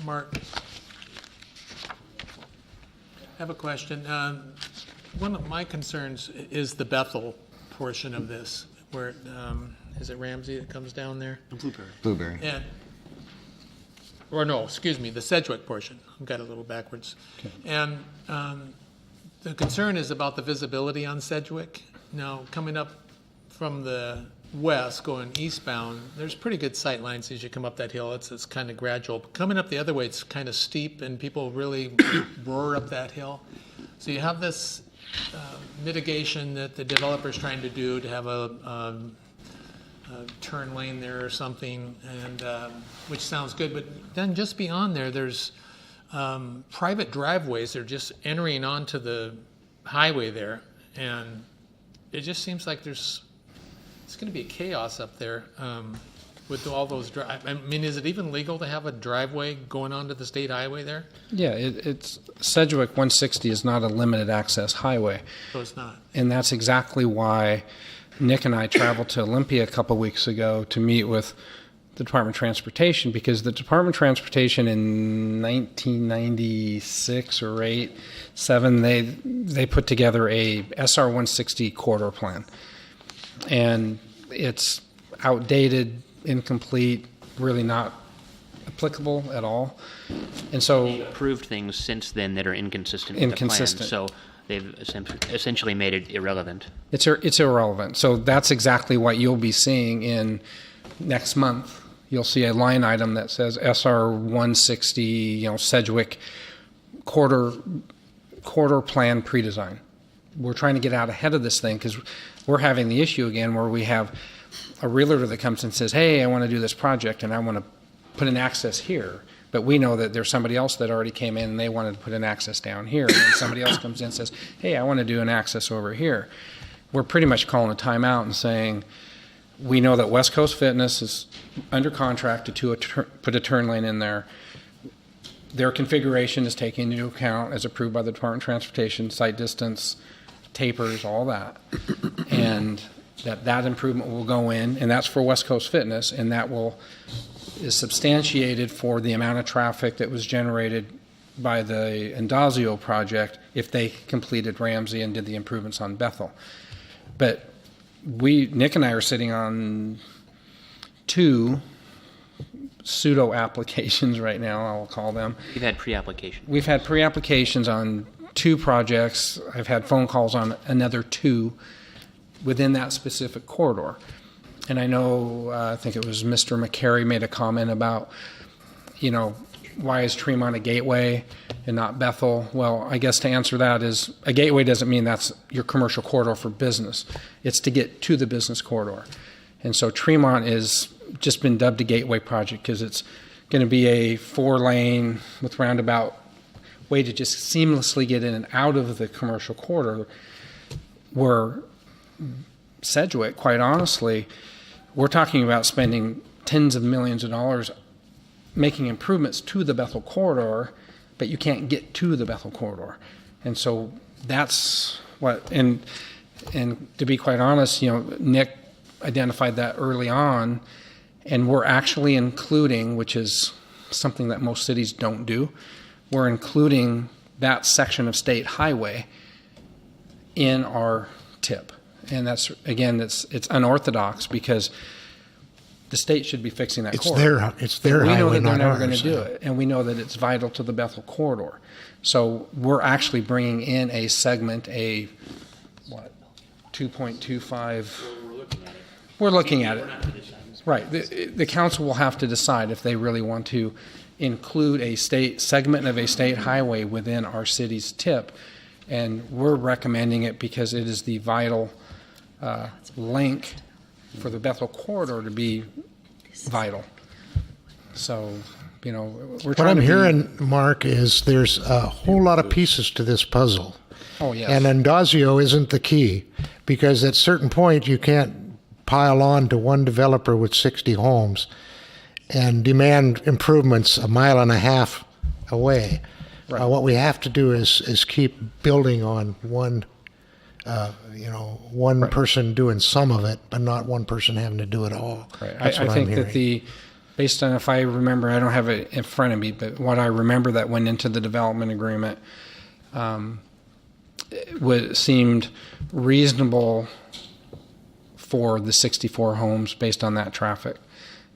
[SPEAKER 8] Mark. I have a question. One of my concerns is the Bethel portion of this, where is it Ramsey that comes down there?
[SPEAKER 7] Blueberry.
[SPEAKER 8] Or no, excuse me, the Sedgwick portion. I've got it a little backwards. Okay. And the concern is about the visibility on Sedgwick. Now, coming up from the west, going eastbound, there's pretty good sight lines as you come up that hill. It's kind of gradual. But coming up the other way, it's kind of steep, and people really roar up that hill. So you have this mitigation that the developer's trying to do to have a turn lane there or something, and which sounds good. But then just beyond there, there's private driveways. They're just entering onto the highway there, and it just seems like it's going to be chaos up there with all those I mean, is it even legal to have a driveway going onto the state highway there?
[SPEAKER 16] Yeah, it's Sedgwick 160 is not a limited access highway.
[SPEAKER 8] So it's not.
[SPEAKER 16] And that's exactly why Nick and I traveled to Olympia a couple weeks ago to meet with the Department of Transportation, because the Department of Transportation in 1996 or 7, they put together a SR 160 corridor plan. And it's outdated, incomplete, really not applicable at all. And so
[SPEAKER 14] They've approved things since then that are inconsistent with the plan. So they've essentially made it irrelevant.
[SPEAKER 16] It's irrelevant. So that's exactly what you'll be seeing in next month. You'll see a line item that says SR 160, Sedgwick quarter plan pre-design. We're trying to get out ahead of this thing because we're having the issue again where we have a realtor that comes and says, hey, I want to do this project and I want to put an access here. But we know that there's somebody else that already came in and they wanted to put an access down here. And then somebody else comes in and says, hey, I want to do an access over here. We're pretty much calling a timeout and saying, we know that West Coast Fitness is under contract to put a turn lane in there. Their configuration is taken into account as approved by the Department of Transportation, site distance, tapers, all that. And that improvement will go in, and that's for West Coast Fitness, and that is substantiated for the amount of traffic that was generated by the Indazio project if they completed Ramsey and did the improvements on Bethel. But Nick and I are sitting on 2 pseudo applications right now, I'll call them.
[SPEAKER 14] We've had pre-application.
[SPEAKER 16] We've had pre-applications on 2 projects. I've had phone calls on another 2 within that specific corridor. And I know, I think it was Mr. McCary made a comment about, why is Tremont a gateway and not Bethel? Well, I guess to answer that is a gateway doesn't mean that's your commercial corridor for business. It's to get to the business corridor. And so Tremont is just been dubbed a gateway project because it's going to be a 4-lane with roundabout way to just seamlessly get in and out of the commercial corridor, where Sedgwick, quite honestly, we're talking about spending tens of millions of dollars making improvements to the Bethel corridor, but you can't get to the Bethel corridor. And so that's what, and to be quite honest, Nick identified that early on, and we're actually including, which is something that most cities don't do, we're including that section of state highway in our TIP. And that's, again, it's unorthodox because the state should be fixing that corridor.
[SPEAKER 1] It's their
[SPEAKER 16] we know
[SPEAKER 1] highway,
[SPEAKER 16] that they're
[SPEAKER 1] not
[SPEAKER 16] never going to
[SPEAKER 1] ours.
[SPEAKER 16] do it, and we know that it's vital to the Bethel corridor. So we're actually bringing in a segment, 2.25. We're looking at it. Right. The council will have to decide if they really want to include a state segment of a state highway within our city's TIP, and we're recommending it because it is the vital link for the Bethel corridor to be vital. So, we're
[SPEAKER 1] What
[SPEAKER 16] trying
[SPEAKER 1] I'm
[SPEAKER 16] to
[SPEAKER 1] hearing, Mark, is there's a whole lot of pieces to this puzzle.
[SPEAKER 16] Oh, yes.
[SPEAKER 1] And Indazio isn't the key, because at a certain point you can't pile on to one developer with 60 homes and demand improvements 1.5 miles away.
[SPEAKER 16] Right.
[SPEAKER 1] What we have to do is keep building on one
[SPEAKER 16] Right.
[SPEAKER 1] person doing some of it, but not one person having to do it all.
[SPEAKER 16] Right.
[SPEAKER 1] That's
[SPEAKER 16] I
[SPEAKER 1] what
[SPEAKER 16] think
[SPEAKER 1] I'm
[SPEAKER 16] that
[SPEAKER 1] hearing.
[SPEAKER 16] based on, if I remember, I don't have it in front of me, but what I remember that went into the development agreement seemed reasonable for the 64 homes based on that traffic,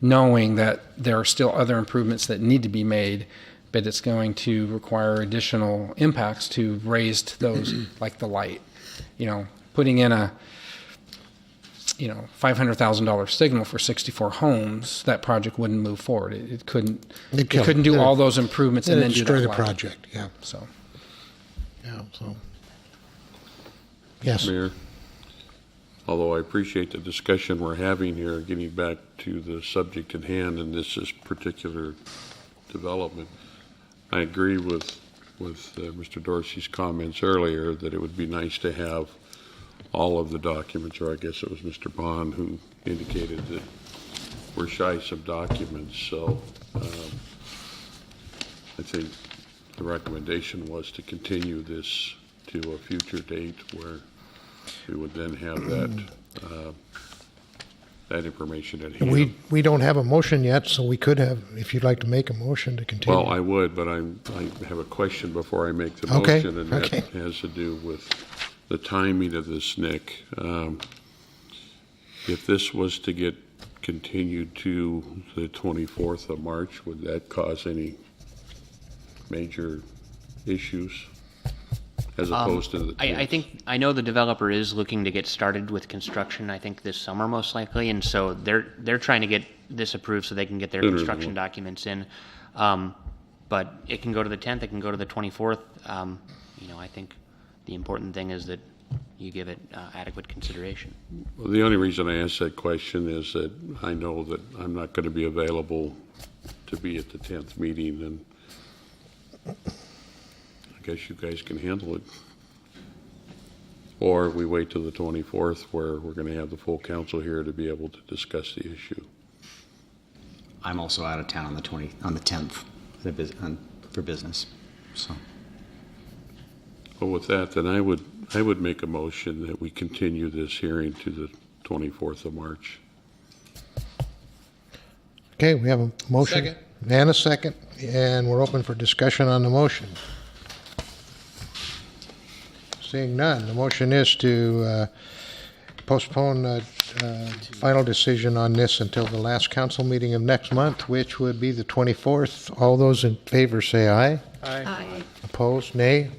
[SPEAKER 16] knowing that there are still other improvements that need to be made, but it's going to require additional impacts to raise those, like the light. Putting in a $500,000 signal for 64 homes, that project wouldn't move forward. It couldn't. It couldn't do all those improvements and then do
[SPEAKER 1] destroy
[SPEAKER 16] that
[SPEAKER 1] the
[SPEAKER 16] light.
[SPEAKER 1] project. Yeah.
[SPEAKER 16] So.
[SPEAKER 1] Yeah. So. Yes.
[SPEAKER 5] Mayor, although I appreciate the discussion we're having here, getting back to the subject at hand and this particular development, I agree with Mr. Dorsey's comments earlier that it would be nice to have all of the documents, or I guess it was Mr. Bond who indicated that we're shy some documents. So I think the recommendation was to continue this to a future date where we would then have that information at hand.
[SPEAKER 1] We don't have a motion yet, so we could have, if you'd like to make a motion to continue.
[SPEAKER 5] Well, I would, but I have a question before I make the
[SPEAKER 1] Okay,
[SPEAKER 5] motion, and that
[SPEAKER 1] okay.
[SPEAKER 5] has to do with the timing of this, Nick. If this was to get continued to the 24th of March, would that cause any major issues as opposed to the 10th?
[SPEAKER 14] I think, I know the developer is looking to get started with construction, I think this summer most likely, and so they're trying to get this approved so they can get their
[SPEAKER 5] Sooner than
[SPEAKER 14] construction
[SPEAKER 5] what?
[SPEAKER 14] documents in. But it can go to the 10th, it can go to the 24th. I think the important thing is that you give it adequate consideration.
[SPEAKER 5] Well, the only reason I ask that question is that I know that I'm not going to be available to be at the 10th meeting, and I guess you guys can handle it. Or we wait till the 24th, where we're going to have the full council here to be able to discuss the issue.
[SPEAKER 7] I'm also out of town on the 10th for business. So
[SPEAKER 5] Well, with that, then I would make a motion that we continue this hearing to the 24th of March.
[SPEAKER 1] Okay, we have a motion.
[SPEAKER 8] Second.
[SPEAKER 1] And a second, and we're open for discussion on the motion. Seeing none, the motion is to postpone final decision on this until the last council meeting of next month, which would be the 24th. All those in favor say aye.
[SPEAKER 8] Aye.
[SPEAKER 1] Opposed, nay?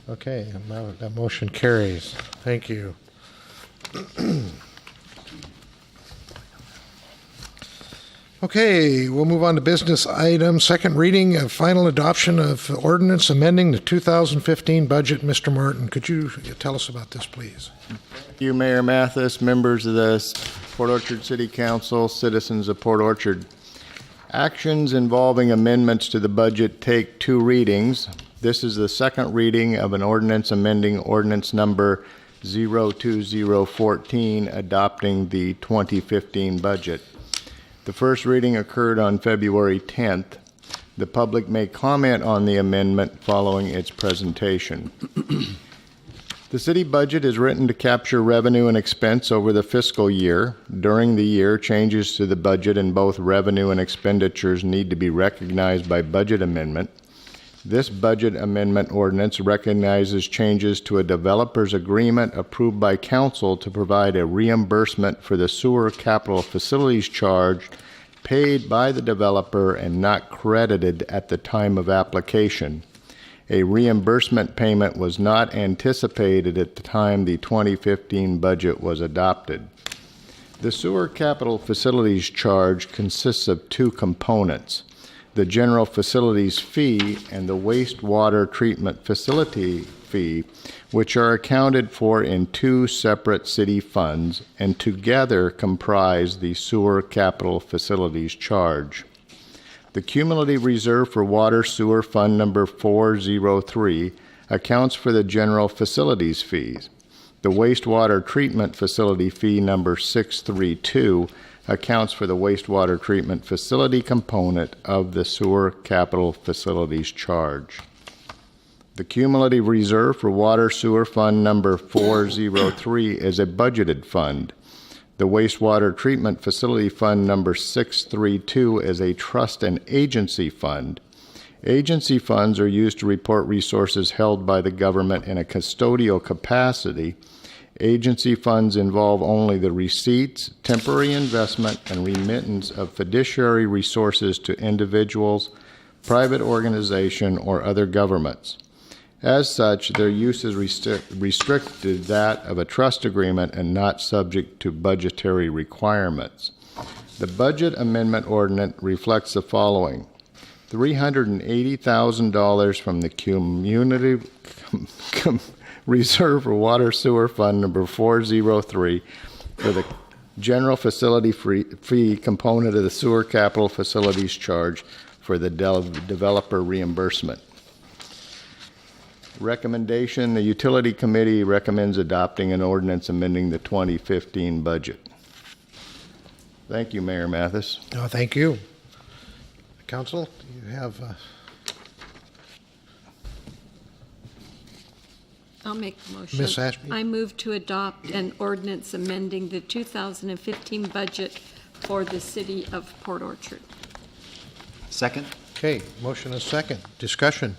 [SPEAKER 1] Okay, that motion carries. Thank you. Okay, we'll move on to business item, second reading of final adoption of ordinance amending the 2015 budget. Mr. Martin, could you tell us about this, please?
[SPEAKER 19] Thank you, Mayor Mathis, members of the Port Orchard City Council, citizens of Port Orchard. Actions involving amendments to the budget take 2 readings. This is the second reading of an ordinance amending ordinance number 02014, adopting the 2015 budget. The first reading occurred on February 10th. The public may comment on the amendment following its presentation. The city budget is written to capture revenue and expense over the fiscal year. During the year, changes to the budget in both revenue and expenditures need to be recognized by budget amendment. This budget amendment ordinance recognizes changes to a developer's agreement approved by council to provide a reimbursement for the sewer capital facilities charge paid by the developer and not credited at the time of application. A reimbursement payment was not anticipated at the time the 2015 budget was adopted. The sewer capital facilities charge consists of 2 components: the general facilities fee and the wastewater treatment facility fee, which are accounted for in 2 separate city funds and together comprise the sewer capital facilities charge. The cumulative reserve for water sewer fund number 403 accounts for the general facilities fees. The wastewater treatment facility fee number 632 accounts for the wastewater treatment facility component of the sewer capital facilities charge. The cumulative reserve for water sewer fund number 403 is a budgeted fund. The wastewater treatment facility fund number 632 is a trust and agency fund. Agency funds are used to report resources held by the government in a custodial capacity. Agency funds involve only the receipts, temporary investment, and remittance of fiduciary resources to individuals, private organization, or other governments. As such, their use is restricted to that of a trust agreement and not subject to budgetary requirements. The budget amendment ordinance reflects the following: $380,000 from the community reserve for water sewer fund number 403 for the general facility fee component of the sewer capital facilities charge for the developer reimbursement. Recommendation: the Utility Committee recommends adopting an ordinance amending the 2015 budget. Thank you, Mayor Mathis.
[SPEAKER 1] Oh, thank you. Council, you have...
[SPEAKER 6] I'll make the motion.
[SPEAKER 1] Ms. Ashby?
[SPEAKER 6] I move to adopt an ordinance amending the 2015 budget for the city of Port Orchard.
[SPEAKER 7] second?
[SPEAKER 1] Okay, motion is second. Discussion.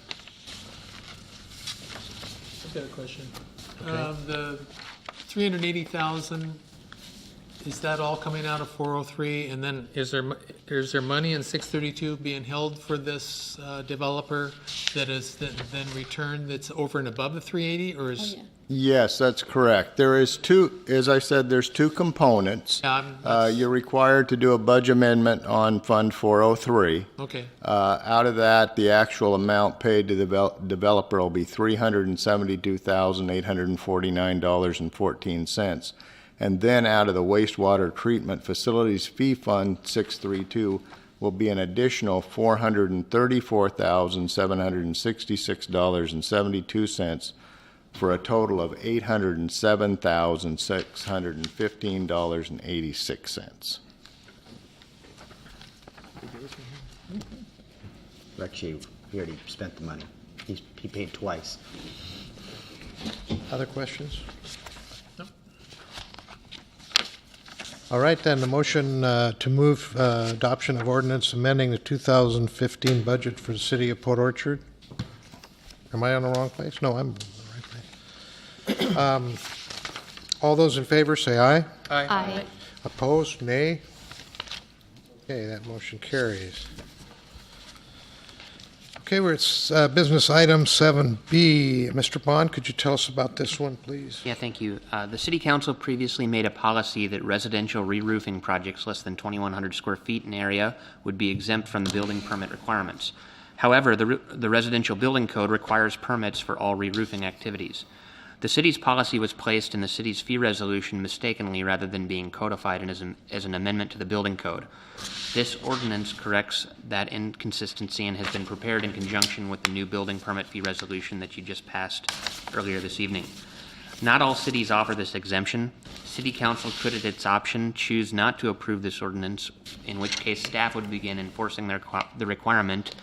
[SPEAKER 8] I've got a question. The $380,000, is that all coming out of 403? And then is there money in 632 being held for this developer that is then returned that's over and above the 380, or is?
[SPEAKER 19] Yes, that's correct. There is two, as I said, there's two components. You're required to do a budget amendment on Fund 403.
[SPEAKER 8] Okay.
[SPEAKER 19] Out of that, the actual amount paid to the developer will be $372,849.14. And then out of the wastewater treatment facilities fee fund 632 will be an additional $434,766.72 for a total of $807,615.86.
[SPEAKER 7] Actually, he already spent the money. He paid twice.
[SPEAKER 1] Other questions? No. All right, then, the motion to move adoption of ordinance amending the 2015 budget for the city of Port Orchard. Am I on the wrong place? No, I'm on the right place. All those in favor say aye.
[SPEAKER 8] Aye.
[SPEAKER 1] Opposed, nay. Okay, that motion carries. Okay, we're at business item 7B. Mr. Bond, could you tell us about this one, please?
[SPEAKER 14] Yeah, thank you. The City Council previously made a policy that residential re-roofing projects less than 2,100 square feet in area would be exempt from the building permit requirements. However, the Residential Building Code requires permits for all re-roofing activities. The city's policy was placed in the city's fee resolution mistakenly rather than being codified as an amendment to the building code. This ordinance corrects that inconsistency and has been prepared in conjunction with the new building permit fee resolution that you just passed earlier this evening. Not all cities offer this exemption. City Council could, at its option, choose not to approve this ordinance, in which case staff would begin enforcing the requirement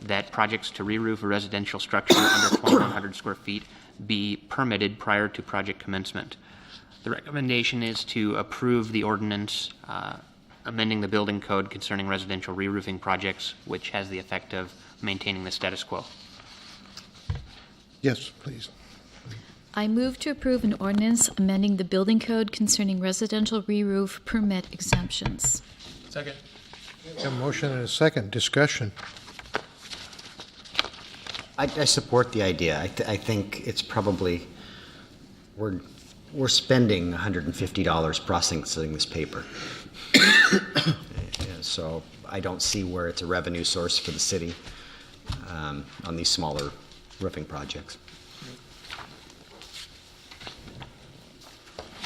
[SPEAKER 14] that projects to re-roof a residential structure under 2,100 square feet be permitted prior to project commencement. The recommendation is to approve the ordinance amending the building code concerning residential re-roofing projects, which has the effect of maintaining the status quo.
[SPEAKER 1] Yes, please.
[SPEAKER 12] I move to approve an ordinance amending the building code concerning residential re-roof permit exemptions.
[SPEAKER 8] Second.
[SPEAKER 1] A motion and a second. Discussion.
[SPEAKER 7] I support the idea. I think it's probably, we're spending $150 processing this paper. So I don't see where it's a revenue source for the city on these smaller roofing projects.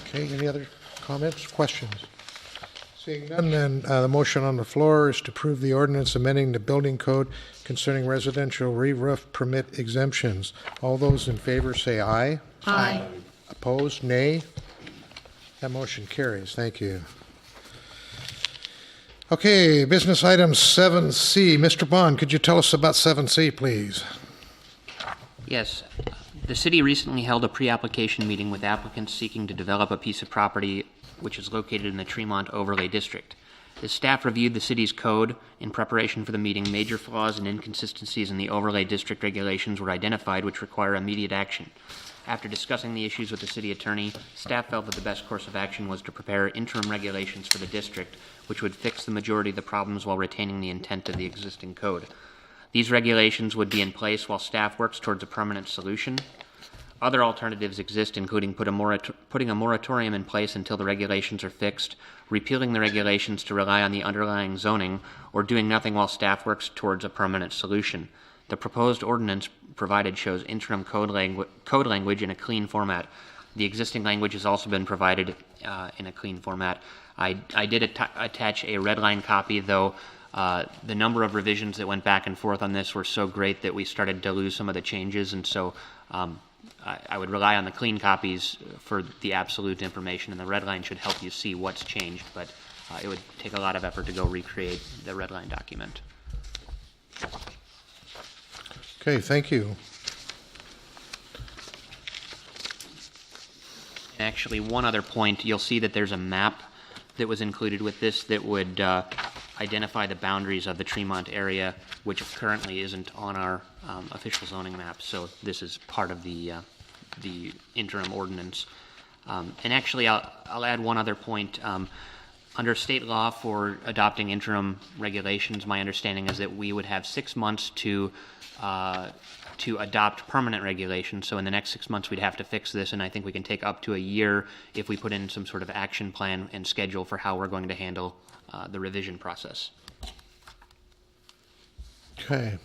[SPEAKER 1] Okay, any other comments, questions? Seeing none, then the motion on the floor is to approve the ordinance amending the building code concerning residential re-roof permit exemptions. All those in favor say aye.
[SPEAKER 12] Aye.
[SPEAKER 1] Opposed, nay. That motion carries. Thank you. Okay, business item 7C. Mr. Bond, could you tell us about 7C, please?
[SPEAKER 14] Yes. The city recently held a pre-application meeting with applicants seeking to develop a piece of property which is located in the Tremont Overlay District. As staff reviewed the city's code in preparation for the meeting, major flaws and inconsistencies in the Overlay District regulations were identified which require immediate action. After discussing the issues with the city attorney, staff felt that the best course of action was to prepare interim regulations for the district, which would fix the majority of the problems while retaining the intent of the existing code. These regulations would be in place while staff works towards a permanent solution. Other alternatives exist, including putting a moratorium in place until the regulations are fixed, repealing the regulations to rely on the underlying zoning, or doing nothing while staff works towards a permanent solution. The proposed ordinance provided shows interim code language in a clean format. The existing language has also been provided in a clean format. I did attach a red line copy, though the number of revisions that went back and forth on this were so great that we started to lose some of the changes, and so I would rely on the clean copies for the absolute information, and the red line should help you see what's changed, but it would take a lot of effort to go recreate the red line document.
[SPEAKER 1] Okay, thank you.
[SPEAKER 14] Actually, one other point, you'll see that there's a map that was included with this that would identify the boundaries of the Tremont area, which currently isn't on our official zoning map. So this is part of the interim ordinance. And actually, I'll add one other point. Under state law for adopting interim regulations, my understanding is that we would have 6 months to adopt permanent regulations. So in the next 6 months, we'd have to fix this, and I think we can take up to a year if we put in some sort of action plan and schedule for how we're going to handle the revision process.
[SPEAKER 1] Okay.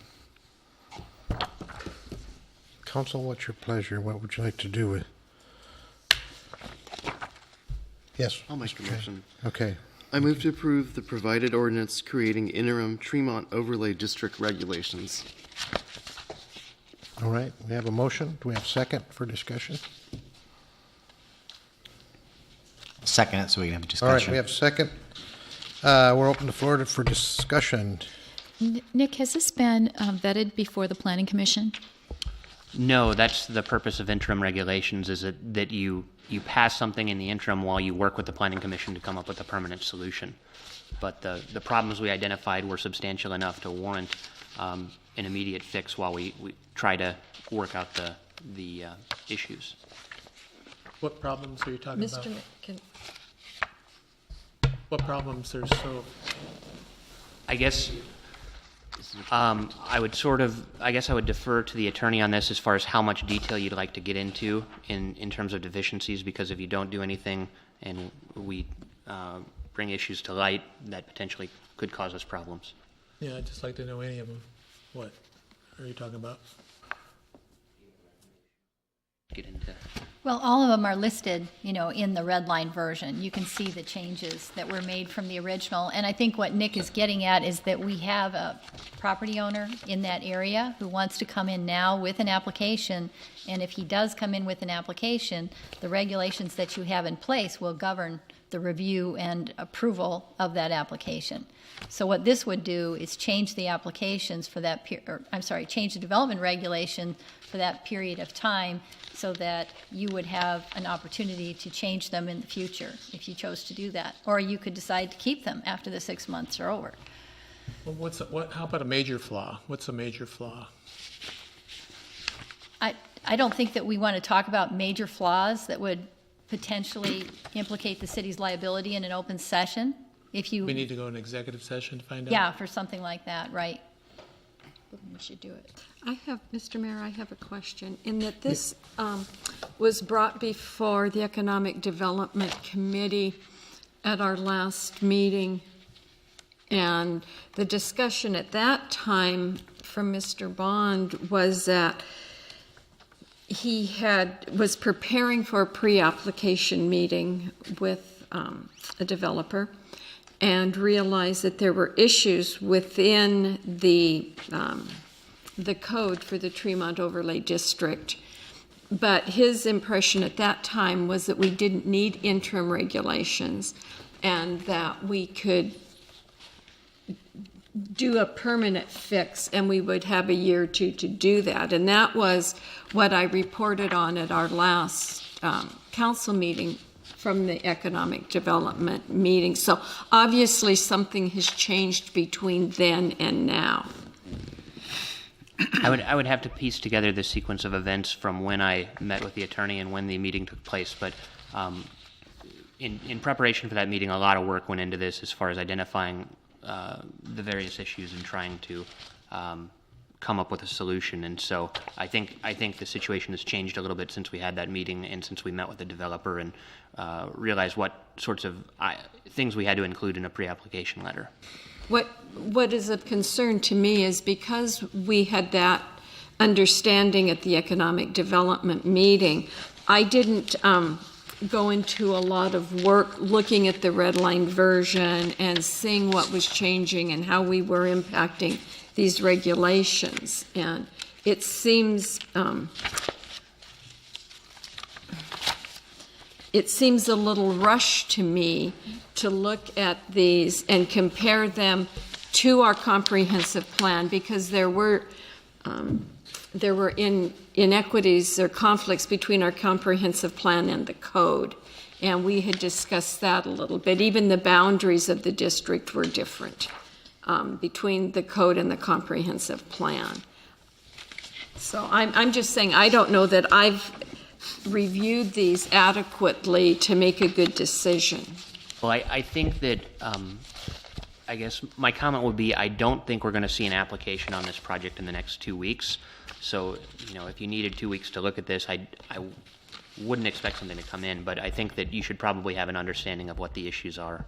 [SPEAKER 1] Council, what's your pleasure? What would you like to do with? Yes.
[SPEAKER 11] I'll make the motion.
[SPEAKER 1] Okay.
[SPEAKER 11] I move to approve the provided ordinance creating interim Tremont Overlay District regulations.
[SPEAKER 1] All right, we have a motion. Do we have a second for discussion?
[SPEAKER 7] Second it so we can have a discussion.
[SPEAKER 1] All right, we have a second. We're open the floor for discussion.
[SPEAKER 12] Nick, has this been vetted before the Planning Commission?
[SPEAKER 14] No, that's the purpose of interim regulations, is that you pass something in the interim while you work with the Planning Commission to come up with a permanent solution. But the problems we identified were substantial enough to warrant an immediate fix while we try to work out the issues.
[SPEAKER 8] What problems are you talking about? What problems are so?
[SPEAKER 14] I guess I would defer to the attorney on this as far as how much detail you'd like to get into in terms of deficiencies, because if you don't do anything and we bring issues to light, that potentially could cause us problems.
[SPEAKER 8] Yeah, I'd just like to know any of them. What are you talking about?
[SPEAKER 14] Get into.
[SPEAKER 4] Well, all of them are listed, in the red line version. You can see the changes that were made from the original. And I think what Nick is getting at is that we have a property owner in that area who wants to come in now with an application. And if he does come in with an application, the regulations that you have in place will govern the review and approval of that application. So what this would do is change the applications for that change the development regulation for that period of time, so that you would have an opportunity to change them in the future if you chose to do that. Or you could decide to keep them after the 6 months are over.
[SPEAKER 8] Well, how about a major flaw? What's a major flaw?
[SPEAKER 4] I don't think that we want to talk about major flaws that would potentially implicate the city's liability in an open session. We
[SPEAKER 8] need to go in executive session to find out?
[SPEAKER 4] Yeah, for something like that, right.
[SPEAKER 12] We should do it.
[SPEAKER 6] Mr. Mayor, I have a question. In that this was brought before the Economic Development Committee at our last meeting, and the discussion at that time from Mr. Bond was that he was preparing for a pre-application meeting with a developer, and realized that there were issues within the code for the Tremont Overlay District. But his impression at that time was that we didn't need interim regulations and that we could do a permanent fix, and we would have a year or two to do that. And that was what I reported on at our last council meeting from the economic development meeting. So obviously something has changed between then and now.
[SPEAKER 14] I would have to piece together the sequence of events from when I met with the attorney and when the meeting took place. But in preparation for that meeting, a lot of work went into this as far as identifying the various issues and trying to come up with a solution. And so I think the situation has changed a little bit since we had that meeting and since we met with the developer and realized what sorts of things we had to include in a pre-application letter.
[SPEAKER 6] What is of concern to me is because we had that understanding at the economic development meeting, I didn't go into a lot of work looking at the red line version and seeing what was changing and how we were impacting these regulations. And it seems a little rushed to me to look at these and compare them to our comprehensive plan, because there were inequities or conflicts between our comprehensive plan and the code, and we had discussed that a little bit. Even the boundaries of the district were different between the code and the comprehensive plan. So I'm just saying, I don't know that I've reviewed these adequately to make a good decision.
[SPEAKER 14] Well, I think that, I guess my comment would be, I don't think we're going to see an application on this project in the next 2 weeks. So, if you needed 2 weeks to look at this, I wouldn't expect something to come in, but I think that you should probably have an understanding of what the issues are.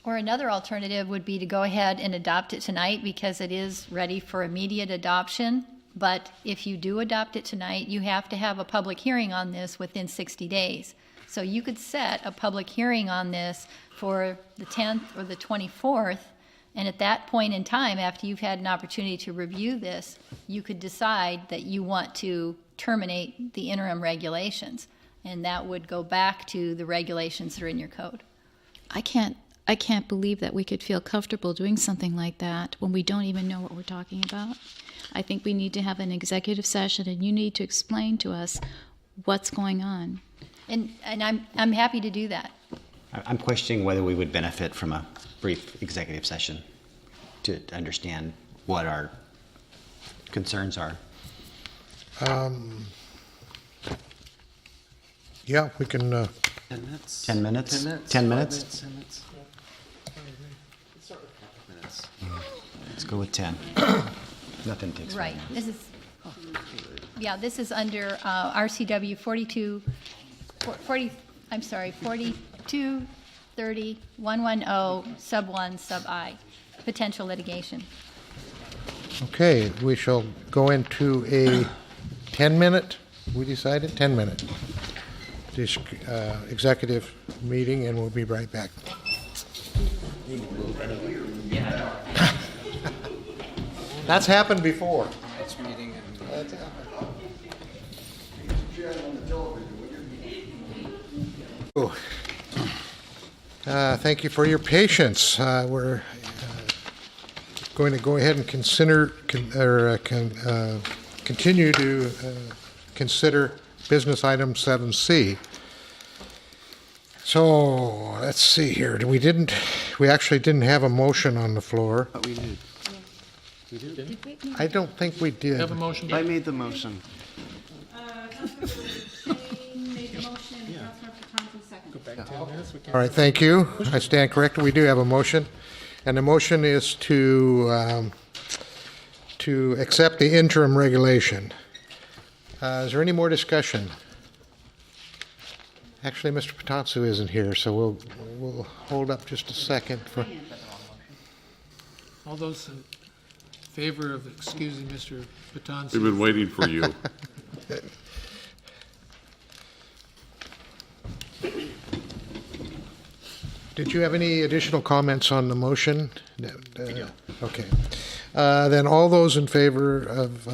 [SPEAKER 4] Or another alternative would be to go ahead and adopt it tonight because it is ready for immediate adoption. But if you do adopt it tonight, you have to have a public hearing on this within 60 days. So you could set a public hearing on this for the 10th or the 24th, and at that point in time, after you've had an opportunity to review this, you could decide that you want to terminate the interim regulations, and that would go back to the regulations that are in your code.
[SPEAKER 12] I can't believe that we could feel comfortable doing something like that when we don't even know what we're talking about. I think we need to have an executive session, and you need to explain to us what's going on.
[SPEAKER 4] And I'm happy to do that.
[SPEAKER 7] I'm questioning whether we would benefit from a brief executive session to understand what our concerns are.
[SPEAKER 1] Yeah, we can,
[SPEAKER 7] 10 minutes? 10 minutes? 10 minutes? Let's go with 10. Nothing takes.
[SPEAKER 4] Right. This is, this is under RCW 4230-110 sub 1 sub I, potential litigation.
[SPEAKER 1] okay, we shall go into a 10-minute, we decided, 10-minute executive meeting, and we'll be right back. That's happened before. That's happened. Thank you for your patience. We're going to go ahead and continue to consider business item 7C. So let's see here. We actually didn't have a motion on the floor.
[SPEAKER 11] But we did. We did?
[SPEAKER 1] I don't think we did.
[SPEAKER 8] Have a motion?
[SPEAKER 11] I made the motion.
[SPEAKER 8] Go back 10 minutes. We can-
[SPEAKER 1] All right, thank you. I stand corrected. We do have a motion. And the motion is to accept the interim regulation. Is there any more discussion? Actually, Mr. Patansu isn't here, so we'll hold up just a second for.
[SPEAKER 8] All those in favor of excusing Mr. Patansi?
[SPEAKER 5] We've been waiting for you.
[SPEAKER 1] Did you have any additional comments on the motion? Okay. Then all those in favor of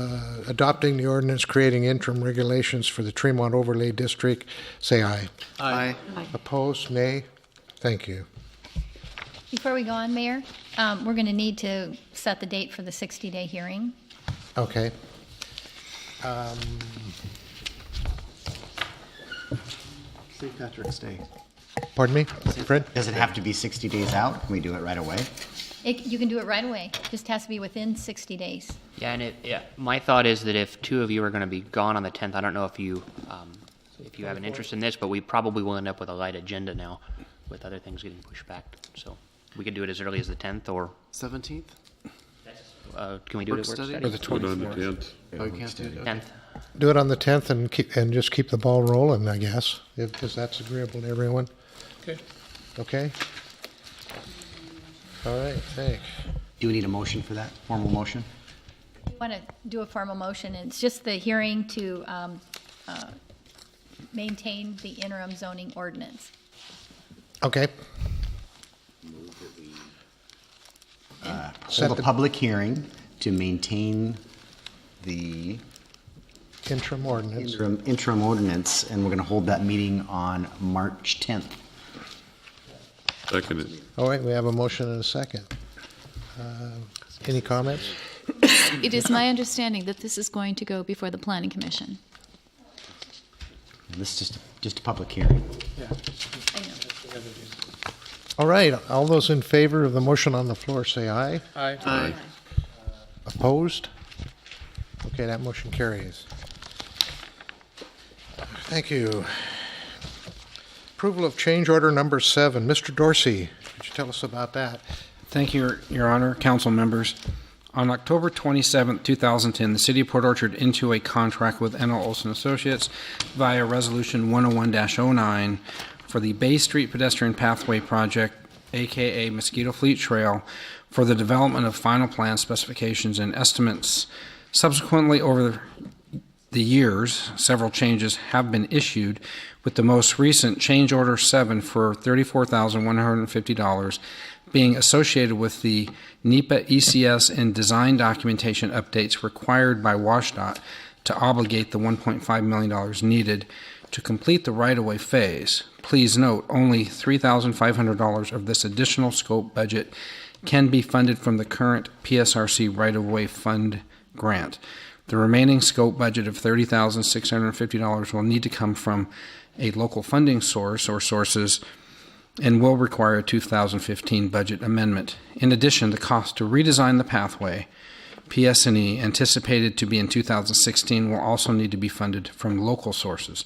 [SPEAKER 1] adopting the ordinance creating interim regulations for the Tremont Overlay District, say aye.
[SPEAKER 11] Aye.
[SPEAKER 1] Opposed, nay? Thank you.
[SPEAKER 4] Before we go on, Mayor, we're going to need to set the date for the 60-day hearing.
[SPEAKER 1] Okay.
[SPEAKER 11] St. Patrick's Day.
[SPEAKER 1] Pardon me, Fred?
[SPEAKER 7] Does it have to be 60 days out? Can we do it right away?
[SPEAKER 4] You can do it right away. Just has to be within 60 days.
[SPEAKER 14] Yeah, and my thought is that if two of you are going to be gone on the 10th, I don't know if you have an interest in this, but we probably will end up with a light agenda now with other things getting pushed back. So we could do it as early as the 10th or
[SPEAKER 11] 17th?
[SPEAKER 14] Can we do it at
[SPEAKER 11] Work
[SPEAKER 14] work
[SPEAKER 11] study?
[SPEAKER 14] study?
[SPEAKER 1] Or the
[SPEAKER 5] Put it on the
[SPEAKER 1] 24th.
[SPEAKER 5] 10th.
[SPEAKER 11] Oh, you can't do it?
[SPEAKER 14] 10th.
[SPEAKER 1] Do it on the 10th and just keep the ball rolling, I guess, if that's agreeable to everyone.
[SPEAKER 8] Okay.
[SPEAKER 1] Okay? All right, thanks.
[SPEAKER 7] Do we need a motion for that? Formal motion?
[SPEAKER 4] You want to do a formal motion, and it's just the hearing to maintain the interim zoning ordinance.
[SPEAKER 1] Okay.
[SPEAKER 7] Hold a public hearing to maintain the
[SPEAKER 1] Interim ordinance.
[SPEAKER 7] interim ordinance, and we're going to hold that meeting on March 10th.
[SPEAKER 5] Seconded.
[SPEAKER 1] All right, we have a motion and a second. Any comments?
[SPEAKER 12] It is my understanding that this is going to go before the Planning Commission.
[SPEAKER 7] This is just a public hearing.
[SPEAKER 1] All right, all those in favor of the motion on the floor say aye.
[SPEAKER 8] Aye.
[SPEAKER 11] Aye.
[SPEAKER 1] Opposed? Okay, that motion carries. Thank you. Approval of change order number 7. Mr. Dorsey, could you tell us about that?
[SPEAKER 16] Thank you, Your Honor, council members. On October 27, 2010, the City of Port Orchard entered into a contract with N.L. Olson Associates via Resolution 101-09 for the Bay Street Pedestrian Pathway Project, aka Mosquito Fleet Trail, for the development of final plan specifications and estimates. Subsequently, over the years, several changes have been issued, with the most recent change order 7 for $34,150 being associated with the NEPA ECS and design documentation updates required by WashDOT to obligate the $1.5 million needed to complete the right-of-way phase. Please note, only $3,500 of this additional scope budget can be funded from the current PSRC right-of-way fund grant. The remaining scope budget of $30,650 will need to come from a local funding source or sources and will require a 2015 budget amendment. In addition, the cost to redesign the pathway, PS&E, anticipated to be in 2016, will also need to be funded from local sources.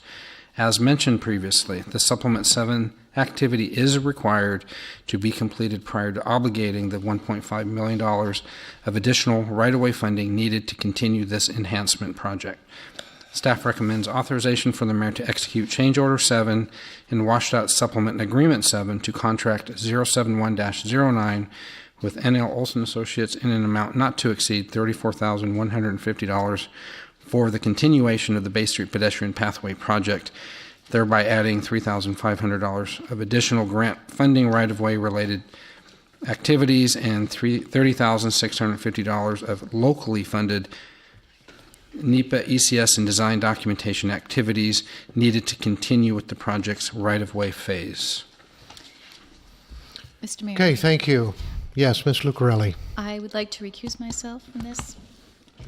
[SPEAKER 16] As mentioned previously, the Supplement 7 activity is required to be completed prior to obligating the $1.5 million of additional right-of-way funding needed to continue this enhancement project. Staff recommends authorization for the mayor to execute Change Order 7 and WashDOT Supplement Agreement 7 to Contract 071-09 with N.L. Olson Associates in an amount not to exceed $34,150 for the continuation of the Bay Street Pedestrian Pathway Project, thereby adding $3,500 of additional grant funding right-of-way related activities and $30,650 of locally funded NEPA, ECS, and design documentation activities needed to continue with the project's right-of-way phase.
[SPEAKER 12] Mr. Mayor.
[SPEAKER 1] Okay, thank you. Yes, Ms. Lucarelli.
[SPEAKER 12] I would like to recuse myself from this.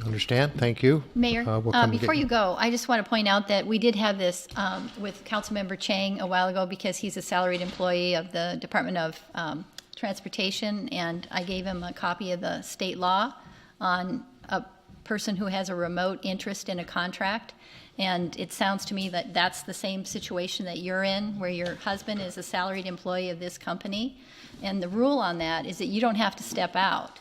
[SPEAKER 1] Understand? Thank you.
[SPEAKER 4] Mayor,
[SPEAKER 1] We'll come
[SPEAKER 4] before
[SPEAKER 1] get
[SPEAKER 4] you go, I just want to point out that we did have this with Councilmember Chang a while ago because he's a salaried employee of the Department of Transportation, and I gave him a copy of the state law on a person who has a remote interest in a contract. And it sounds to me that that's the same situation that you're in, where your husband is a salaried employee of this company. And the rule on that is that you don't have to step out,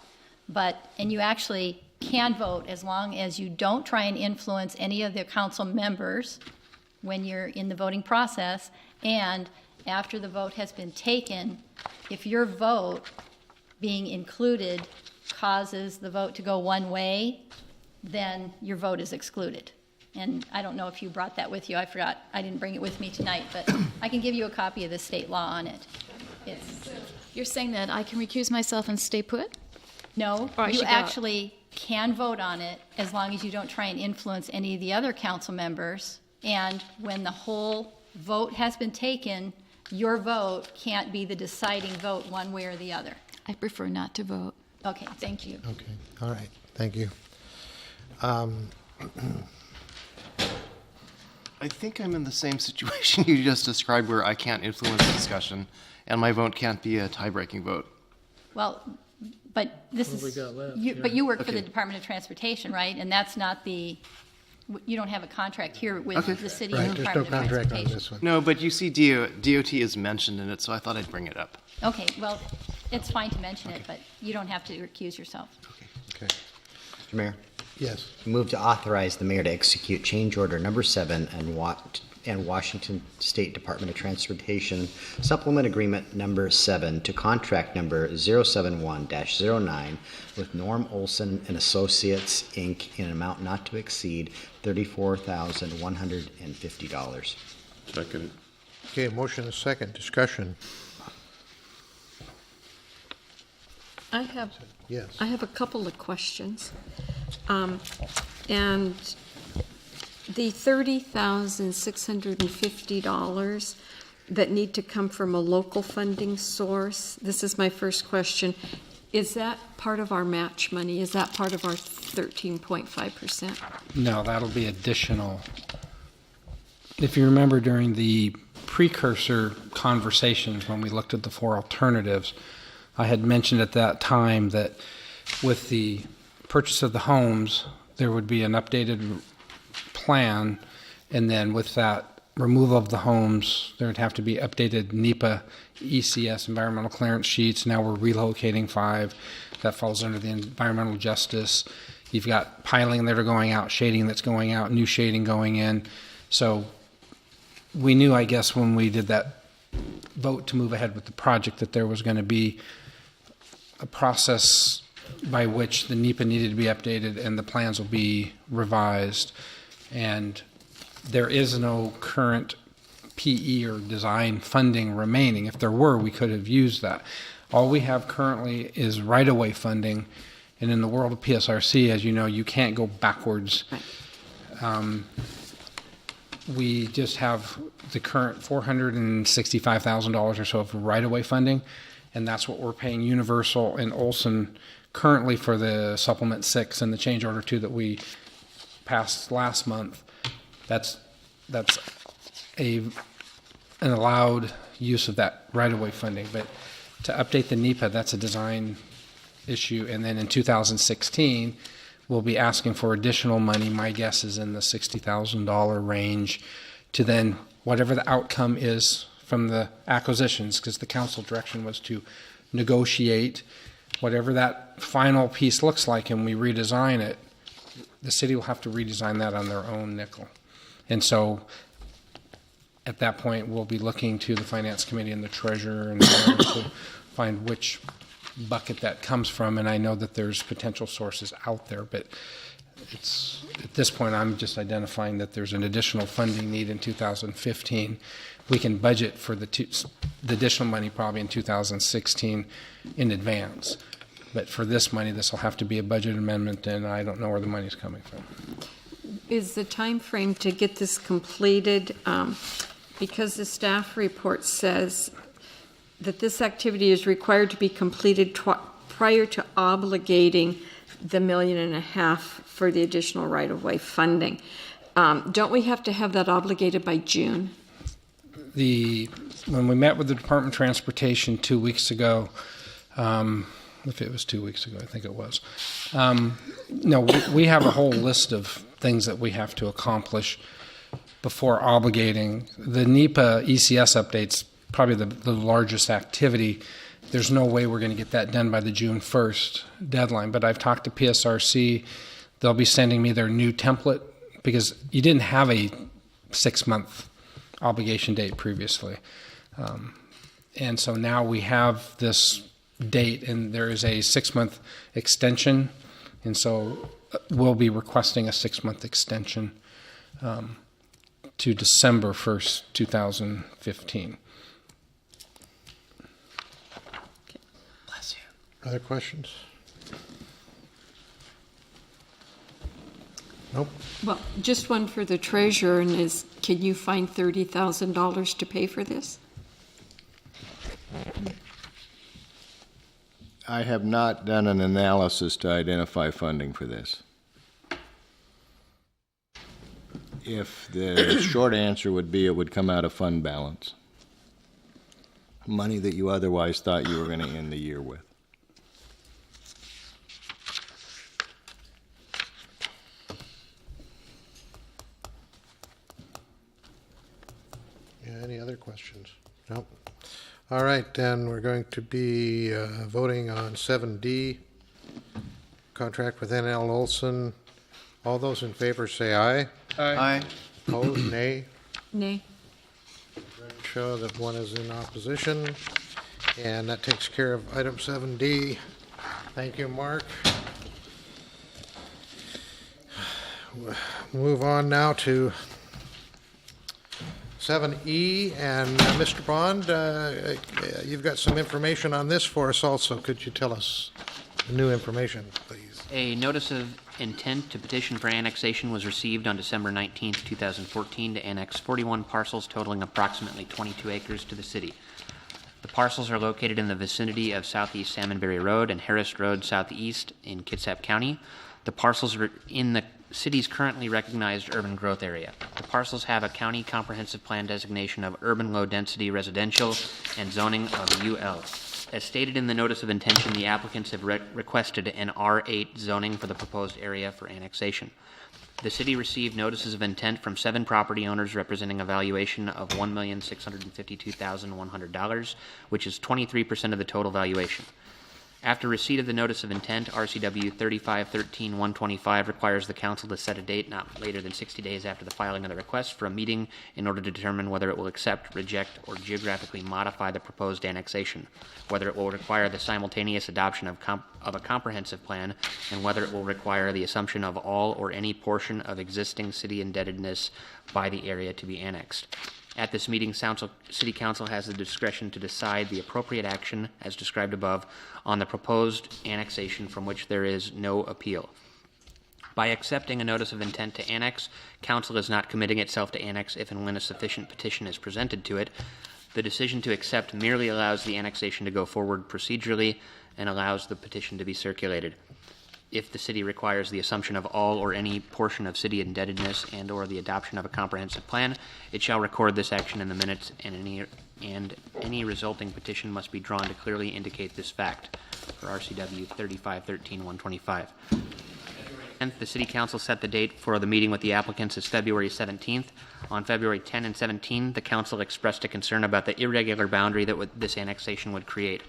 [SPEAKER 4] and you actually can vote as long as you don't try and influence any of the council members when you're in the voting process. And after the vote has been taken, if your vote being included causes the vote to go one way, then your vote is excluded. And I don't know if you brought that with you. I forgot. I didn't bring it with me tonight, but I can give you a copy of the state law on it.
[SPEAKER 12] You're saying that I can recuse myself and stay put?
[SPEAKER 4] No,
[SPEAKER 12] Or I
[SPEAKER 4] you
[SPEAKER 12] should go-
[SPEAKER 4] actually can vote on it as long as you don't try and influence any of the other council members. And when the whole vote has been taken, your vote can't be the deciding vote one way or the other.
[SPEAKER 12] I prefer not to vote.
[SPEAKER 4] Okay, thank you.
[SPEAKER 1] Okay, all right, thank you.
[SPEAKER 11] I think I'm in the same situation you just described where I can't influence the discussion and my vote can't be a tie-breaking vote.
[SPEAKER 4] Well, but this
[SPEAKER 8] What
[SPEAKER 4] is,
[SPEAKER 8] we got left,
[SPEAKER 4] but you work for the
[SPEAKER 11] Okay.
[SPEAKER 4] Department of Transportation, right? And that's not the, you don't have a contract here with
[SPEAKER 11] Okay.
[SPEAKER 4] the city
[SPEAKER 1] Right,
[SPEAKER 4] and
[SPEAKER 1] there's no
[SPEAKER 4] Department of
[SPEAKER 1] contract on
[SPEAKER 4] Transportation.
[SPEAKER 1] this one.
[SPEAKER 11] No, but you see DOT is mentioned in it, so I thought I'd bring it up.
[SPEAKER 4] Okay, well, it's fine to mention it, but you don't have to recuse yourself.
[SPEAKER 1] Okay,
[SPEAKER 7] Mr. Mayor,
[SPEAKER 1] yes.
[SPEAKER 7] move to authorize the mayor to execute change order number 7 and Washington State Department of Transportation supplement agreement number 7 to contract number 071-09 with Norm Olson and Associates, Inc. in an amount not to exceed $34,150.
[SPEAKER 5] Second.
[SPEAKER 1] Okay, a motion and a second, discussion.
[SPEAKER 6] I have
[SPEAKER 1] Yes.
[SPEAKER 6] I have a couple of questions. And the $30,650 that need to come from a local funding source, this is my first question. Is that part of our match money? Is that part of our 13.5%?
[SPEAKER 16] No, that'll be additional. If you remember during the precursor conversations when we looked at the 4 alternatives, I had mentioned at that time that with the purchase of the homes, there would be an updated plan, and then with that removal of the homes, there would have to be updated NEPA, ECS, environmental clearance sheets. Now we're relocating 5. That falls under the environmental justice. You've got piling that are going out, shading that's going out, new shading going in. So we knew, I guess, when we did that vote to move ahead with the project that there was going to be a process by which the NEPA needed to be updated and the plans will be revised. And there is no current PE or design funding remaining. If there were, we could have used that. All we have currently is right-of-way funding. And in the world of PSRC, as you know, you can't go backwards. We just have the current $465,000 or so of right-of-way funding, and that's what we're paying Universal and Olson currently for the Supplement 6 and the change order 2 that we passed last month. That's an allowed use of that right-of-way funding. But to update the NEPA, that's a design issue. And then in 2016, we'll be asking for additional money. My guess is in the $60,000 range to then whatever the outcome is from the acquisitions, because the council direction was to negotiate whatever that final piece looks like and we redesign it. The city will have to redesign that on their own nickel. And so at that point, we'll be looking to the finance committee and the treasurer and to find which bucket that comes from. And I know that there's potential sources out there, but it's at this point, I'm just identifying that there's an additional funding need in 2015. We can budget for the additional money probably in 2016 in advance. But for this money, this will have to be a budget amendment, and I don't know where the money's coming from.
[SPEAKER 6] Is the time frame to get this completed, because the staff report says that this activity is required to be completed prior to obligating the $1.5 million for the additional right-of-way funding. Don't we have to have that obligated by June?
[SPEAKER 16] When we met with the Department of Transportation 2 weeks ago, if it was 2 weeks ago, I think it was. No, we have a whole list of things that we have to accomplish before obligating. The NEPA ECS update's probably the largest activity. There's no way we're going to get that done by the June 1st deadline, but I've talked to PSRC. They'll be sending me their new template because you didn't have a 6-month obligation date previously. And so now we have this date, and there is a 6-month extension, and so we'll be requesting a 6-month extension to December 1st, 2015.
[SPEAKER 1] Bless you. Other questions? Nope.
[SPEAKER 6] Well, just one for the treasurer, and can you find $30,000 to pay for this?
[SPEAKER 19] I have not done an analysis to identify funding for this. If the short answer would be it would come out of fund balance, money that you otherwise thought you were going to end the year with.
[SPEAKER 1] Yeah, any other questions? Nope. All right, then we're going to be voting on 7D, contract with NL Olson. All those in favor say aye.
[SPEAKER 11] Aye.
[SPEAKER 1] Opposed, nay.
[SPEAKER 6] Nay.
[SPEAKER 1] Show that one is in opposition, and that takes care of item 7D. Thank you, Mark. Move on now to 7E, and Mr. Bond, you've got some information on this for us also. Could you tell us the new information, please?
[SPEAKER 14] A notice of intent to petition for annexation was received on December 19, 2014 to annex 41 parcels totaling approximately 22 acres to the city. The parcels are located in the vicinity of Southeast Salmonberry Road and Harris Road Southeast in Kitsap County. The parcels are in the city's currently recognized urban growth area. The parcels have a county comprehensive plan designation of urban low-density residential and zoning of UL. As stated in the notice of intention, the applicants have requested an R8 zoning for the proposed area for annexation. The city received notices of intent from 7 property owners representing a valuation of $1,652,100, which is 23% of the total valuation. After receipt of the notice of intent, RCW 3513-125 requires the council to set a date not later than 60 days after the filing of the request for a meeting in order to determine whether it will accept, reject, or geographically modify the proposed annexation, whether it will require the simultaneous adoption of a comprehensive plan, and whether it will require the assumption of all or any portion of existing city indebtedness by the area to be annexed. At this meeting, City Council has the discretion to decide the appropriate action, as described above, on the proposed annexation from which there is no appeal. By accepting a notice of intent to annex, Council is not committing itself to annex if and when a sufficient petition is presented to it. The decision to accept merely allows the annexation to go forward procedurally and allows the petition to be circulated. If the city requires the assumption of all or any portion of city indebtedness and or the adoption of a comprehensive plan, it shall record this action in the minutes, and any resulting petition must be drawn to clearly indicate this fact. For RCW 3513-125. And the City Council set the date for the meeting with the applicants as February 17th. On February 10 and 17, the Council expressed a concern about the irregular boundary that this annexation would create.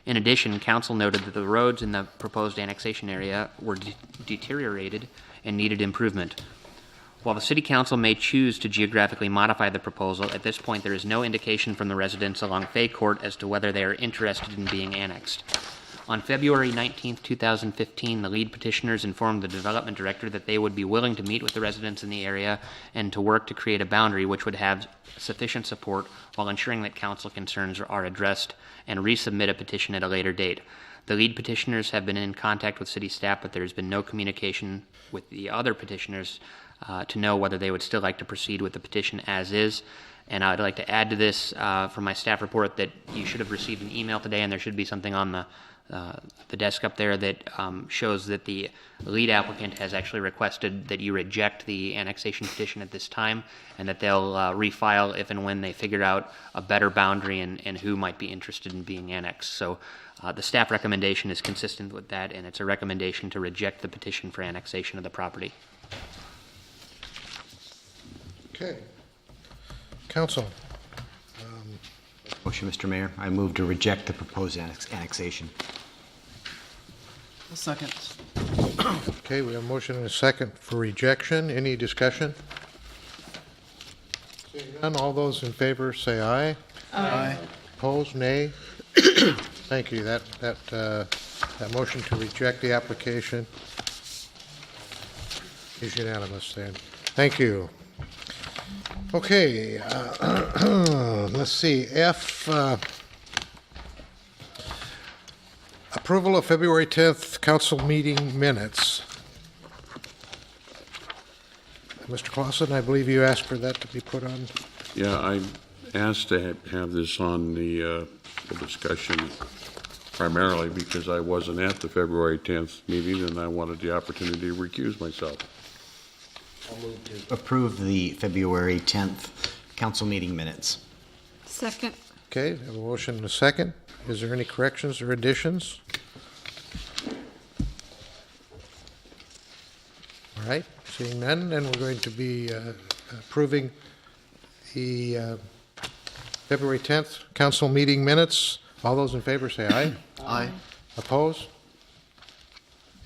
[SPEAKER 14] In addition, Council noted that the roads in the proposed annexation area were deteriorated and needed improvement. While the City Council may choose to geographically modify the proposal, at this point there is no indication from the residents along Fay Court as to whether they are interested in being annexed. On February 19, 2015, the lead petitioners informed the development director that they would be willing to meet with the residents in the area and to work to create a boundary which would have sufficient support while ensuring that council concerns are addressed, and resubmit a petition at a later date. The lead petitioners have been in contact with city staff, but there has been no communication with the other petitioners to know whether they would still like to proceed with the petition as is. And I'd like to add to this from my staff report that you should have received an email today, and there should be something on the desk up there that shows that the lead applicant has actually requested that you reject the annexation petition at this time, and that they'll refile if and when they figure out a better boundary and who might be interested in being annexed. So the staff recommendation is consistent with that, and it's a recommendation to reject the petition for annexation of the property.
[SPEAKER 1] Okay. Council.
[SPEAKER 7] Motion, Mr. Mayor. I move to reject the proposed annexation.
[SPEAKER 11] A second.
[SPEAKER 1] Okay, we have a motion and a second for rejection. Any discussion? Seeing none, all those in favor say aye.
[SPEAKER 11] Aye.
[SPEAKER 1] Opposed, nay. Thank you. That motion to reject the application is unanimous then. Thank you. Okay, let's see, F, approval of February 10th council meeting minutes. Mr. Clausen, I believe you asked for that to be put on.
[SPEAKER 5] Yeah, I asked to have this on the discussion primarily because I wasn't at the February 10th meeting and I wanted the opportunity to recuse myself.
[SPEAKER 7] I'll move to approve the February 10th council meeting minutes.
[SPEAKER 6] Second.
[SPEAKER 1] Okay, we have a motion and a second. Is there any corrections or additions? All right, seeing none, then we're going to be approving the February 10th council meeting minutes. All those in favor say aye.
[SPEAKER 11] Aye.
[SPEAKER 1] Opposed?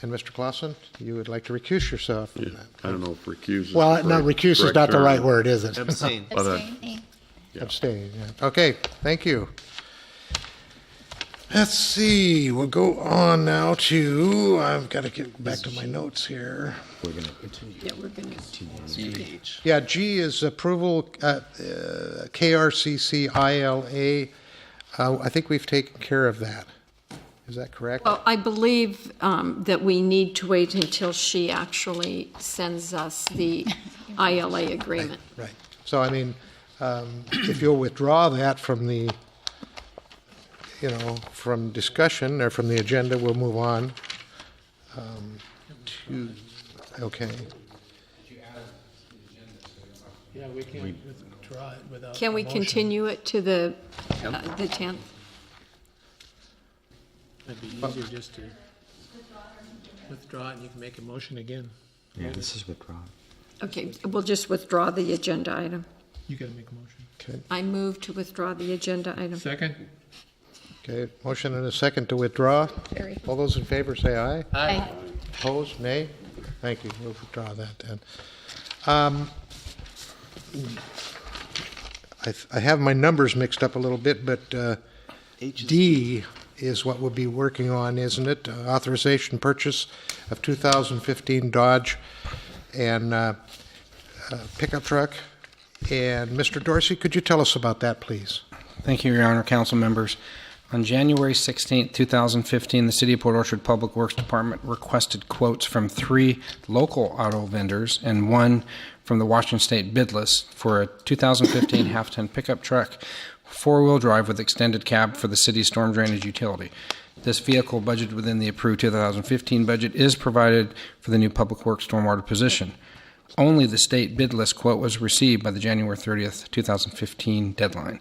[SPEAKER 1] And Mr. Clausen, you would like to recuse yourself from that?
[SPEAKER 5] I don't know if recuse is
[SPEAKER 1] Well,
[SPEAKER 5] the
[SPEAKER 1] no,
[SPEAKER 5] correct
[SPEAKER 1] recuse is not the
[SPEAKER 5] term.
[SPEAKER 1] right word, is it?
[SPEAKER 11] Abstain.
[SPEAKER 14] Abstain.
[SPEAKER 5] Yeah.
[SPEAKER 1] Abstain, yeah. Okay, thank you. Let's see, we'll go on now to, I've got to get back to my notes here.
[SPEAKER 7] We're going to continue.
[SPEAKER 6] Yeah, we're going to.
[SPEAKER 1] Yeah, G is approval, KRCC ILA. I think we've taken care of that. Is that correct?
[SPEAKER 6] Well, I believe that we need to wait until she actually sends us the ILA agreement.
[SPEAKER 1] Right. So, I mean, if you'll withdraw that from the, from discussion or from the agenda, we'll move on to, okay.
[SPEAKER 8] Yeah, we can withdraw it without.
[SPEAKER 6] Can we continue it to the 10th?
[SPEAKER 8] It'd be easier just to withdraw it and you can make a motion again.
[SPEAKER 7] Yeah, this is withdrawn.
[SPEAKER 6] Okay, we'll just withdraw the agenda item.
[SPEAKER 8] You got to make a motion.
[SPEAKER 1] Okay.
[SPEAKER 6] I move to withdraw the agenda item.
[SPEAKER 8] Second?
[SPEAKER 1] Okay, motion and a second to withdraw.
[SPEAKER 6] Carrie.
[SPEAKER 1] All those in favor say aye.
[SPEAKER 8] Aye.
[SPEAKER 1] Opposed, nay? Thank you, we'll withdraw that then. I have my numbers mixed up a little bit, but D is what we'll be working on, isn't it? Authorization purchase of 2015 Dodge and pickup truck. And Mr. Dorsey, could you tell us about that, please?
[SPEAKER 16] Thank you, Your Honor, council members. On January 16, 2015, the City of Port Orchard Public Works Department requested quotes from 3 local auto vendors and 1 from the Washington State bid list for a 2015 half-ton pickup truck, 4-wheel drive with extended cab for the city's storm drainage utility. This vehicle, budgeted within the approved 2015 budget, is provided for the new Public Works stormwater position. Only the state bid list quote was received by the January 30th, 2015 deadline.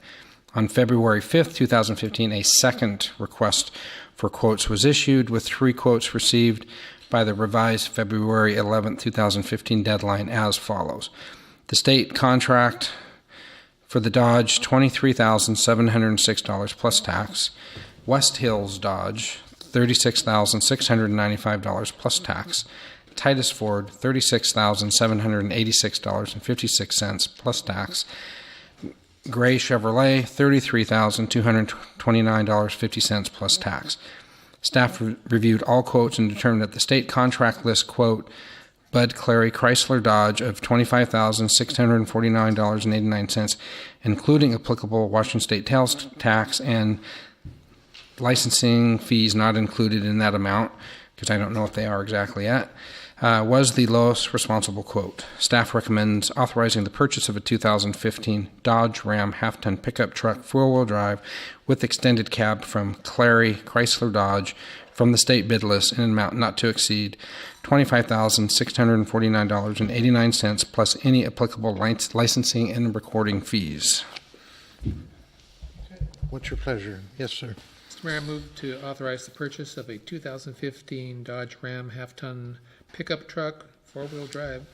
[SPEAKER 16] On February 5th, 2015, a second request for quotes was issued, with 3 quotes received by the revised February 11th, 2015 deadline as follows. The state contract for the Dodge, $23,706 plus tax. West Hills Dodge, $36,695 plus tax. Titus Ford, $36,786.56 plus tax. Gray Chevrolet, $33,229.50 plus tax. Staff reviewed all quotes and determined that the state contract list quote, Bud Clary Chrysler Dodge of $25,649.89, including applicable Washington State sales tax and licensing fees not included in that amount, because I don't know what they are exactly yet, was the lowest responsible quote. Staff recommends authorizing the purchase of a 2015 Dodge Ram half-ton pickup truck, 4-wheel drive, with extended cab from Clary Chrysler Dodge from the state bid list in an amount not to exceed $25,649.89 plus any applicable licensing and recording fees.
[SPEAKER 1] What's your pleasure? Yes, sir.
[SPEAKER 8] Mr. Mayor, I move to authorize the purchase of a 2015 Dodge Ram half-ton pickup truck, 4-wheel drive,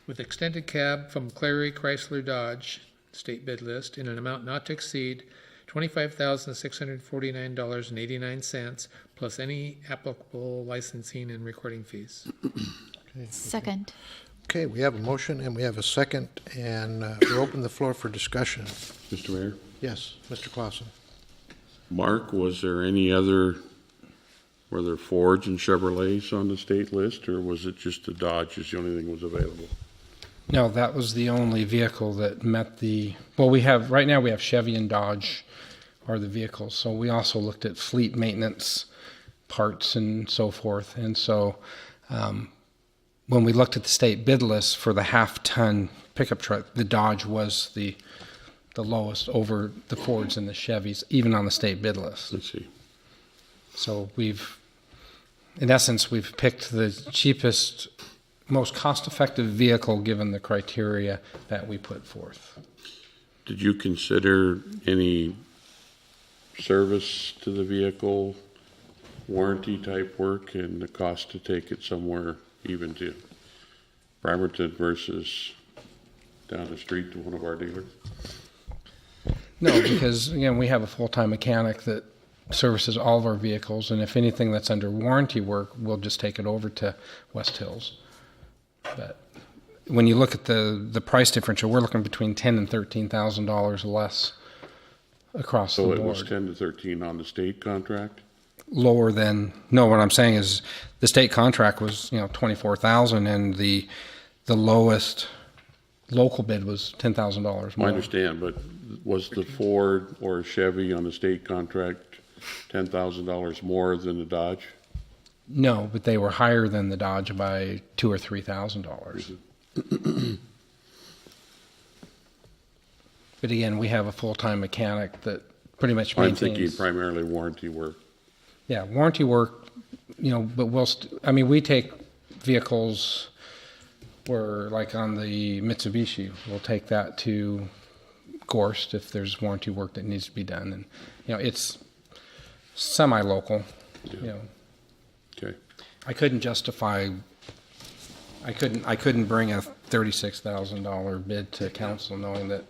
[SPEAKER 8] with extended cab from Clary Chrysler Dodge, state bid list, in an amount not to exceed $25,649.89 plus any applicable licensing and recording fees.
[SPEAKER 1] Okay.
[SPEAKER 12] Second.
[SPEAKER 1] Okay, we have a motion and we have a second, and we'll open the floor for discussion.
[SPEAKER 5] Mr. Mayor?
[SPEAKER 1] Yes, Mr. Clausen.
[SPEAKER 5] Mark, was there any other, were there Fords and Chevrolets on the state list, or was it just the Dodge is the only thing that was available?
[SPEAKER 16] No, that was the only vehicle that met the, well, we have, right now we have Chevy and Dodge are the vehicles. So we also looked at fleet maintenance parts and so forth. And so when we looked at the state bid list for the half-ton pickup truck, the Dodge was the lowest over the Fords and the Chevys, even on the state bid list.
[SPEAKER 5] Let's see.
[SPEAKER 16] So we've, in essence, we've picked the cheapest, most cost-effective vehicle given the criteria that we put forth.
[SPEAKER 5] Did you consider any service to the vehicle, warranty type work, and the cost to take it somewhere even to Bremerton versus down the street to one of our dealers?
[SPEAKER 16] No, because again, we have a full-time mechanic that services all of our vehicles, and if anything that's under warranty work, we'll just take it over to West Hills. But when you look at the price differential, we're looking between $10,000 and $13,000 less across the board.
[SPEAKER 5] So it was 10 to 13 on the state contract?
[SPEAKER 16] Lower than, no, what I'm saying is the state contract was, $24,000, and the lowest local bid was $10,000 more.
[SPEAKER 5] I understand, but was the Ford or Chevy on the state contract $10,000 more than the Dodge?
[SPEAKER 16] No, but they were higher than the Dodge by $2,000 or $3,000. But again, we have a full-time mechanic that pretty much maintains.
[SPEAKER 5] I'm thinking primarily warranty work.
[SPEAKER 16] Yeah, warranty work, but we take vehicles where, like on the Mitsubishi, we'll take that to Gorst if there's warranty work that needs to be done. And, it's semi-local,
[SPEAKER 5] Okay.
[SPEAKER 16] I couldn't justify, I couldn't bring a $36,000 bid to council, knowing that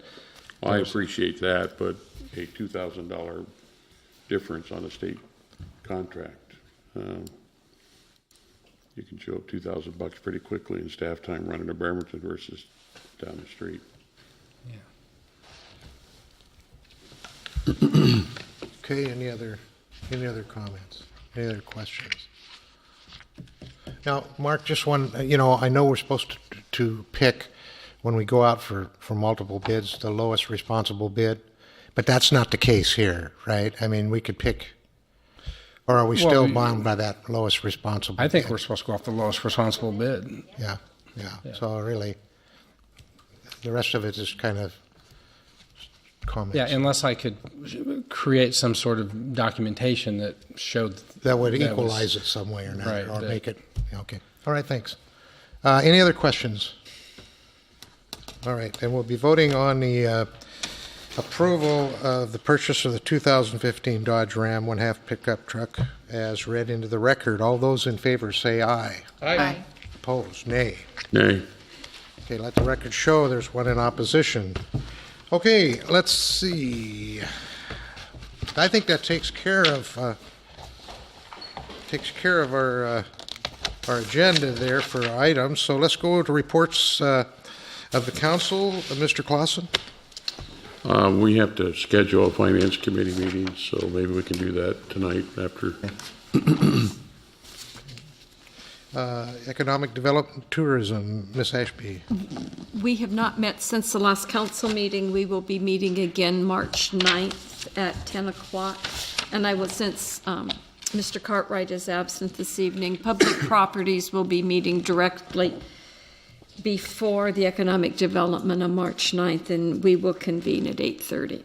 [SPEAKER 5] I appreciate that, but a $2,000 difference on a state contract. You can show up $2,000 pretty quickly in staff time running to Bremerton versus down the street.
[SPEAKER 1] Okay, any other comments? Any other questions? Now, Mark, just one, I know we're supposed to pick, when we go out for multiple bids, the lowest responsible bid, but that's not the case here, right? I mean, we could pick, or are we still bound by that lowest responsible
[SPEAKER 16] I think
[SPEAKER 1] bid?
[SPEAKER 16] we're supposed to go off the lowest responsible bid.
[SPEAKER 1] Yeah. So really, the rest of it is kind of comments.
[SPEAKER 16] Yeah, unless I could create some sort of documentation that showed
[SPEAKER 1] That would
[SPEAKER 16] was-
[SPEAKER 1] equalize it some way or not,
[SPEAKER 16] Right,
[SPEAKER 1] or
[SPEAKER 16] that-
[SPEAKER 1] make it, okay. All right, thanks. Any other questions? All right, then we'll be voting on the approval of the purchase of the 2015 Dodge Ram 1/2 pickup truck as read into the record. All those in favor say aye.
[SPEAKER 8] Aye.
[SPEAKER 1] Opposed, nay.
[SPEAKER 5] Nay.
[SPEAKER 1] Okay, let the record show there's one in opposition. Okay, let's see. I think that takes care of our agenda there for items. So let's go to reports of the council. Mr. Clausen?
[SPEAKER 5] We have to schedule a finance committee meeting, so maybe we can do that tonight after.
[SPEAKER 1] Economic Development Tourism, Ms. Ashby.
[SPEAKER 6] We have not met since the last council meeting. We will be meeting again March 9th at 10 o'clock. And I will, since Mr. Cartwright is absent this evening, Public Properties will be meeting directly before the Economic Development on March 9th, and we will convene at 8:30.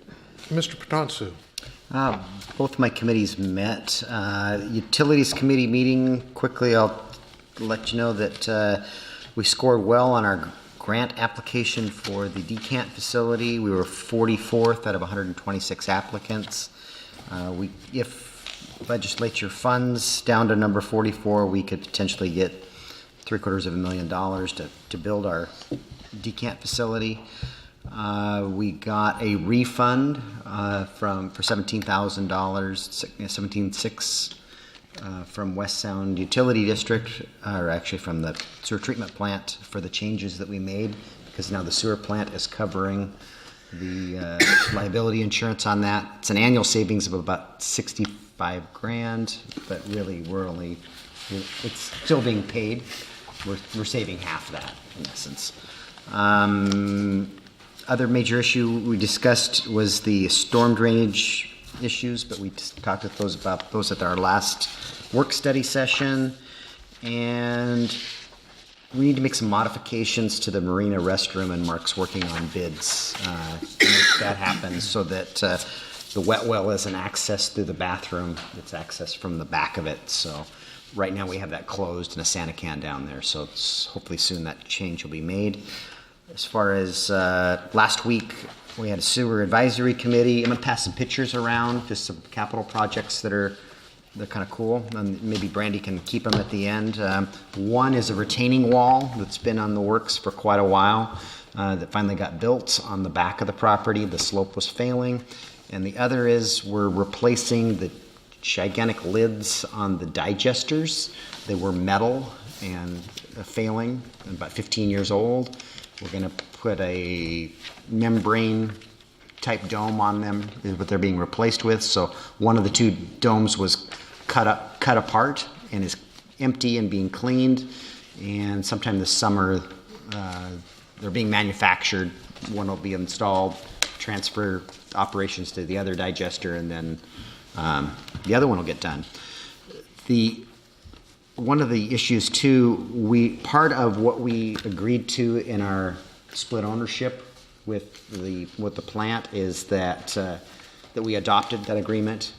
[SPEAKER 1] Mr. Patonsu.
[SPEAKER 7] Both my committees met. Utilities Committee meeting, quickly I'll let you know that we scored well on our grant application for the decant facility. We were 44th out of 126 applicants. If legislature funds down to number 44, we could potentially get $750,000 to build our decant facility. We got a refund for $17,000, $17,600 from West Sound Utility District, or actually from the sewer treatment plant, for the changes that we made, because now the sewer plant is covering the liability insurance on that. It's an annual savings of about $65,000, but really it's still being paid. We're saving half of that in essence. Other major issue we discussed was the storm drainage issues, but we talked about those at our last work study session. And we need to make some modifications to the marina restroom, and Mark's working on bids to make that happen so that the wet well isn't accessed through the bathroom. It's accessed from the back of it. So right now we have that closed and a Santa can down there. So hopefully soon that change will be made. As far as last week, we had a sewer advisory committee. I'm going to pass some pictures around, just some capital projects they're kind of cool, and maybe Brandy can keep them at the end. One is a retaining wall that's been on the works for quite a while that finally got built on the back of the property. The slope was failing. And the other is we're replacing the gigantic lids on the digesters. They were metal and failing, and about 15 years old. We're going to put a membrane type dome on them, is what they're being replaced with. So one of the two domes was cut apart and is empty and being cleaned. And sometime this summer, they're being manufactured. One will be installed, transfer operations to the other digester, and then the other one will get done. One of the issues too, part of what we agreed to in our split ownership with the plant is that we adopted that agreement,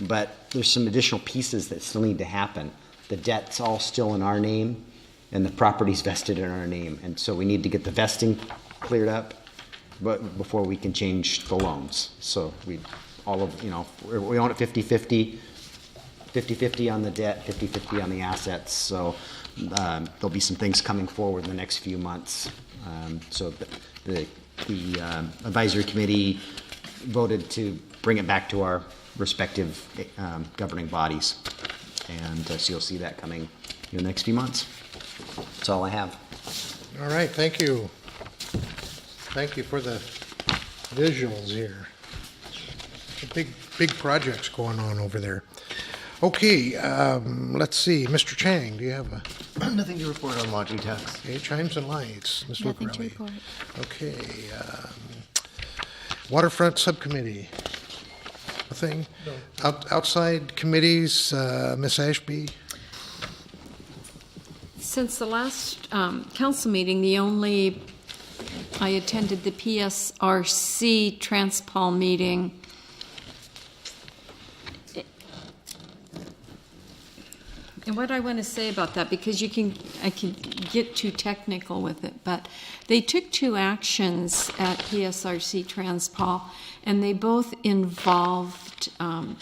[SPEAKER 7] but there's some additional pieces that still need to happen. The debt's all still in our name, and the property's vested in our name, and so we need to get the vesting cleared up, but before we can change the loans. So we own it 50-50. 50-50 on the debt, 50-50 on the assets. So There'll be some things coming forward in the next few months. So the advisory committee voted to bring it back to our respective governing bodies. And so you'll see that coming in the next few months. That's all I have.
[SPEAKER 1] All right, thank you. Thank you for the visuals here. Big projects going on over there. Okay, let's see. Mr. Chang, do you have
[SPEAKER 11] Nothing to report on lodging tax.
[SPEAKER 1] Okay, chimes and lights. Ms.
[SPEAKER 12] Nothing to
[SPEAKER 1] Lucarelli.
[SPEAKER 12] report.
[SPEAKER 1] Okay, Waterfront Subcommittee. Nothing?
[SPEAKER 8] No.
[SPEAKER 1] Outside committees, Ms. Ashby?
[SPEAKER 6] Since the last council meeting, I attended the PSRC Transpol meeting. And what I want to say about that, because I can get too technical with it, but they took 2 actions at PSRC Transpol, and they both involved, and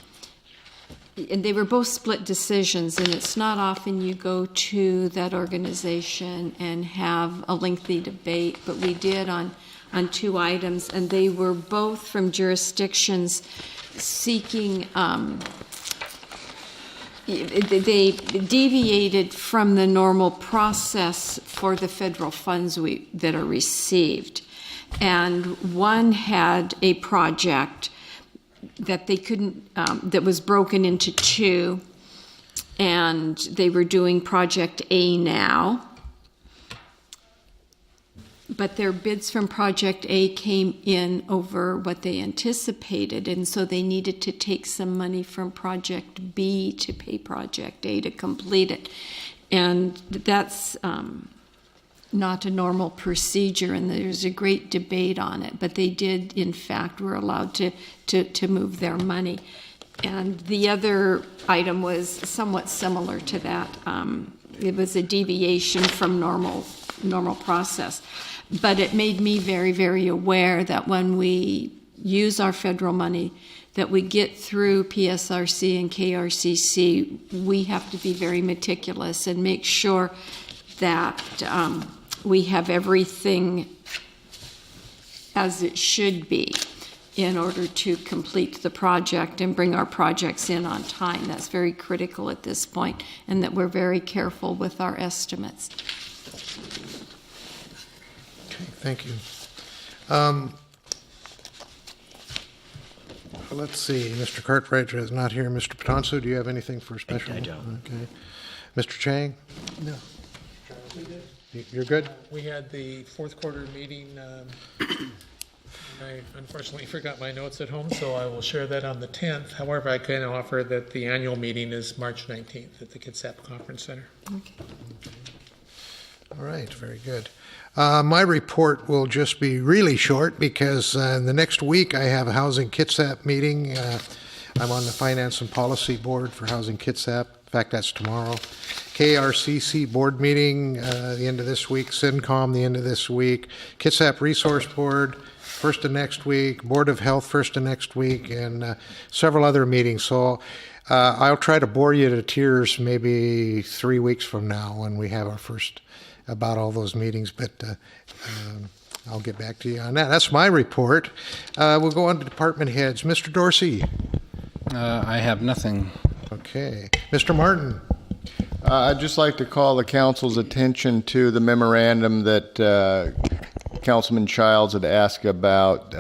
[SPEAKER 6] they were both split decisions, and it's not often you go to that organization and have a lengthy debate, but we did on 2 items, and they were both from jurisdictions seeking they deviated from the normal process for the federal funds that are received. And one had a project that they couldn't, that was broken into 2, and they were doing Project A now. But their bids from Project A came in over what they anticipated, and so they needed to take some money from Project B to pay Project A to complete it. And that's not a normal procedure, and there's a great debate on it. But they did, in fact, were allowed to move their money. And the other item was somewhat similar to that. It was a deviation from normal process. But it made me very, very aware that when we use our federal money, that we get through PSRC and KRCC, we have to be very meticulous and make sure that we have everything as it should be in order to complete the project and bring our projects in on time. That's very critical at this point, and that we're very careful with our estimates.
[SPEAKER 1] Thank you. Let's see, Mr. Cartwright is not here. Mr. Patonso, do you have anything for special?
[SPEAKER 7] I don't.
[SPEAKER 1] Okay. Mr. Chang?
[SPEAKER 11] No.
[SPEAKER 1] You're good?
[SPEAKER 8] We had the fourth quarter meeting. I unfortunately forgot my notes at home, so I will share that on the 10th. However, I can offer that the annual meeting is March 19th at the Kitsap Conference Center.
[SPEAKER 6] Okay.
[SPEAKER 1] All right, very good. My report will just be really short because in the next week I have a Housing Kitsap meeting. I'm on the Finance and Policy Board for Housing Kitsap. In fact, that's tomorrow. KRCC board meeting the end of this week. CINCOM the end of this week. Kitsap Resource Board first of next week. Board of Health first of next week, and several other meetings. So I'll try to bore you to tears maybe 3 weeks from now when we have our first about all those meetings, but I'll get back to you on that. That's my report. We'll go on to department heads. Mr. Dorsey.
[SPEAKER 16] I have nothing.
[SPEAKER 1] Okay. Mr. Martin.
[SPEAKER 19] I'd just like to call the council's attention to the memorandum that Councilman Childs had asked about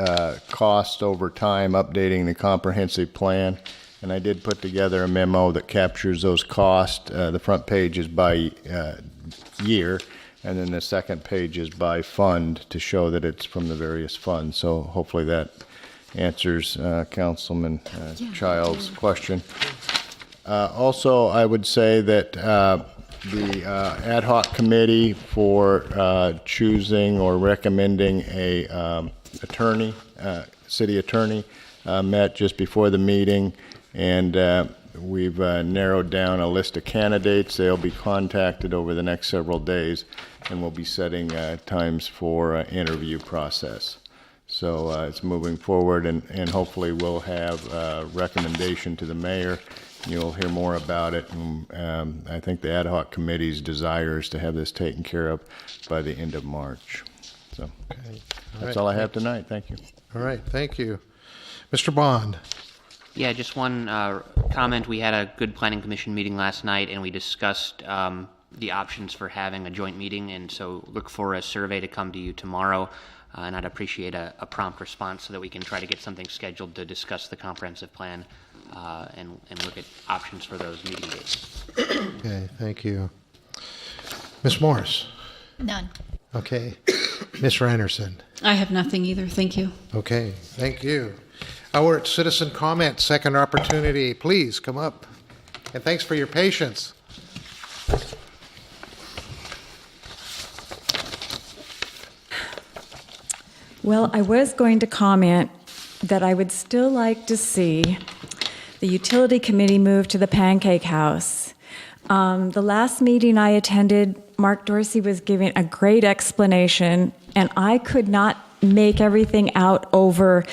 [SPEAKER 19] cost over time, updating the comprehensive plan. And I did put together a memo that captures those costs. The front page is by year, and then the second page is by fund to show that it's from the various funds. So hopefully that answers Councilman Child's question. Also, I would say that the ad hoc committee for choosing or recommending a city attorney, met just before the meeting, and we've narrowed down a list of candidates. They'll be contacted over the next several days, and we'll be setting times for interview process. So it's moving forward, and hopefully we'll have a recommendation to the mayor. You'll hear more about it. And I think the ad hoc committee's desire is to have this taken care of by the end of March. So that's all I have tonight. Thank you.
[SPEAKER 1] All right, thank you. Mr. Bond.
[SPEAKER 14] Yeah, just one comment. We had a good planning commission meeting last night, and we discussed the options for having a joint meeting, and so look for a survey to come to you tomorrow, and I'd appreciate a prompt response so that we can try to get something scheduled to discuss the comprehensive plan and look at options for those meeting dates.
[SPEAKER 1] Okay, thank you. Ms. Morris.
[SPEAKER 12] None.
[SPEAKER 1] Okay. Ms. Reinerson.
[SPEAKER 20] I have nothing either. Thank you.
[SPEAKER 1] Okay, thank you. We're at citizen comment, second opportunity. Please come up. And thanks for your patience.
[SPEAKER 2] Well, I was going to comment that I would still like to see the utility committee move to the Pancake House. The last meeting I attended, Mark Dorsey was giving a great explanation, and I could not make everything out over,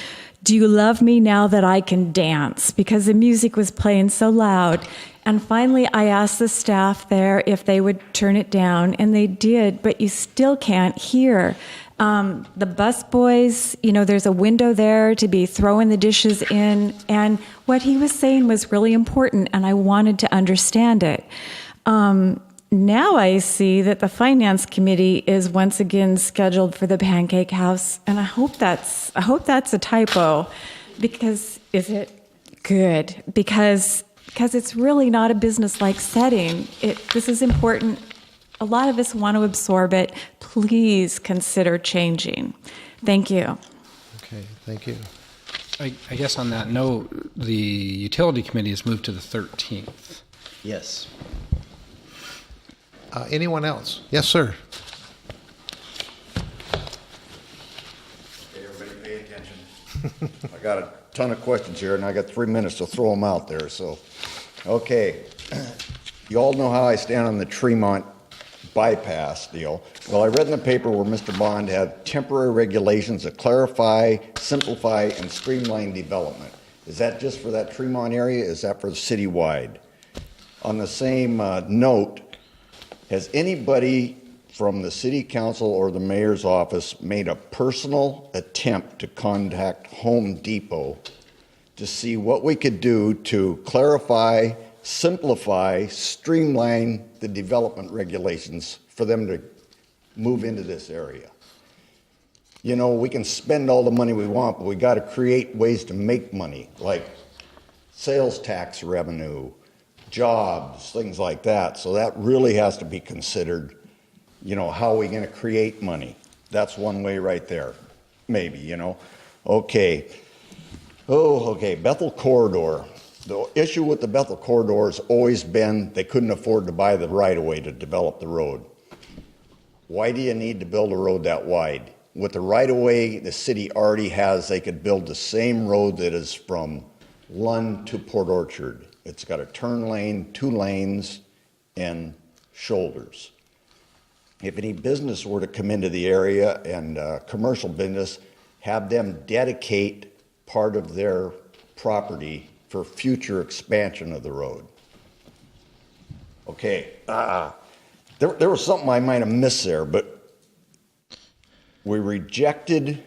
[SPEAKER 2] "Do you love me now that I can dance?" because the music was playing so loud. And finally, I asked the staff there if they would turn it down, and they did, but you still can't hear. The bus boys, there's a window there to be throwing the dishes in, and what he was saying was really important, and I wanted to understand it. Now I see that the Finance Committee is once again scheduled for the Pancake House, and I hope that's a typo, because is it good? Because it's really not a business-like setting. This is important. A lot of us want to absorb it. Please consider changing. Thank you.
[SPEAKER 1] Okay, thank you.
[SPEAKER 16] I guess on that note, the utility committee has moved to the 13th.
[SPEAKER 7] Yes.
[SPEAKER 1] Anyone else? Yes, sir.
[SPEAKER 3] Okay, everybody pay attention. I got a ton of questions here, and I got 3 minutes to throw them out there. So, okay, you all know how I stand on the Tremont bypass deal. Well, I read in the paper where Mr. Bond had temporary regulations that clarify, simplify, and streamline development. Is that just for that Tremont area? Is that for the citywide? On the same note, has anybody from the city council or the mayor's office made a personal attempt to contact Home Depot to see what we could do to clarify, simplify, streamline the development regulations for them to move into this area? We can spend all the money we want, but we got to create ways to make money, like sales tax revenue, jobs, things like that. So that really has to be considered. How are we going to create money? That's one way right there, maybe, Okay. Okay, Bethel Corridor. The issue with the Bethel Corridor has always been they couldn't afford to buy the right-of-way to develop the road. Why do you need to build a road that wide? With the right-of-way the city already has, they could build the same road that is from Lund to Port Orchard. It's got a turn lane, 2 lanes, and shoulders. If any business were to come into the area, and commercial business, have them dedicate part of their property for future expansion of the road. Okay, there was something I might have missed there, but we rejected,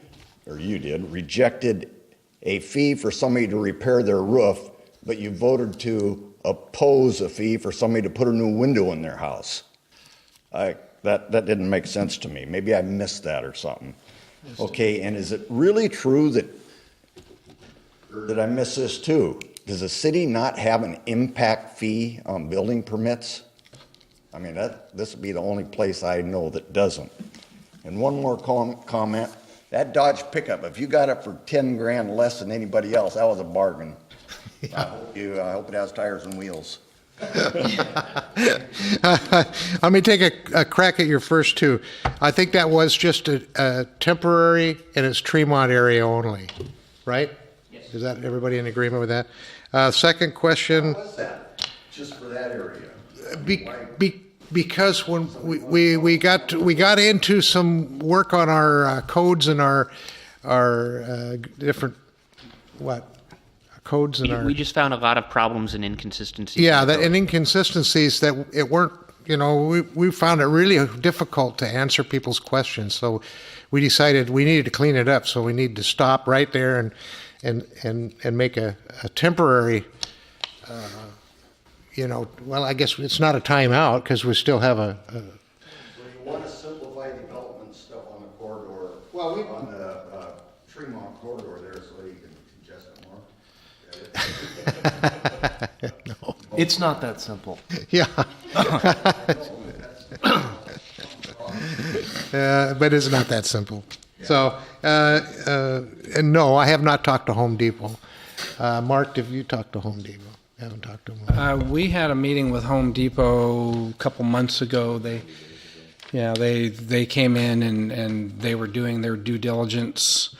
[SPEAKER 3] or you did, rejected a fee for somebody to repair their roof, but you voted to oppose a fee for somebody to put a new window in their house. That didn't make sense to me. Maybe I missed that or something. Okay, and is it really true that I missed this too? Does the city not have an impact fee on building permits? I mean, this would be the only place I know that doesn't. And one more comment. That Dodge pickup, if you got it for 10 grand less than anybody else, that was a bargain. I hope it has tires and wheels.
[SPEAKER 1] Let me take a crack at your first two. I think that was just a temporary, and it's Tremont area only, right? Yes. Is that everybody in agreement with that? Second question.
[SPEAKER 3] What's that? Just for that area?
[SPEAKER 1] Because when we got into some work on our codes and our different, codes in our...
[SPEAKER 14] We just found a lot of problems and inconsistencies.
[SPEAKER 1] Yeah, and inconsistencies that it weren't, we found it really difficult to answer people's questions. So we decided we needed to clean it up. So we need to stop right there and make a temporary, well, I guess it's not a timeout because we still have a
[SPEAKER 3] So you want to simplify development stuff on the corridor,
[SPEAKER 1] well,
[SPEAKER 3] on the Tremont corridor there so you can congest it more?
[SPEAKER 1] No.
[SPEAKER 11] It's not that simple.
[SPEAKER 1] Yeah. But it's not that simple. So, and no, I have not talked to Home Depot. Mark, have you talked to Home Depot? I haven't talked to them.
[SPEAKER 16] We had a meeting with Home Depot a couple months ago. They came in and they were doing their due diligence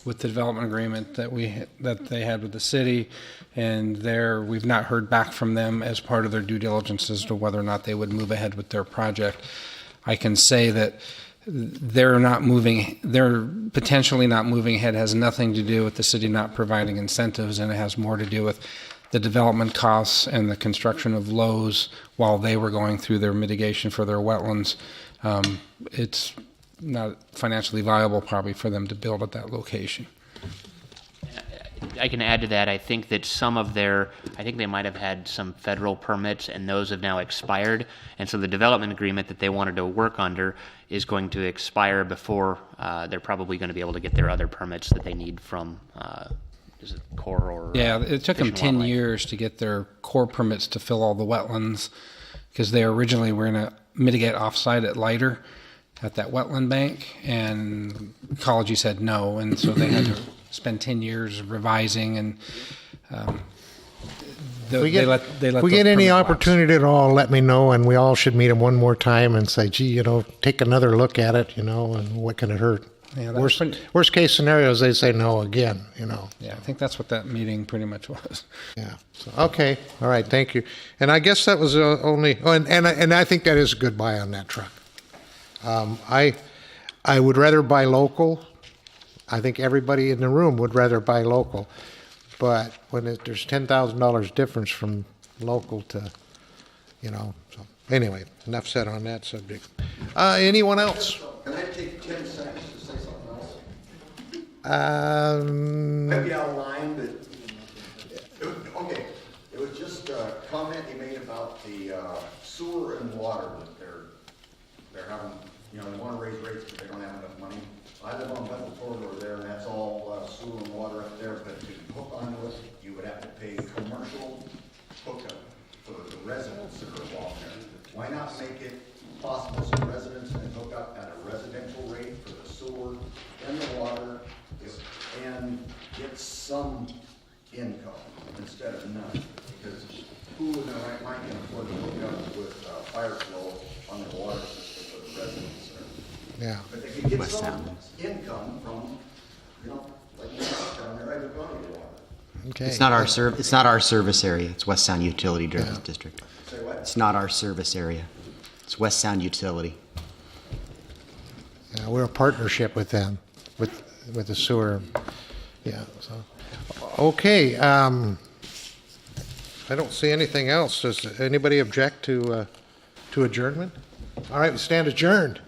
[SPEAKER 16] with the development agreement that they had with the city, and we've not heard back from them as part of their due diligence as to whether or not they would move ahead with their project. I can say that they're potentially not moving ahead has nothing to do with the city not providing incentives, and it has more to do with the development costs and the construction of Lowe's while they were going through their mitigation for their wetlands. It's not financially viable probably for them to build at that location.
[SPEAKER 14] I can add to that. I think that I think they might have had some federal permits, and those have now expired. And so the development agreement that they wanted to work under is going to expire before they're probably going to be able to get their other permits that they need from, is it Corps or?
[SPEAKER 16] Yeah, it took them
[SPEAKER 14] Fish and
[SPEAKER 16] 10
[SPEAKER 14] Wildlife.
[SPEAKER 16] years to get their Corps permits to fill all the wetlands, because they originally were going to mitigate offsite at Leiter at that wetland bank, and ecology said no, and so they had to spend 10 years revising, and
[SPEAKER 1] If we get any opportunity at all, let me know, and we all should meet them one more time and say, gee, take another look at it, and what can it hurt?
[SPEAKER 16] Yeah, that's
[SPEAKER 1] Worst case scenarios, they say no again,
[SPEAKER 16] Yeah, I think that's what that meeting pretty much was.
[SPEAKER 1] Yeah. So, okay. All right. Thank you. And I guess that was only. Oh, and I think that is a good buy on that truck. I would rather buy local. I think everybody in the room would rather buy local, but when there's $10,000 difference from local to, So anyway, enough said on that subject. Anyone else?
[SPEAKER 3] Can I take 10 seconds to say something else? Maybe out of line, but okay. It was just a comment you made about the sewer and water that they're having. They want to raise rates, but they don't have enough money. I live on Bethel Corridor there, and that's all sewer and water up there. But to hook onto it, you would have to pay commercial hookup for the residents that are along there. Why not make it possible so residents can hook up at a residential rate for the sewer and the water and get some income instead of none? Because who in their right mind can afford to hook up with fire flow on their water system for the residents there?
[SPEAKER 1] Yeah.
[SPEAKER 3] But they could get some income from, like down there, I would go to the water.
[SPEAKER 1] Okay.
[SPEAKER 7] It's not our service area. It's West Sound Utility District.
[SPEAKER 3] Say what?
[SPEAKER 7] It's not our service area. It's West Sound Utility.
[SPEAKER 1] Yeah, we're a partnership with them, with the sewer. Yeah. So, okay. I don't see anything else. Does anybody object to adjournment? All right, we stand adjourned.